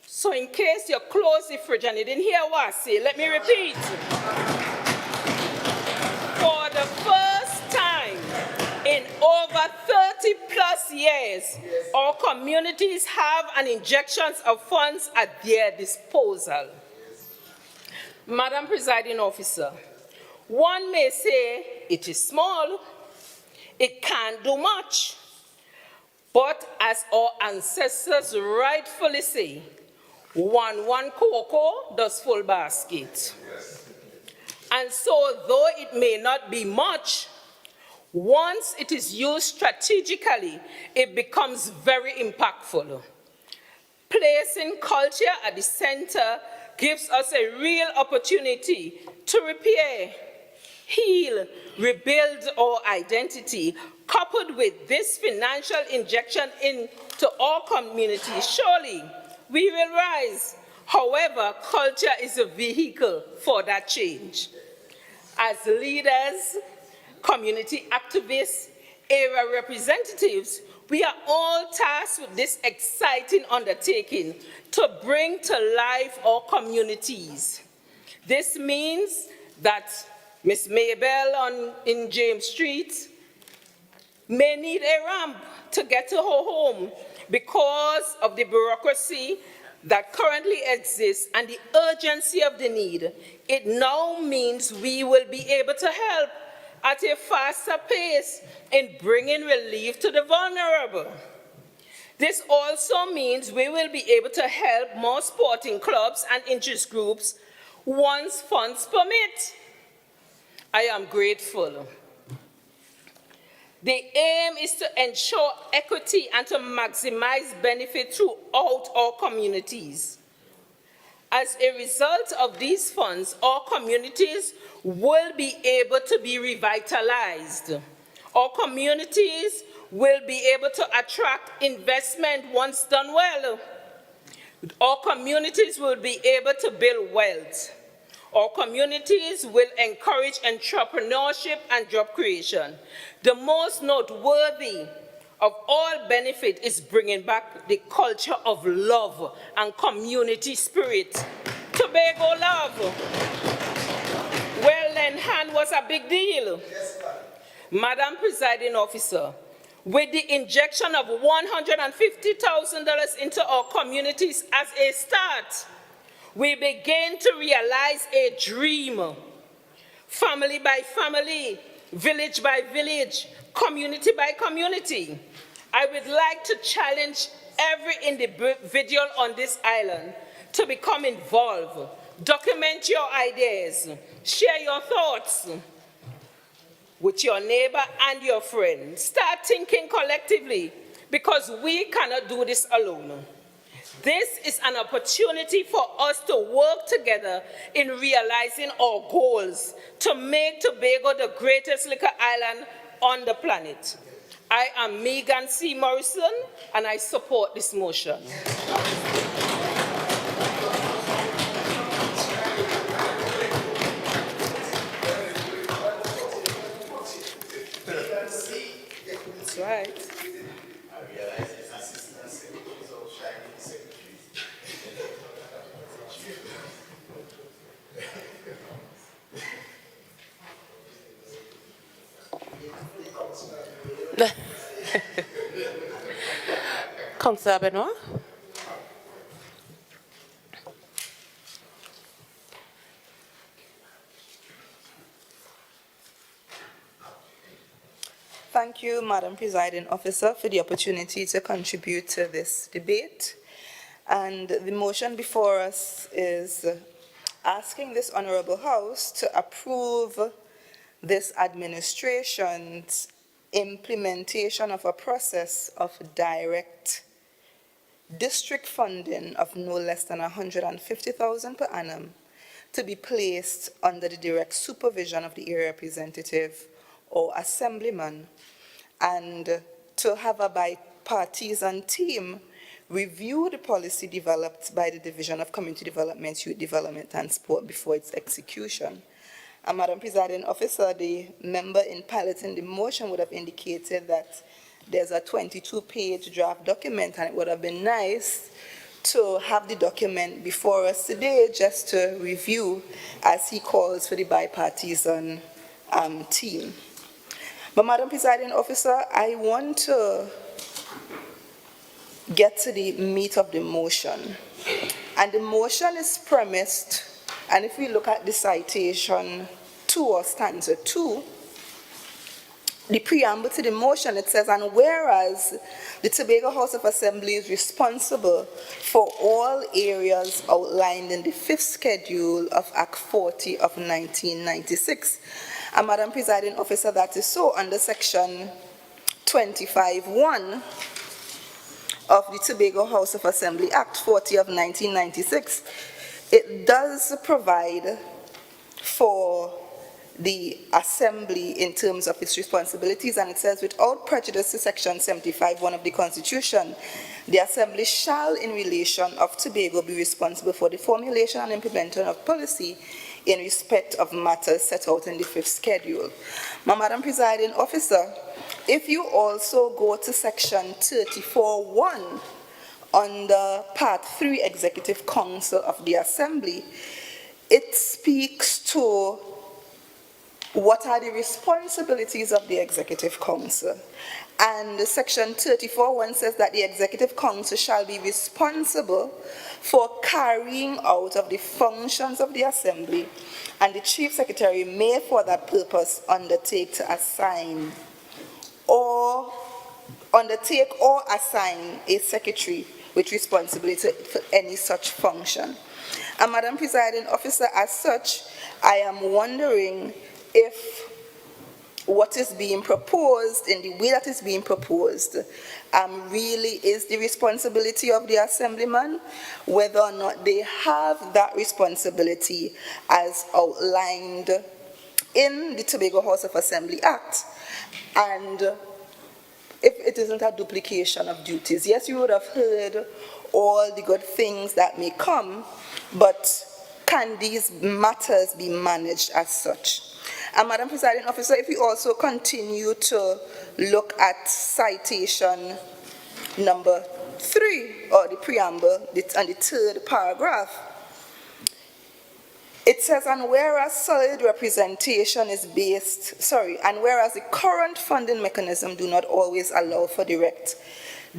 So in case you close the fridge and you didn't hear what I say, let me repeat. For the first time in over 30+ years, our communities have an injection of funds at their disposal. Madam Presiding Officer, one may say it is small, it can't do much, but as our ancestors rightfully say, one cocoa does full basket. And so, though it may not be much, once it is used strategically, it becomes very impactful. Placing culture at the center gives us a real opportunity to repair, heal, rebuild our identity, coupled with this financial injection into our community. Surely, we will rise. However, culture is a vehicle for that change. As leaders, community activists, area representatives, We are all tasked with this exciting undertaking to bring to life our communities. This means that Miss Mabel in James Street may need a ramp to get to her home because of the bureaucracy that currently exists and the urgency of the need. It now means we will be able to help at a faster pace in bringing relief to the vulnerable. This also means we will be able to help more sporting clubs and interest groups once funds permit. I am grateful. The aim is to ensure equity and to maximize benefit throughout our communities. As a result of these funds, our communities will be able to be revitalized. Our communities will be able to attract investment once done well. Our communities will be able to build wealth. Our communities will encourage entrepreneurship and job creation. The most noteworthy of all benefit is bringing back the culture of love and community spirit. Tobago love. Well in hand was a big deal. Yes, Madam Presiding Officer, with the injection of $150,000 into our communities as a start, we begin to realize a dream. Family by family, village by village, community by community. I would like to challenge every individual on this island to become involved. Document your ideas. Share your thoughts with your neighbor and your friend. Start thinking collectively because we cannot do this alone. This is an opportunity for us to work together in realizing our goals to make Tobago the greatest liquor island on the planet. I am Megan C. Morrison, and I support this motion. That's right. Councillor Benoit. Thank you, Madam Presiding Officer, for the opportunity to contribute to this debate. And the motion before us is asking this Honourable House to approve this administration's implementation of a process of direct district funding of no less than $150,000 per annum to be placed under the direct supervision of the area representative or assemblyman, and to have a bipartisan team review the policy developed by the Division of Community Development, Youth Development and Sport before its execution. And Madam Presiding Officer, the member in piloting the motion would have indicated that there's a 22-page draft document, and it would have been nice to have the document before us today just to review as he calls for the bipartisan team. But Madam Presiding Officer, I want to get to the meat of the motion. And the motion is premised, and if we look at the citation 2 or stanza 2, the preamble to the motion, it says, and whereas the Tobago House of Assembly is responsible for all areas outlined in the 5th schedule of Act 40 of 1996. And Madam Presiding Officer, that is so under section 25(1) of the Tobago House of Assembly Act 40 of 1996. It does provide for the Assembly in terms of its responsibilities, and it says, without prejudice to section 75(1) of the Constitution, the Assembly shall, in relation of Tobago, be responsible for the formulation and implementation of policy in respect of matters set out in the 5th schedule. Now, Madam Presiding Officer, if you also go to section 34(1) under part 3 Executive Council of the Assembly, it speaks to what are the responsibilities of the Executive Council. And section 34(1) says that the Executive Council shall be responsible for carrying out of the functions of the Assembly, and the Chief Secretary may for that purpose undertake or assign a secretary with responsibility for any such function. And Madam Presiding Officer, as such, I am wondering if what is being proposed, in the way that is being proposed, really is the responsibility of the Assemblyman, whether or not they have that responsibility as outlined in the Tobago House of Assembly Act, and if it isn't a duplication of duties. Yes, you would have heard all the good things that may come, but can these matters be managed as such? And Madam Presiding Officer, if you also continue to look at citation number 3, or the preamble, and the 3rd paragraph, it says, and whereas solid representation is and whereas the current funding mechanism do not always allow for direct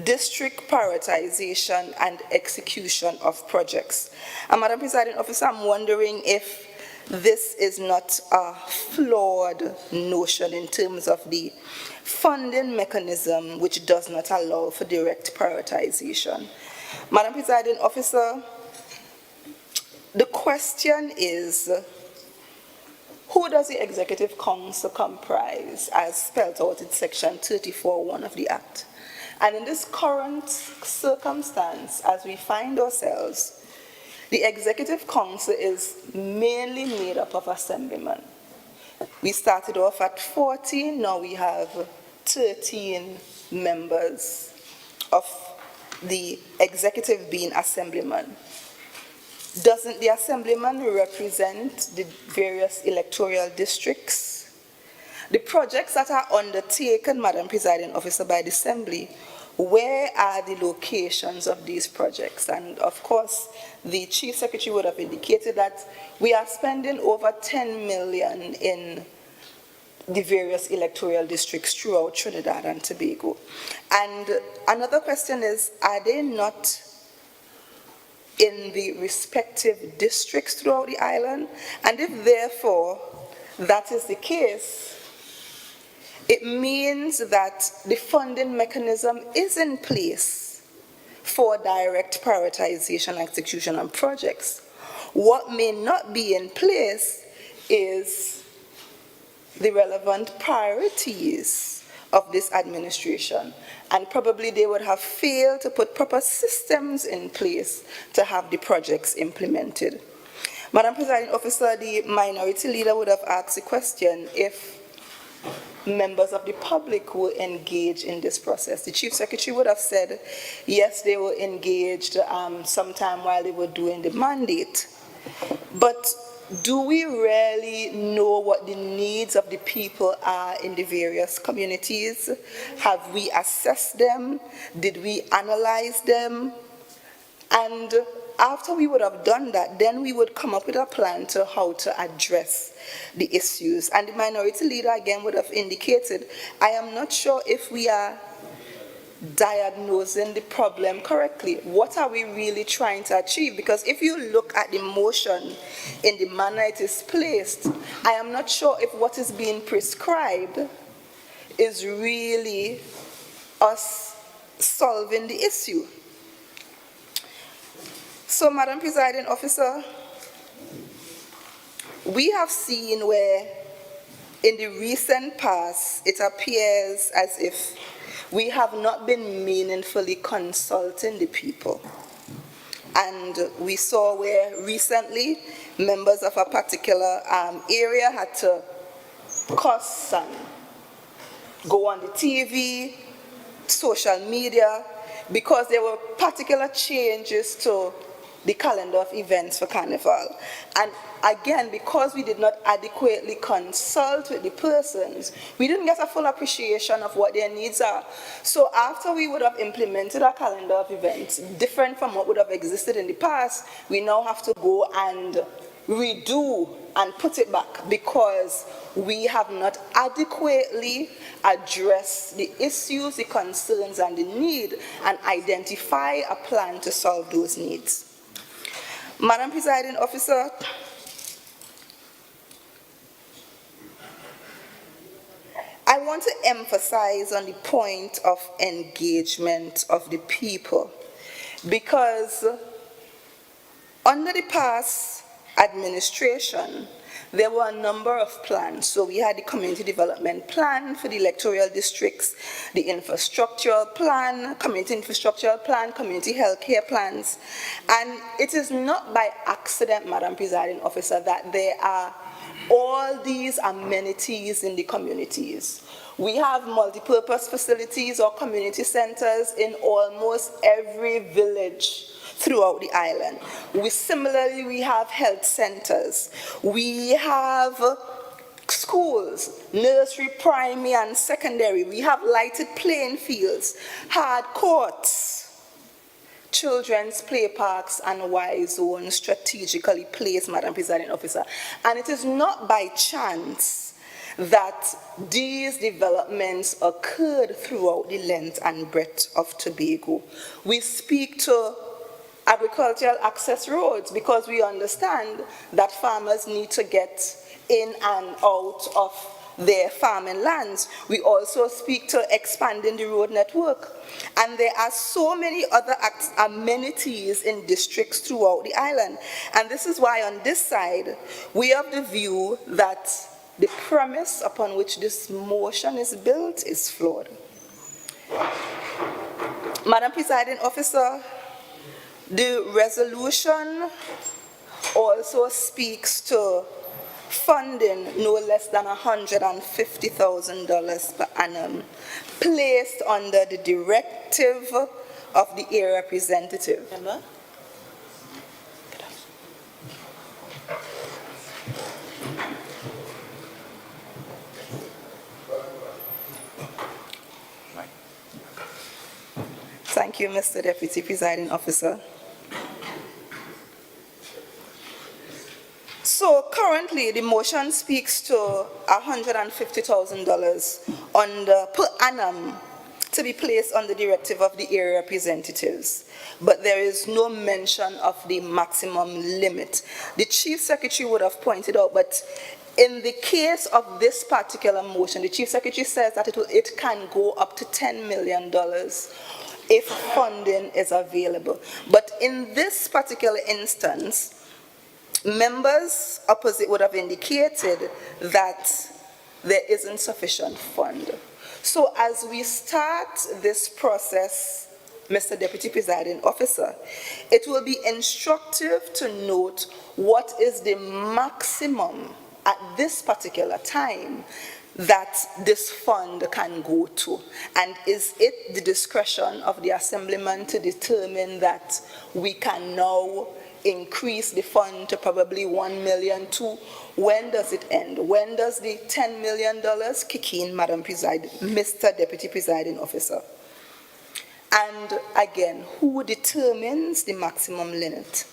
district prioritization and execution of projects. And Madam Presiding Officer, I'm wondering if this is not a flawed notion in terms of the funding mechanism which does not allow for direct prioritization. Madam Presiding Officer, the question is, who does the Executive Council comprise as spelled out in section 34(1) of the Act? And in this current circumstance, as we find ourselves, the Executive Council is mainly made up of Assemblymen. We started off at 14, now we have 13 members of the Executive being Assemblymen. Doesn't the Assemblyman represent the various electoral districts? The projects that are undertaken, Madam Presiding Officer, by the Assembly, where are the locations of these projects? And of course, the Chief Secretary would have indicated that we are spending over 10 million in the various electoral districts throughout Trinidad and Tobago. And another question is, are they not in the respective districts throughout the island? And if therefore that is the case, it means that the funding mechanism is in place for direct prioritization and execution on projects. What may not be in place is the relevant priorities of this administration, and probably they would have failed to put proper systems in place to have the projects implemented. Madam Presiding Officer, the minority leader would have asked the question if members of the public will engage in this process. The Chief Secretary would have said, yes, they were engaged sometime while they were doing the mandate. But do we really know what the needs of the people are in the various communities? Have we assessed them? Did we analyze them? And after we would have done that, then we would come up with a plan to how to address the issues. And the minority leader again would have indicated, I am not sure if we are diagnosing the problem correctly. What are we really trying to achieve? Because if you look at the motion in the manner it is placed, I am not sure if what is being prescribed is really us solving the issue. So, Madam Presiding Officer, we have seen where in the recent past it appears as if we have not been meaningfully consulting the people. And we saw where recently members of a particular area had to cuss and go on the TV, social media, because there were particular changes to the calendar of events for Carnival. And again, because we did not adequately consult with the persons, we didn't get a full appreciation of what their needs are. So after we would have implemented a calendar of events, different from what would have existed in the past, we now have to go and redo and put it back because we have not adequately addressed the issues, the concerns, and the need, and identify a plan to solve those needs. Madam Presiding Officer, I want to emphasize on the point of engagement of the people, because under the past administration, there were a number of plans. So we had the community development plan for the electoral districts, the infrastructural plan, community infrastructural plan, community health care plans. And it is not by accident, Madam Presiding Officer, that there are all these amenities in the communities. We have multi-purpose facilities or community centers in almost every village throughout the island. Similarly, we have health centers. We have schools, nursery, primary, and secondary. We have lighted playing fields, hard courts, children's play parks, and Y zones strategically placed, Madam Presiding Officer. And it is not by chance that these developments occurred throughout the length and breadth of Tobago. We speak to agricultural access roads because we understand that farmers need to get in and out of their farming lands. We also speak to expanding the road network. And there are so many other amenities in districts throughout the island. And this is why on this side, we have the view that the premise upon which this motion is built is flawed. Madam Presiding Officer, the resolution also speaks to funding no less than $150,000 per annum, placed under the directive of the area representative. Remember? Thank you, Mr. Deputy Presiding Officer. So currently, the motion speaks to $150,000 per annum to be placed on the directive of the area representatives, but there is no mention of the maximum limit. The Chief Secretary would have pointed out, but in the case of this particular motion, the Chief Secretary says that it can go up to $10 million if funding is available. But in this particular instance, members opposite would have indicated that there isn't sufficient fund. So as we start this process, Mr. Deputy Presiding Officer, it will be instructive to note what is the maximum at this particular time that this fund can go to. And is it the discretion of the Assemblyman to determine that we can now increase the fund to probably $1 million to? When does it end? When does the $10 million kick in, Mr. Deputy Presiding Officer? And again, who determines the maximum limit?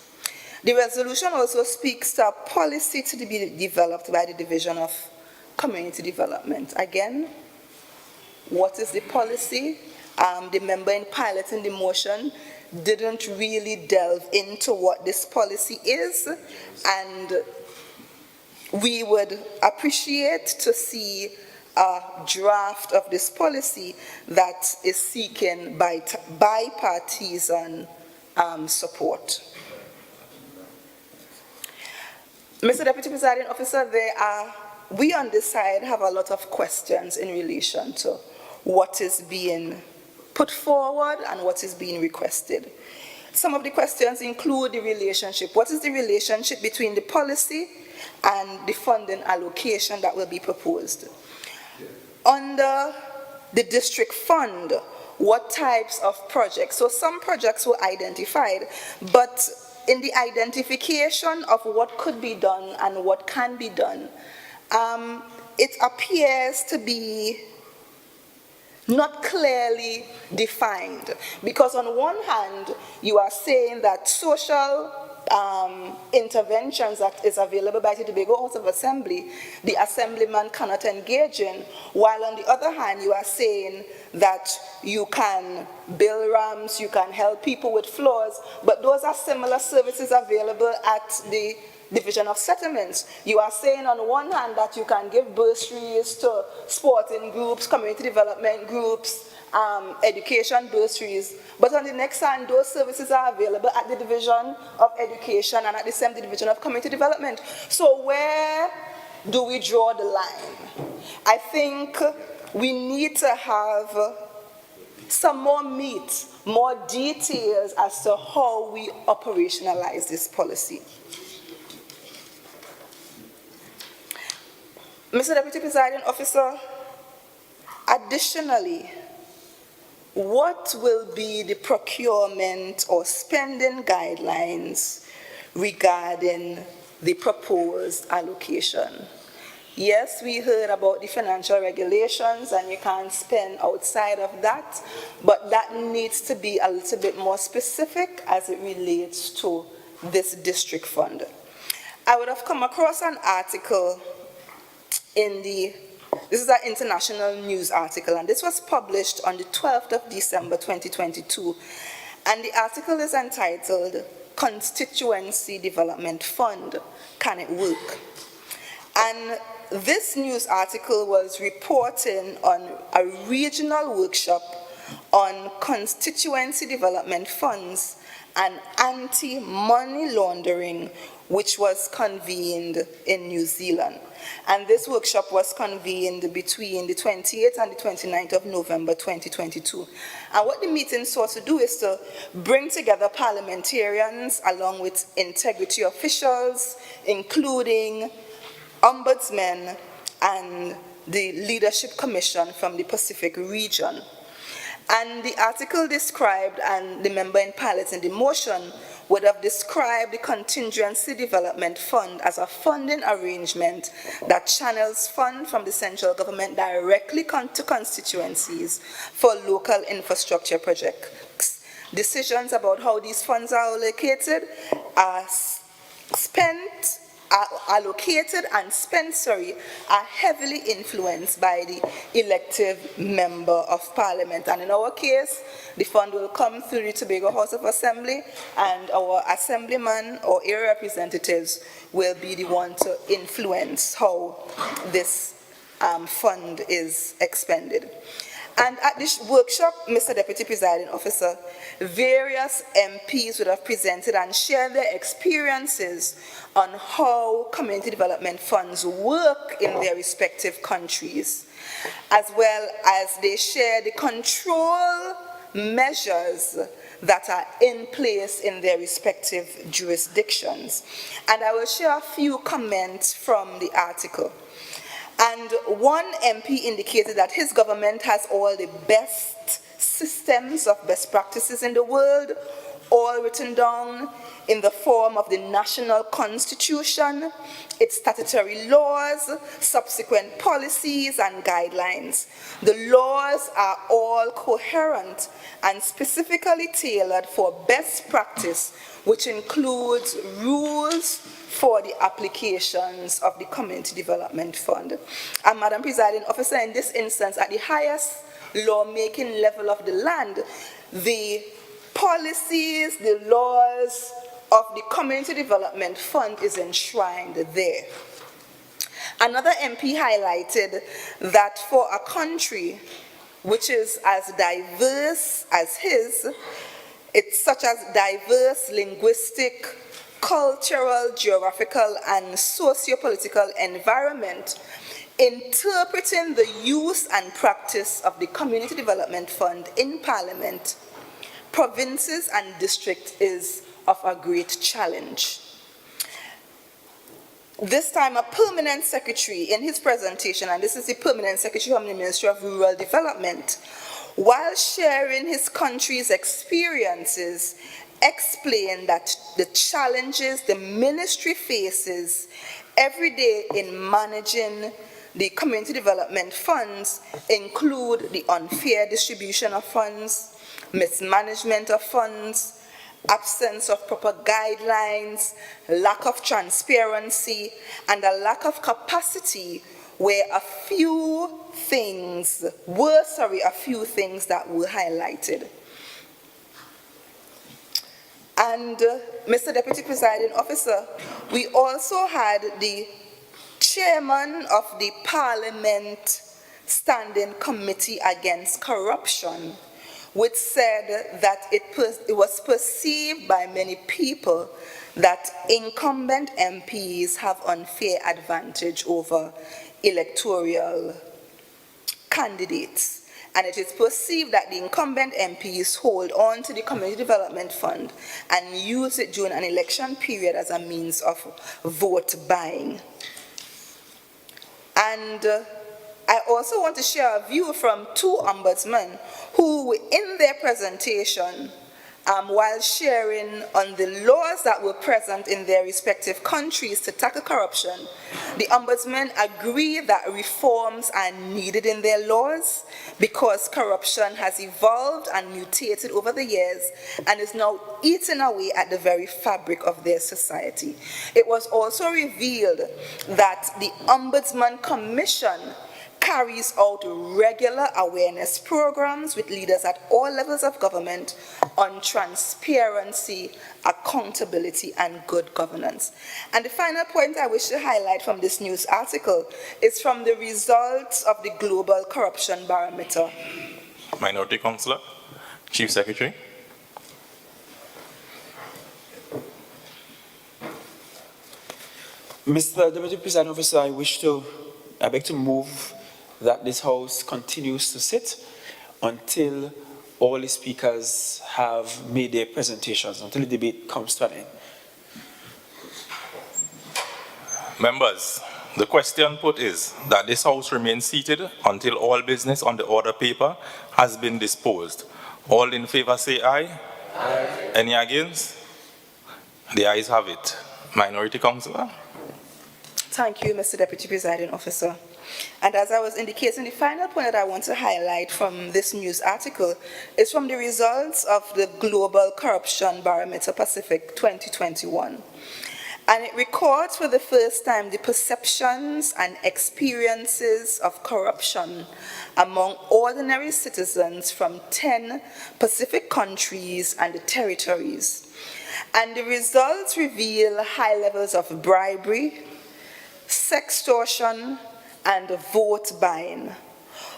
The resolution also speaks to a policy to be developed by the Division of Community Development. Again, what is the policy? The member in piloting the motion didn't really delve into what this policy is, and we would appreciate to see a draft of this policy that is seeking bipartisan support. Mr. Deputy Presiding Officer, we on this side have a lot of questions in relation to what is being put forward and what is being requested. Some of the questions include the relationship. What is the relationship between the policy and the funding allocation that will be proposed? Under the district fund, what types of projects? So some projects were identified, but in the identification of what could be done and what can be done, it appears to be not clearly defined. Because on one hand, you are saying that social interventions that is available by the Tobago House of Assembly, the assemblyman cannot engage in, while on the other hand, you are saying that you can build ramps, you can help people with floors, but those are similar services available at the Division of Settlements. You are saying on one hand that you can give bursaries to sporting groups, community development groups, education bursaries, but on the next hand, those services are available at the Division of Education and at the same Division of Community Development. So where do we draw the line? I think we need to have some more meat, more details as to how we operationalize this policy. Mr. Deputy Presiding Officer, additionally, what will be the procurement or spending guidelines regarding the proposed allocation? Yes, we heard about the financial regulations and you can't spend outside of that, but that needs to be a little bit more specific as it relates to this district fund. I would have come across an article this is an international news article, and this was published on the 12th of December 2022, and the article is entitled Constituency Development Fund, Can It Work? And this news article was reporting on a regional workshop on constituency development funds and anti-money laundering, which was convened in New Zealand. And this workshop was convened between the 28th and the 29th of November 2022. And what the meeting sought to do is to bring together parliamentarians along with integrity officials, including ombudsmen and the Leadership Commission from the Pacific region. And the article described, and the member in pilot in the motion would have described the Contingency Development Fund as a funding arrangement that channels funds from the central government directly to constituencies for local infrastructure projects. Decisions about how these funds are allocated are allocated and spent, are heavily influenced by the elective member of parliament. And in our case, the fund will come through the Tobago House of Assembly, and our assemblyman or area representatives will be the one to influence how this fund is expended. And at this workshop, Mr. Deputy Presiding Officer, various MPs would have presented and shared their experiences on how community development funds work in their respective countries, as well as they share the control measures that are in place in their respective jurisdictions. And I will share a few comments from the article. And one MP indicated that his government has all the best systems of best practices in the world, all written down in the form of the national constitution, its statutory laws, subsequent policies and guidelines. The laws are all coherent and specifically tailored for best practice, which includes rules for the applications of the Community Development Fund. And Madam Presiding Officer, in this instance, at the highest lawmaking level of the land, the policies, the laws of the Community Development Fund is enshrined there. Another MP highlighted that for a country which is as diverse as his, it's such as diverse linguistic, cultural, geographical, and socio-political environment, interpreting the use and practice of the Community Development Fund in Parliament, provinces and districts is of a great challenge. This time, a permanent secretary in his presentation, and this is the permanent secretary from the Ministry of Rural Development, while sharing his country's experiences, explain that the challenges the ministry faces every day in managing the community development funds include the unfair distribution of funds, mismanagement of funds, absence of proper guidelines, lack of transparency, and a lack of capacity were a few things that were highlighted. And Mr. Deputy Presiding Officer, we also had the chairman of the Parliament Standing Committee Against Corruption, which said that it was perceived by many people that incumbent MPs have unfair advantage over electoral candidates. And it is perceived that the incumbent MPs hold on to the Community Development Fund and use it during an election period as a means of vote buying. And I also want to share a view from two ombudsmen who, in their presentation, while sharing on the laws that were present in their respective countries to tackle corruption, the ombudsmen agree that reforms are needed in their laws because corruption has evolved and mutated over the years and is now eating away at the very fabric of their society. It was also revealed that the Ombudsman Commission carries out regular awareness programs with leaders at all levels of government on transparency, accountability, and good governance. And the final point I wish to highlight from this news article is from the results of the Global Corruption Barometer. Minority Councillor, Chief Secretary. Mr. Deputy Presiding Officer, I beg to move that this House continues to sit until all the speakers have made their presentations, until the debate comes to an end. Members, the question put is that this House remains seated until all business on the order paper has been disposed. All in favor say aye. Aye. Any against? The ayes have it. Minority Councillor. Thank you, Mr. Deputy Presiding Officer. And as I was indicating, the final point that I want to highlight from this news article is from the results of the Global Corruption Barometer Pacific 2021. And it records for the first time the perceptions and experiences of corruption among ordinary citizens from 10 Pacific countries and territories. And the results reveal high levels of bribery, sextortion, and vote buying.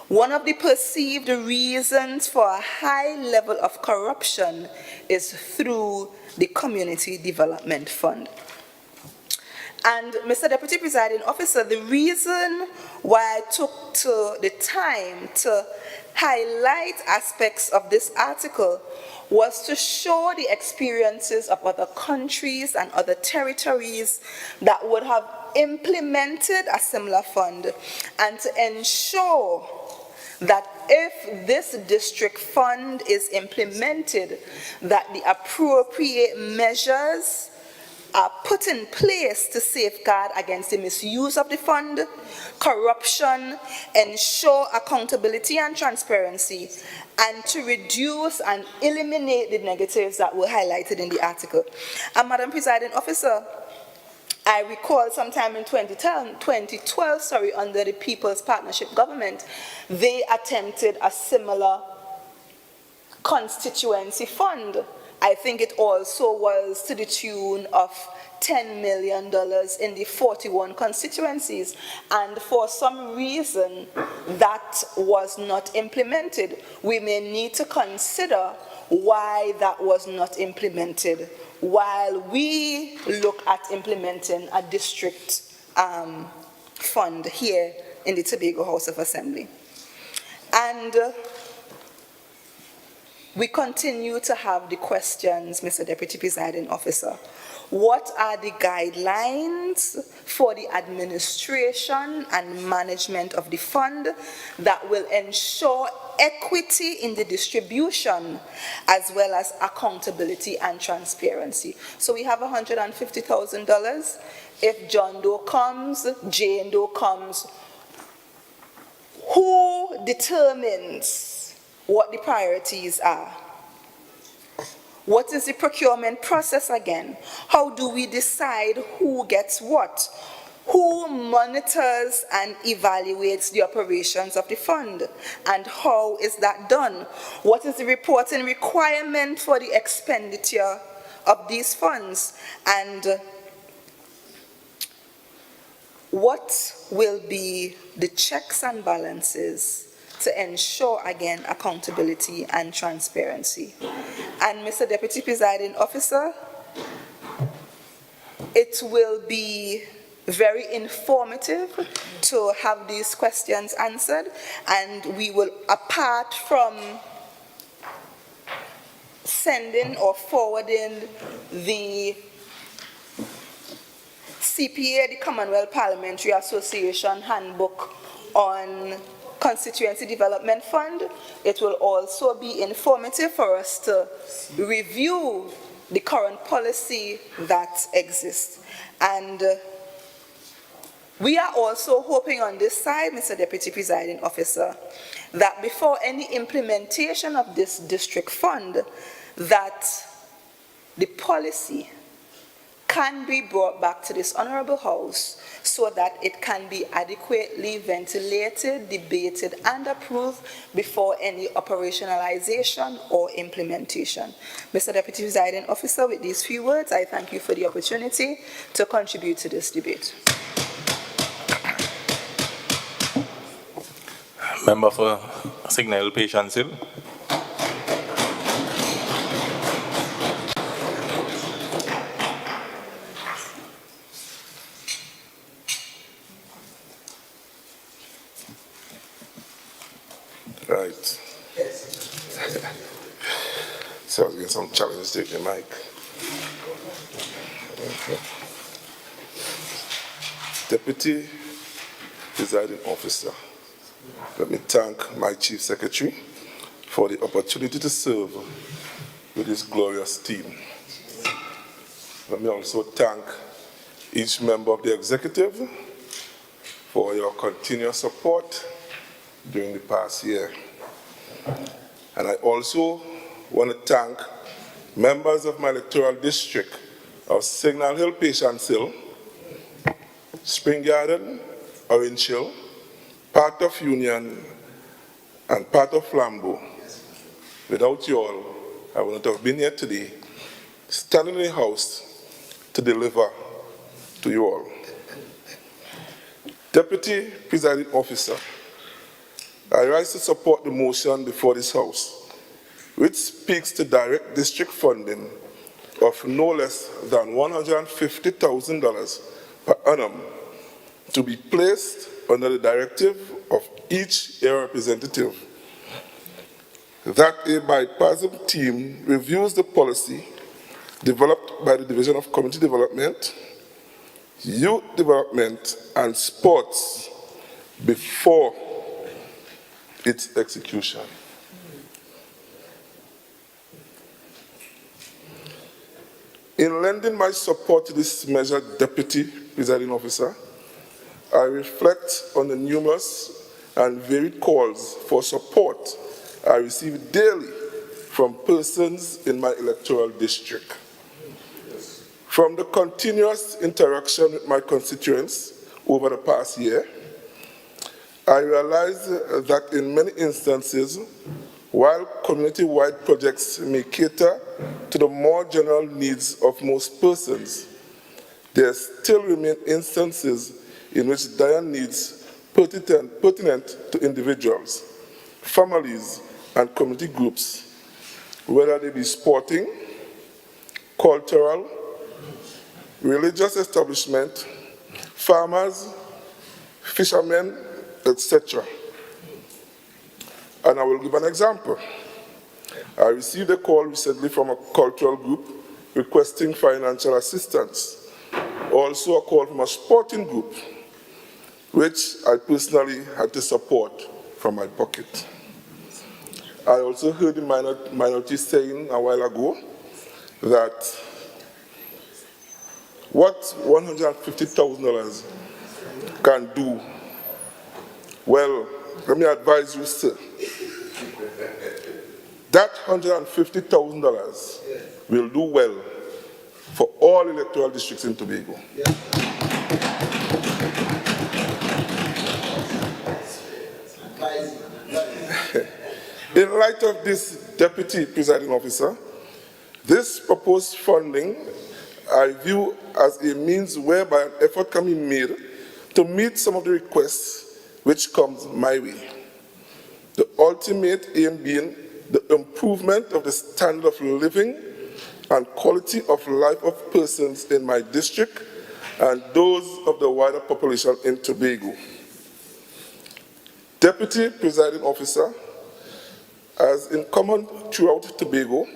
One of the perceived reasons for a high level of corruption is through the Community Development Fund. And Mr. Deputy Presiding Officer, the reason why I took the time to highlight aspects of this article was to show the experiences of other countries and other territories that would have implemented a similar fund, and to ensure that if this district fund is implemented, that the appropriate measures are put in place to safeguard against the misuse of the fund, corruption, ensure accountability and transparency, and to reduce and eliminate the negatives that were highlighted in the article. And Madam Presiding Officer, I recall sometime in 2012, under the People's Partnership Government, they attempted a similar constituency fund. I think it also was to the tune of $10 million in the 41 constituencies, and for some reason that was not implemented. We may need to consider why that was not implemented while we look at implementing a district fund here in the Tobago House of Assembly. And we continue to have the questions, Mr. Deputy Presiding Officer. What are the guidelines for the administration and management of the fund that will ensure equity in the distribution as well as accountability and transparency? So we have $150,000. If John Doe comes, Jane Doe comes, who determines what the priorities are? What is the procurement process again? How do we decide who gets what? Who monitors and evaluates the operations of the fund? And how is that done? What is the reporting requirement for the expenditure of these funds? And what will be the checks and balances to ensure, again, accountability and transparency? And Mr. Deputy Presiding Officer, it will be very informative to have these questions answered, and we will, apart from sending or forwarding the CPA, the Commonwealth Parliamentary Association Handbook on Constituency Development Fund, it will also be informative for us to review the current policy that exists. And we are also hoping on this side, Mr. Deputy Presiding Officer, that before any implementation of this district fund, that the policy can be brought back to this Honorable House so that it can be adequately ventilated, debated, and approved before any operationalization or implementation. Mr. Deputy Presiding Officer, with these few words, I thank you for the opportunity to contribute to this debate. Member for Signal Patience Hill. Right. So I was getting some challenges to take the mic. Okay. Deputy Presiding Officer, let me thank my Chief Secretary for the opportunity to serve with this glorious team. Let me also thank each member of the executive for your continuous support during the past year. And I also want to thank members of my electoral district of Signal Hill, Patience Hill, Spring Garden, Orange Hill, part of Union, and part of Flambeau. Without you all, I would not have been here today, standing in the house to deliver to you all. Deputy Presiding Officer, I rise to support the motion before this House, which speaks to direct district funding of no less than $150,000 per annum to be placed under the directive of each area representative, that a bipartisan team reviews the policy developed by the Division of Community Development, Youth Development, and Sports before its execution. In lending my support to this measure, Deputy Presiding Officer, I reflect on the numerous and varied calls for support I receive daily from persons in my electoral district. From the continuous interaction with my constituents over the past year, I realize that in many instances, while community-wide projects may cater to the more general needs of most persons, there still remain instances in which dire needs pertinent to individuals, families, and community groups, whether they be sporting, cultural, religious establishment, farmers, fishermen, etc. And I will give an example. I received a call recently from a cultural group requesting financial assistance. Also a call from a sporting group, which I personally had to support from my pocket. I also heard the minority saying a while ago that what $150,000 can do, well, let me advise you, sir, that $150,000 will do well for all electoral districts in Tobago. In light of this, Deputy Presiding Officer, this proposed funding I view as a means whereby an effort can be made to meet some of the requests which comes my way. The ultimate aim being the improvement of the standard of living and quality of life of persons in my district and those of the wider population in Tobago. Deputy Presiding Officer, as in common throughout Tobago,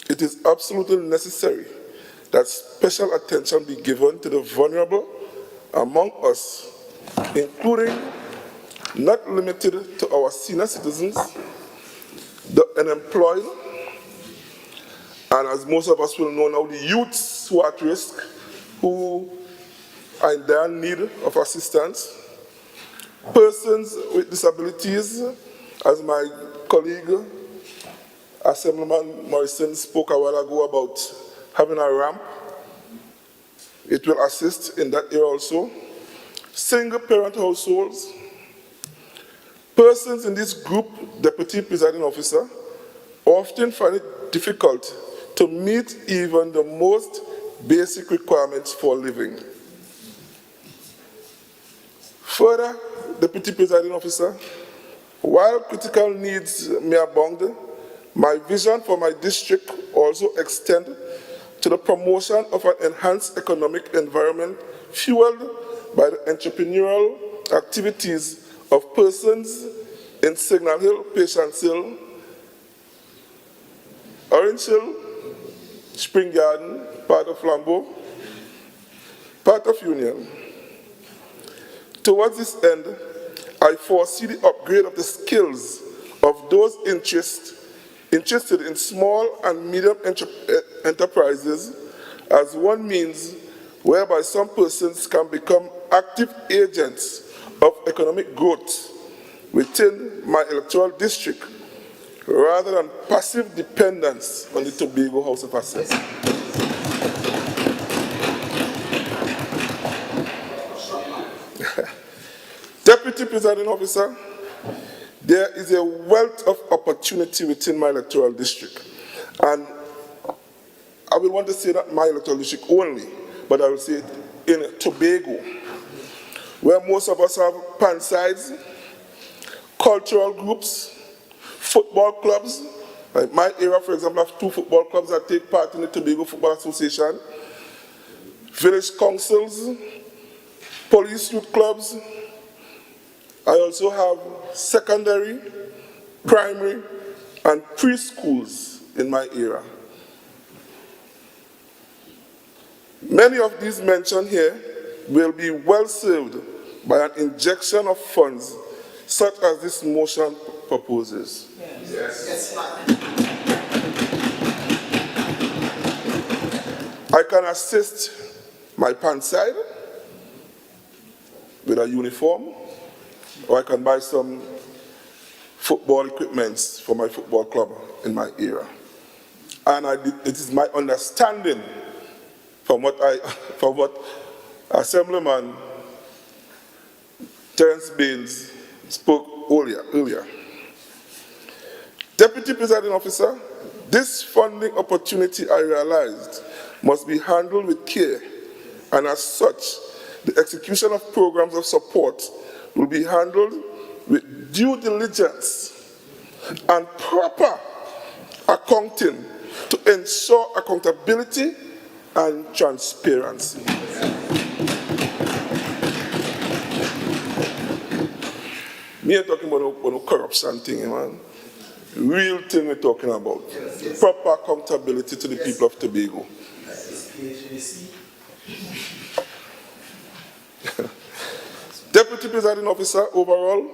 it is absolutely necessary that special attention be given to the vulnerable among us, including, not limited to our senior citizens, the unemployed, and as most of us will know now, the youths who are at risk, who are in dire need of assistance, persons with disabilities, as my colleague, Assemblyman Morrison, spoke a while ago about having a ramp. It will assist in that area also. Single-parent households. Persons in this group, Deputy Presiding Officer, often find it difficult to meet even the most basic requirements for living. Further, Deputy Presiding Officer, while critical needs may abound, my vision for my district also extends to the promotion of an enhanced economic environment fueled by the entrepreneurial activities of persons in Signal Hill, Patience Hill, Orange Hill, Spring Garden, part of Flambeau, part of Union. Towards this end, I foresee the upgrade of the skills of those interested in small and medium enterprises as one means whereby some persons can become active agents of economic growth within my electoral district rather than passive dependence on the Tobago House of Assembly. Deputy Presiding Officer, there is a wealth of opportunity within my electoral district. And I will want to say that my electoral district only, but I will say it in Tobago, where most of us have pan sides, cultural groups, football clubs. Like my area, for example, have 2 football clubs that take part in the Tobago Football Association, village councils, police youth clubs. I also have secondary, primary, and preschools in my area. Many of these mentioned here will be well served by an injection of funds such as this motion proposes. Yes. I can assist my pan side with a uniform, or I can buy some football equipment for my football club in my area. And it is my understanding from what Assemblyman Terence Baines spoke earlier. Deputy Presiding Officer, this funding opportunity I realized must be handled with care, and as such, the execution of programs of support will be handled with due diligence and proper accounting to ensure accountability and transparency. Me ain't talking about no corruption thing, man. real thing we're talking about. Proper accountability to the people of Tobago. Deputy Presiding Officer, overall,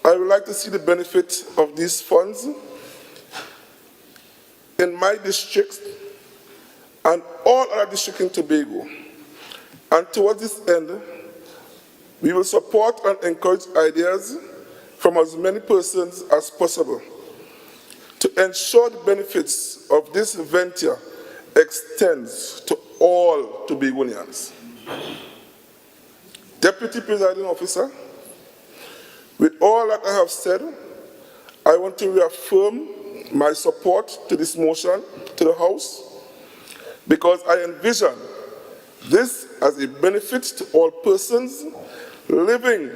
I would like to see the benefit of these funds in my district and all other districts in Tobago. And towards this end, we will support and encourage ideas from as many persons as possible to ensure the benefits of this venture extends to all Tobagonians. Deputy Presiding Officer, with all that I have said, I want to reaffirm my support to this motion to the House because I envision this as a benefit to all persons living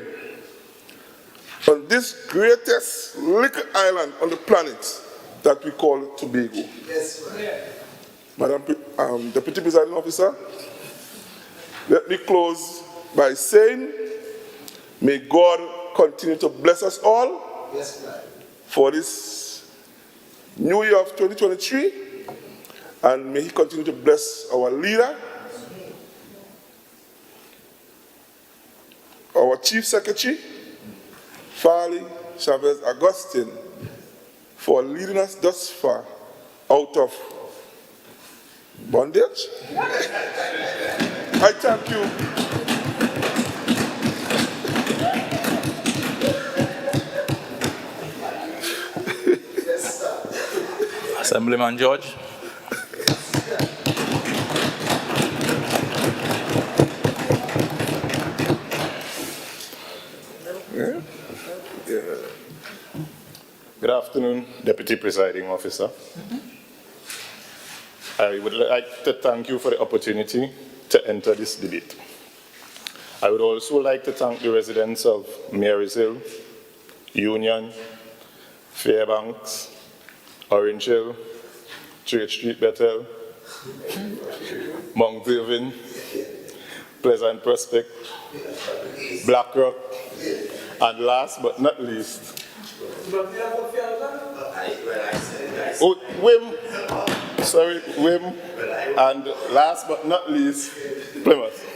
on this greatest little island on the planet that we call Tobago. Yes, Madam Deputy Presiding Officer, let me close by saying, may God continue to bless us all for this new year of 2023, and may He continue to bless our leader, our Chief Secretary, Farley Chavez Agustin, for leading us thus far out of bondage. I thank you. Assemblyman George. Good afternoon, Deputy Presiding Officer. I would like to thank you for the opportunity to enter this debate. I would also like to thank the residents of Marys Hill, Union, Fairbanks, Orange Hill, Church Street, Bethel, Mount Irving, Pleasant Prospect, Black Rock, and last but not least, Wim, and last but not least, Plymouth.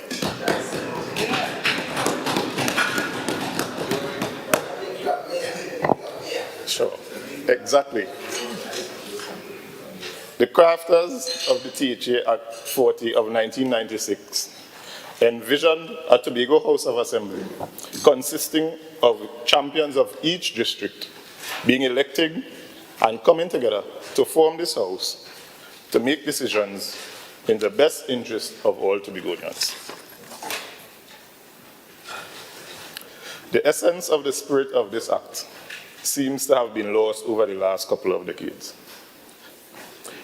Sure, exactly. The crafters of the THA Act 40 of 1996 envisioned a Tobago House of Assembly consisting of champions of each district being elected and coming together to form this house to make decisions in the best interest of all Tobagonians. The essence of the spirit of this act seems to have been lost over the last couple of decades,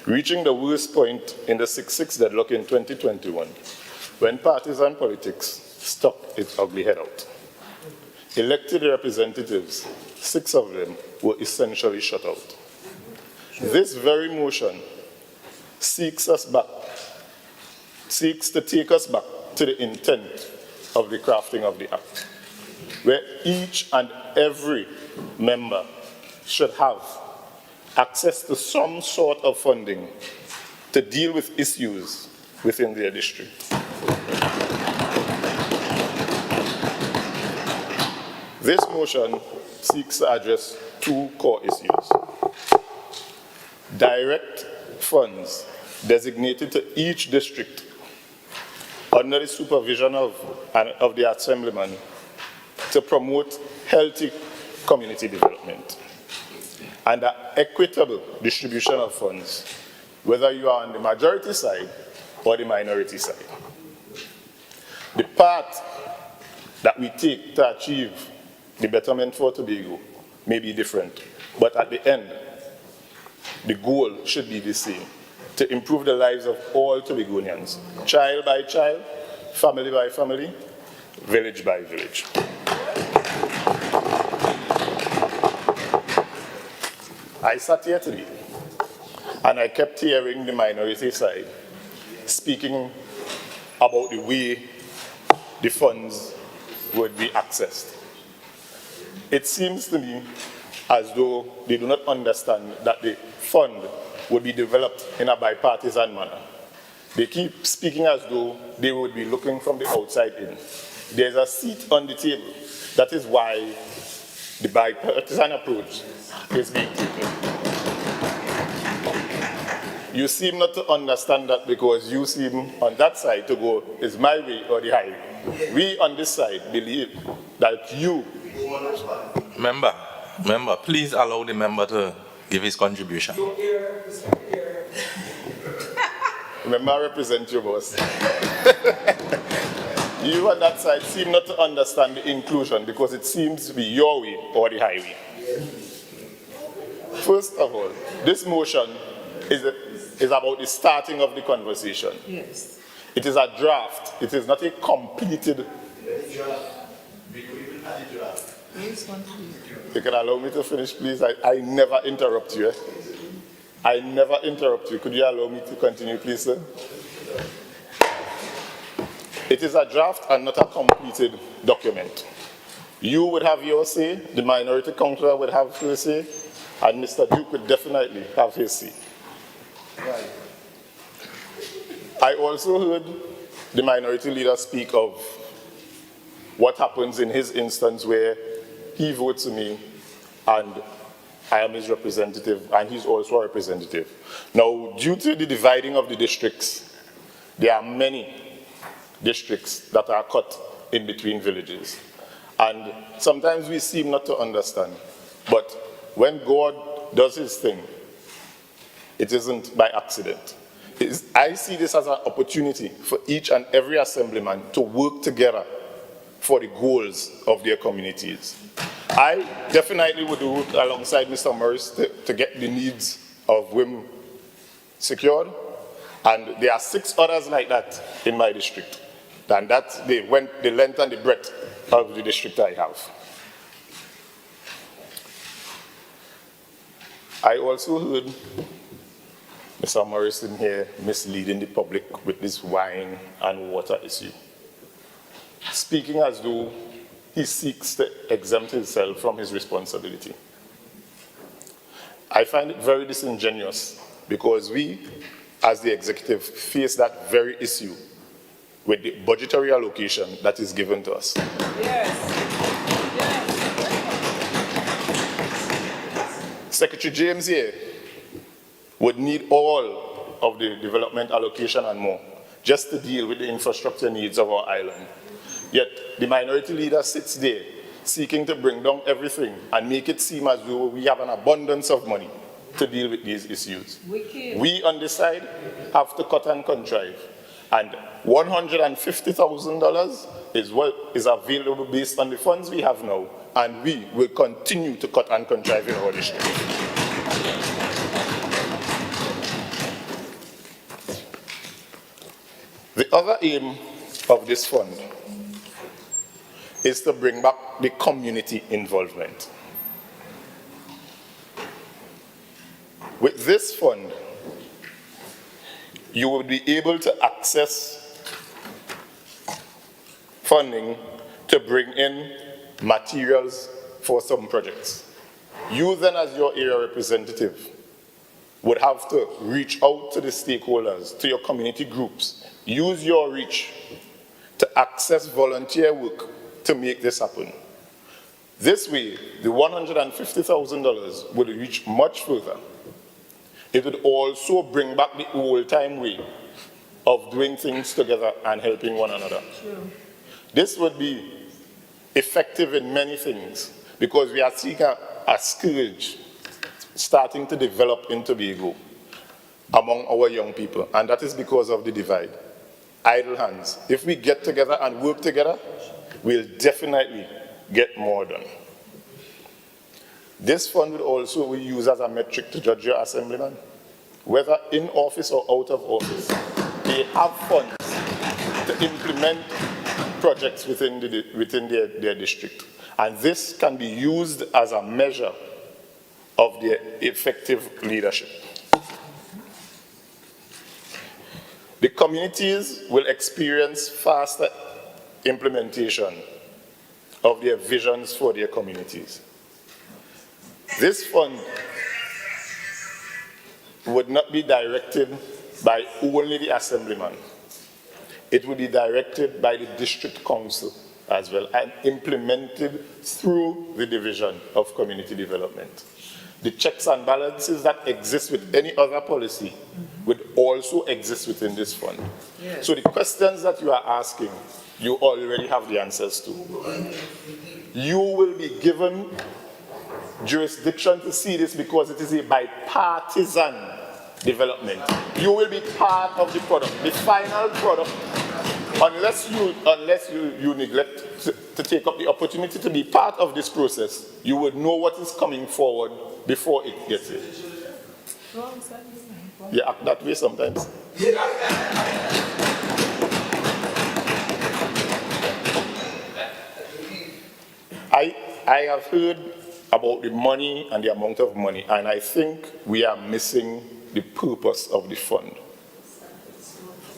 reaching the worst point in the 6-6 deadlock in 2021, when partisan politics stuck its ugly head out. Elected representatives, 6 of them, were essentially shut out. This very motion seeks to take us back to the intent of the crafting of the act, where each and every member should have access to some sort of funding to deal with issues within their district. This motion seeks to address 2 core issues. Direct funds designated to each district under the supervision of the Assemblyman to promote healthy community development, and an equitable distribution of funds, whether you are on the majority side or the minority side. The path that we take to achieve the betterment for Tobago may be different, but at the end, the goal should be the same, to improve the lives of all Tobagonians, child by child, family by family, village by village. I sat here today, and I kept hearing the minority side speaking about the way the funds would be accessed. It seems to me as though they do not understand that the fund would be developed in a bipartisan manner. They keep speaking as though they would be looking from the outside in. There's a seat on the table. That is why the bipartisan approach is being taken. You seem not to understand that because you seem on that side to go, is my way or the highway. We on this side believe that you... Member, please allow the member to give his contribution. Remember, I represent you, boss. You on that side seem not to understand the inclusion because it seems to be your way or the highway. First of all, this motion is about the starting of the conversation. Yes. It is a draft. It is not a completed. You can allow me to finish, please? I never interrupt you. I never interrupt you. Could you allow me to continue, please, sir? It is a draft and not a completed document. You would have your say, the minority councillor would have his say, and Mr. Duke would definitely have his say. Right. I also heard the minority leader speak of what happens in his instance where he votes for me and I am his representative and he's also a representative. Now, due to the dividing of the districts, there are many districts that are cut in between villages. And sometimes we seem not to understand, but when God does his thing, it isn't by accident. I see this as an opportunity for each and every assemblyman to work together for the goals of their communities. I definitely would work alongside Mr. Morris to get the needs of women secured, and there are 6 others like that in my district. And that's the length and the breadth of the district I have. I also heard Mr. Morrison here misleading the public with this wine and water issue, speaking as though he seeks to exempt himself from his responsibility. I find it very disingenuous because we, as the executive, face that very issue with the budgetary allocation that is given to us. Yes. Secretary James here would need all of the development allocation and more just to deal with the infrastructure needs of our island. Yet the minority leader sits there seeking to bring down everything and make it seem as though we have an abundance of money to deal with these issues. We on this side have to cut and contrive. And $150,000 is what is available based on the funds we have now, and we will continue to cut and contrive in our district. The other aim of this fund is to bring back the community involvement. With this fund, you will be able to access funding to bring in materials for some projects. You then, as your area representative, would have to reach out to the stakeholders, to your community groups, use your reach to access volunteer work to make this happen. This way, the $150,000 would reach much further. It would also bring back the old-time way of doing things together and helping one another. True. This would be effective in many things because we are seeing a scourge starting to develop in Tobago among our young people, and that is because of the divide. Idle hands. If we get together and work together, we'll definitely get more done. This fund will also be used as a metric to judge your assemblyman. Whether in office or out of office, they have funds to implement projects within their district. And this can be used as a measure of their effective leadership. The communities will experience faster implementation of their visions for their communities. This fund would not be directed by only the assemblyman. It would be directed by the district council as well and implemented through the division of community development. The checks and balances that exist with any other policy would also exist within this fund. Yes. So the questions that you are asking, you already have the answers to. You will be given jurisdiction to see this because it is a bipartisan development. You will be part of the product, the final product, unless you neglect to take up the opportunity to be part of this process. You would know what is coming forward before it gets here. You act that way sometimes. I have heard about the money and the amount of money, and I think we are missing the purpose of the fund.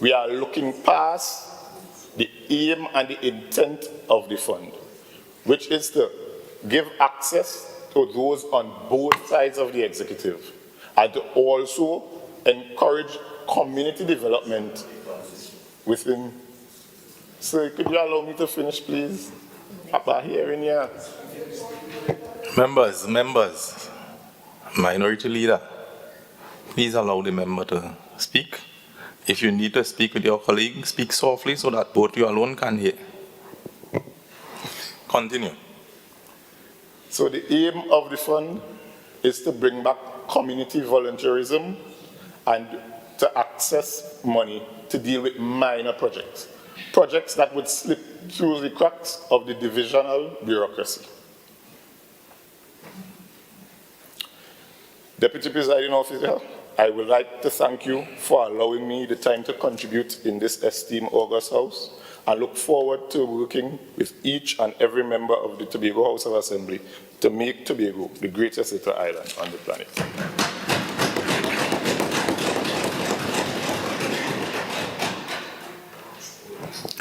We are looking past the aim and the intent of the fund, which is to give access to those on both sides of the executive and to also encourage community development within. Sir, could you allow me to finish, please? About hearing here. Members, Minority Leader, please allow the member to speak. If you need to speak with your colleague, speak softly so that both you alone can hear. Continue. So the aim of the fund is to bring back community volunteerism and to access money to deal with minor projects. Projects that would slip through the cracks of the divisional bureaucracy. Deputy Presiding Officer, I would like to thank you for allowing me the time to contribute in this esteemed August House. I look forward to working with each and every member of the Tobago House of Assembly to make Tobago the greatest little island on the planet.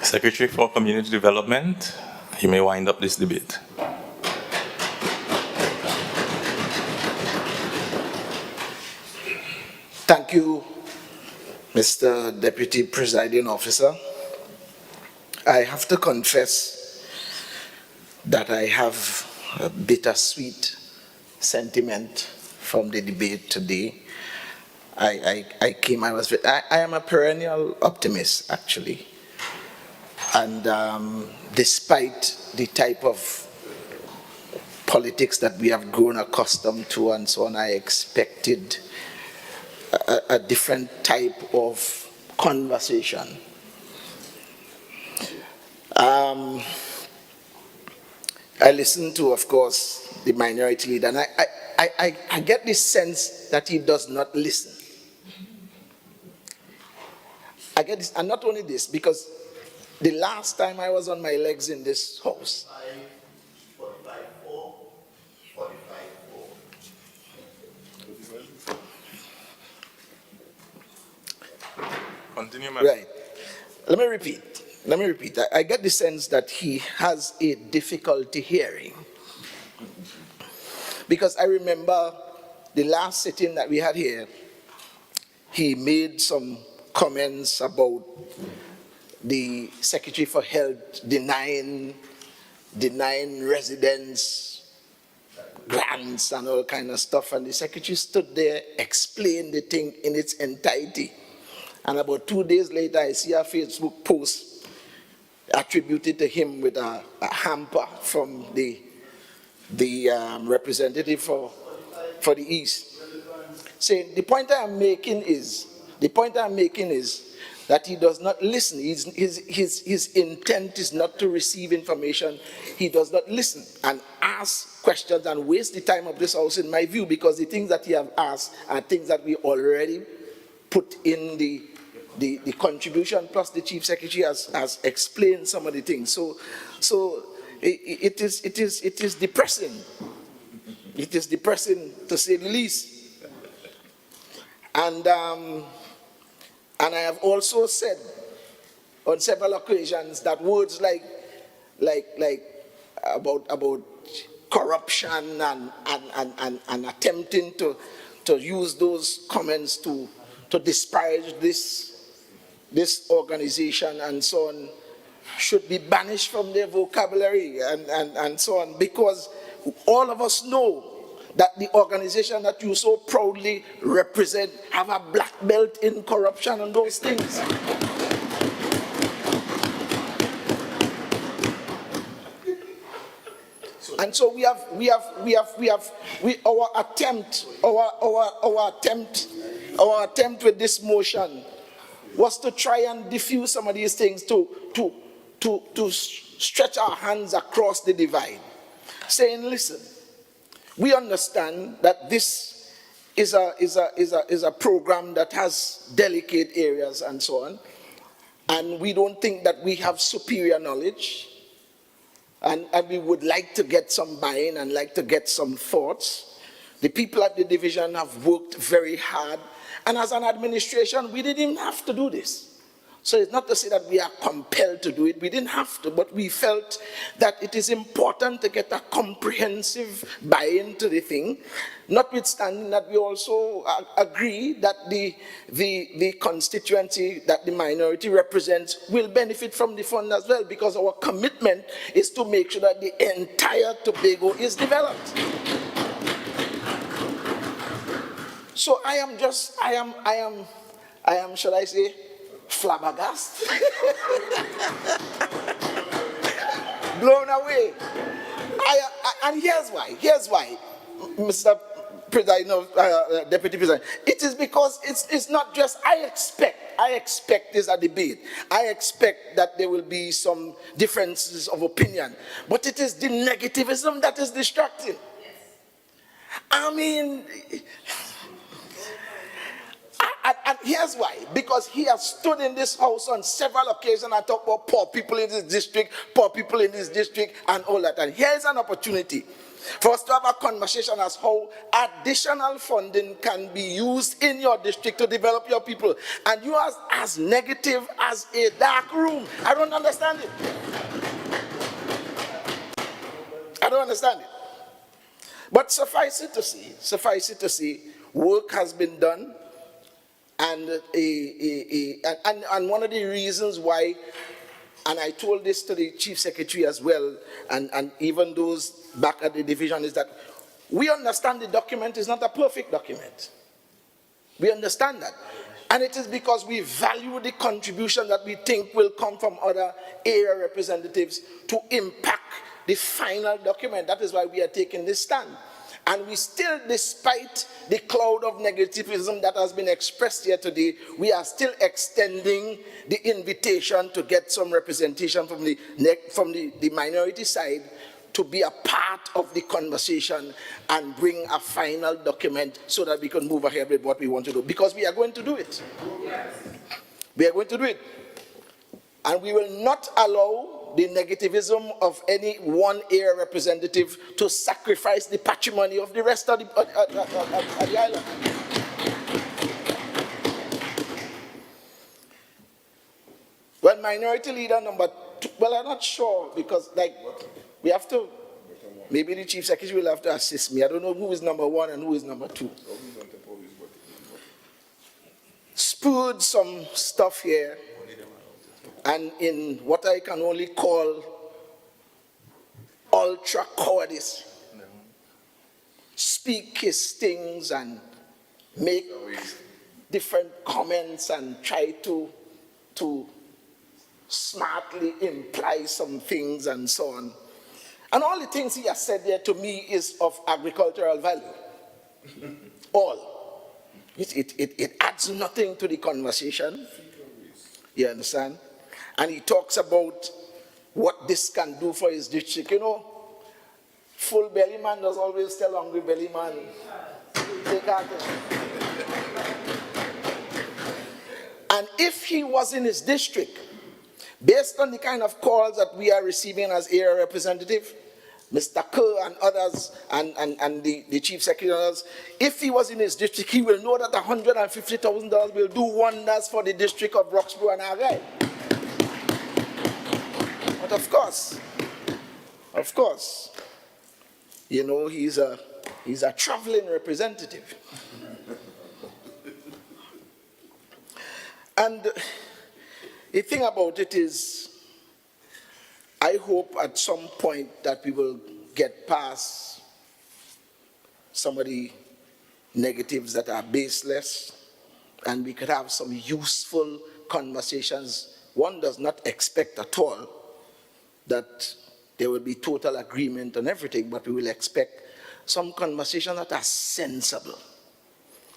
Secretary for Community Development, you may wind up this debate. Thank you, Mr. Deputy Presiding Officer. I have to confess that I have a bittersweet sentiment from the debate today. I am a perennial optimist, actually. And despite the type of politics that we have grown accustomed to and so on, I expected a different type of conversation. I listened to, of course, the Minority Leader, and I get this sense that he does not listen. I get this, and not only this, because the last time I was on my legs in this house, Continue, ma'am. right. Let me repeat. I get the sense that he has a difficulty hearing. Because I remember the last sitting that we had here, he made some comments about the Secretary for Health denying residents grants and all kind of stuff. And the Secretary stood there, explained the thing in its entirety. And about 2 days later, I see a Facebook post attributed to him with a hamper from the representative for the East. Saying the point I'm making is that he does not listen. His intent is not to receive information. He does not listen and ask questions and waste the time of this house, in my view, because the things that he has asked are things that we already put in the contribution, plus the Chief Secretary has explained some of the things. So it is depressing. It is depressing, to say the least. And I have also said on several occasions that words like about corruption and attempting to use those comments to disparage this organization and so on should be banished from their vocabulary and so on, because all of us know that the organization that you so proudly represent have a black belt in corruption and those things. And so our attempt with this motion was to try and diffuse some of these things, to stretch our hands across the divide, saying, listen, we understand that this is a program that has delicate areas and so on, and we don't think that we have superior knowledge, and we would like to get some buy-in and like to get some thoughts. The people at the division have worked very hard, and as an administration, we didn't even have to do this. So it's not to say that we are compelled to do it. We didn't have to, but we felt that it is important to get a comprehensive buy-in to the thing, notwithstanding that we also agree that the constituency that the minority represents will benefit from the fund as well, because our commitment is to make sure that the entire Tobago is developed. So I am, shall I say, flabbergasted, blown away. And here's why, Mr. President, Deputy President. It is because it's not just I expect this a debate. I expect that there will be some differences of opinion, but it is the negativism that is distracting. I mean, and here's why. Because he has stood in this house on several occasions and talked about poor people in this district, and all that. And here's an opportunity for us to have a conversation as how additional funding can be used in your district to develop your people. And you are as negative as a dark room. I don't understand it. I don't understand it. But suffice it to say, work has been done. And one of the reasons why, and I told this to the Chief Secretary as well, and even those back at the division, is that we understand the document is not a perfect document. We understand that. And it is because we value the contribution that we think will come from other area representatives to impact the final document. That is why we are taking this stand. And we still, despite the cloud of negativism that has been expressed here today, we are still extending the invitation to get some representation from the minority side to be a part of the conversation and bring a final document so that we can move ahead with what we want to do. Because we are going to do it. Yes. We are going to do it. And we will not allow the negativism of any one area representative to sacrifice the patrimony of the rest of the island. Well, minority leader number 2, well, I'm not sure, because we have to, maybe the Chief Secretary will have to assist me. I don't know who is number 1 and who is number 2. Spurred some stuff here, and in what I can only call ultra cowardice, speak his things and make different comments and try to smartly imply some things and so on. And all the things he has said there to me is of agricultural value. All. It adds nothing to the conversation. You understand? And he talks about what this can do for his district. You know, full belly man does always tell hungry belly man, take out. And if he was in his district, based on the kind of calls that we are receiving as area representative, Mr. Kerr and others, and the Chief Secretary and others, if he was in his district, he will know that $150,000 will do wonders for the district of Roxborough and Argyle. But of course, You know, he's a traveling representative. And the thing about it is, I hope at some point that we will get past some of the negatives that are baseless, and we could have some useful conversations. One does not expect at all that there will be total agreement on everything, but we will expect some conversations that are sensible,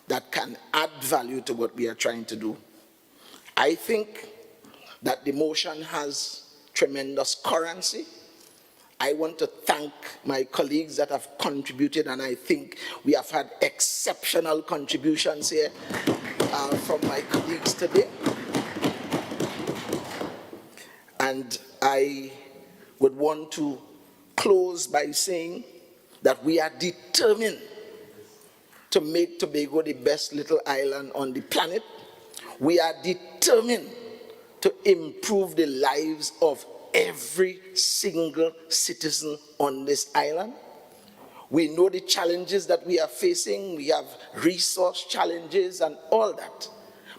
that can add value to what we are trying to do. I think that the motion has tremendous currency. I want to thank my colleagues that have contributed, and I think we have had exceptional contributions here from my colleagues today. And I would want to close by saying that we are determined to make Tobago the best little island on the planet. We are determined to improve the lives of every single citizen on this island. We know the challenges that we are facing. We have resource challenges and all that.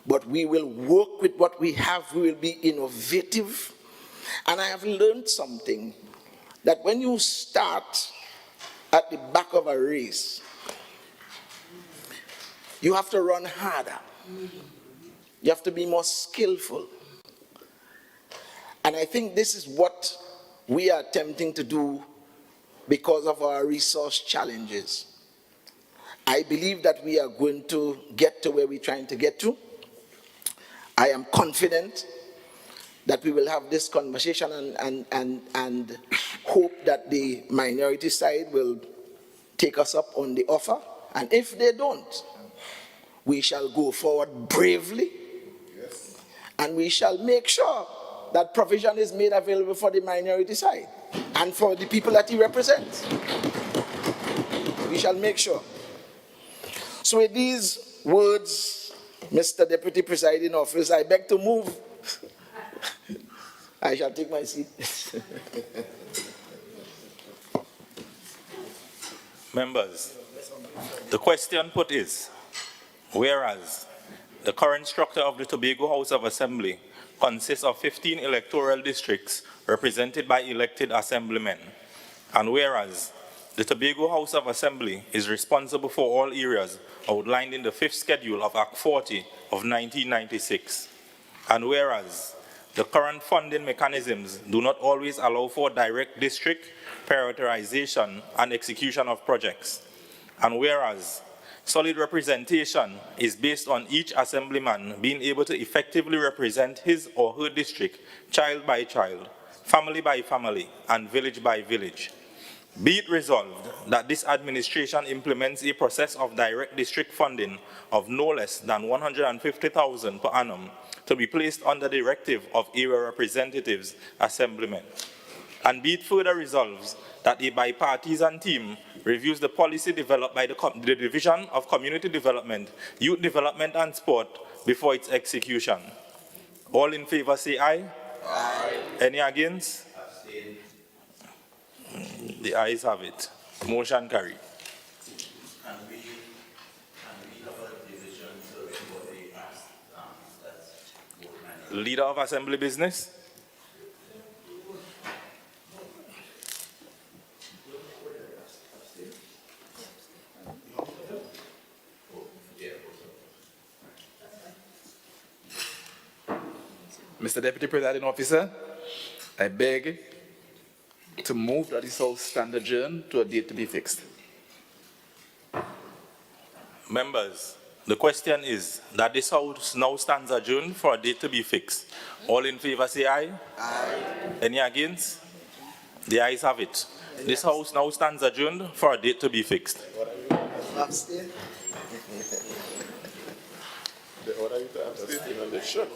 But we will work with what we have. We will be innovative. And I have learned something, that when you start at the back of a race, you have to run harder. You have to be more skillful. And I think this is what we are attempting to do because of our resource challenges. I believe that we are going to get to where we're trying to get to. I am confident that we will have this conversation and hope that the minority side will take us up on the offer. And if they don't, we shall go forward bravely, and we shall make sure that provision is made available for the minority side and for the people that he represents. We shall make sure. So with these words, Mr. Deputy Presiding Officer, I beg to move. I shall take my seat. Members, the question put is, whereas the current structure of the Tobago House of Assembly consists of 15 electoral districts represented by elected assemblymen, and whereas the Tobago House of Assembly is responsible for all areas outlined in the 5th schedule of Act 40 of 1996, and whereas the current funding mechanisms do not always allow for direct district prioritization and execution of projects, and whereas solid representation is based on each assemblyman being able to effectively represent his or her district, child by child, family by family, and village by village. Be it resolved that this administration implements a process of direct district funding of no less than $150,000 per annum to be placed under the directive of area representatives, assemblymen. And be it further resolved that a bipartisan team reviews the policy developed by the Division of Community Development, Youth Development and Sport before its execution. All in favor say aye. Aye. Any against? Abstain. The ayes have it. Motion carried. Leader of Assembly Business. Mr. Deputy Presiding Officer, I beg to move that this House stand adjourned to a date to be fixed. Members, the question is that this House now stands adjourned for a date to be fixed. All in favor say aye. Aye. Any against? The ayes have it. This House now stands adjourned for a date to be fixed. Abstain. The order you to abstain on the shirt.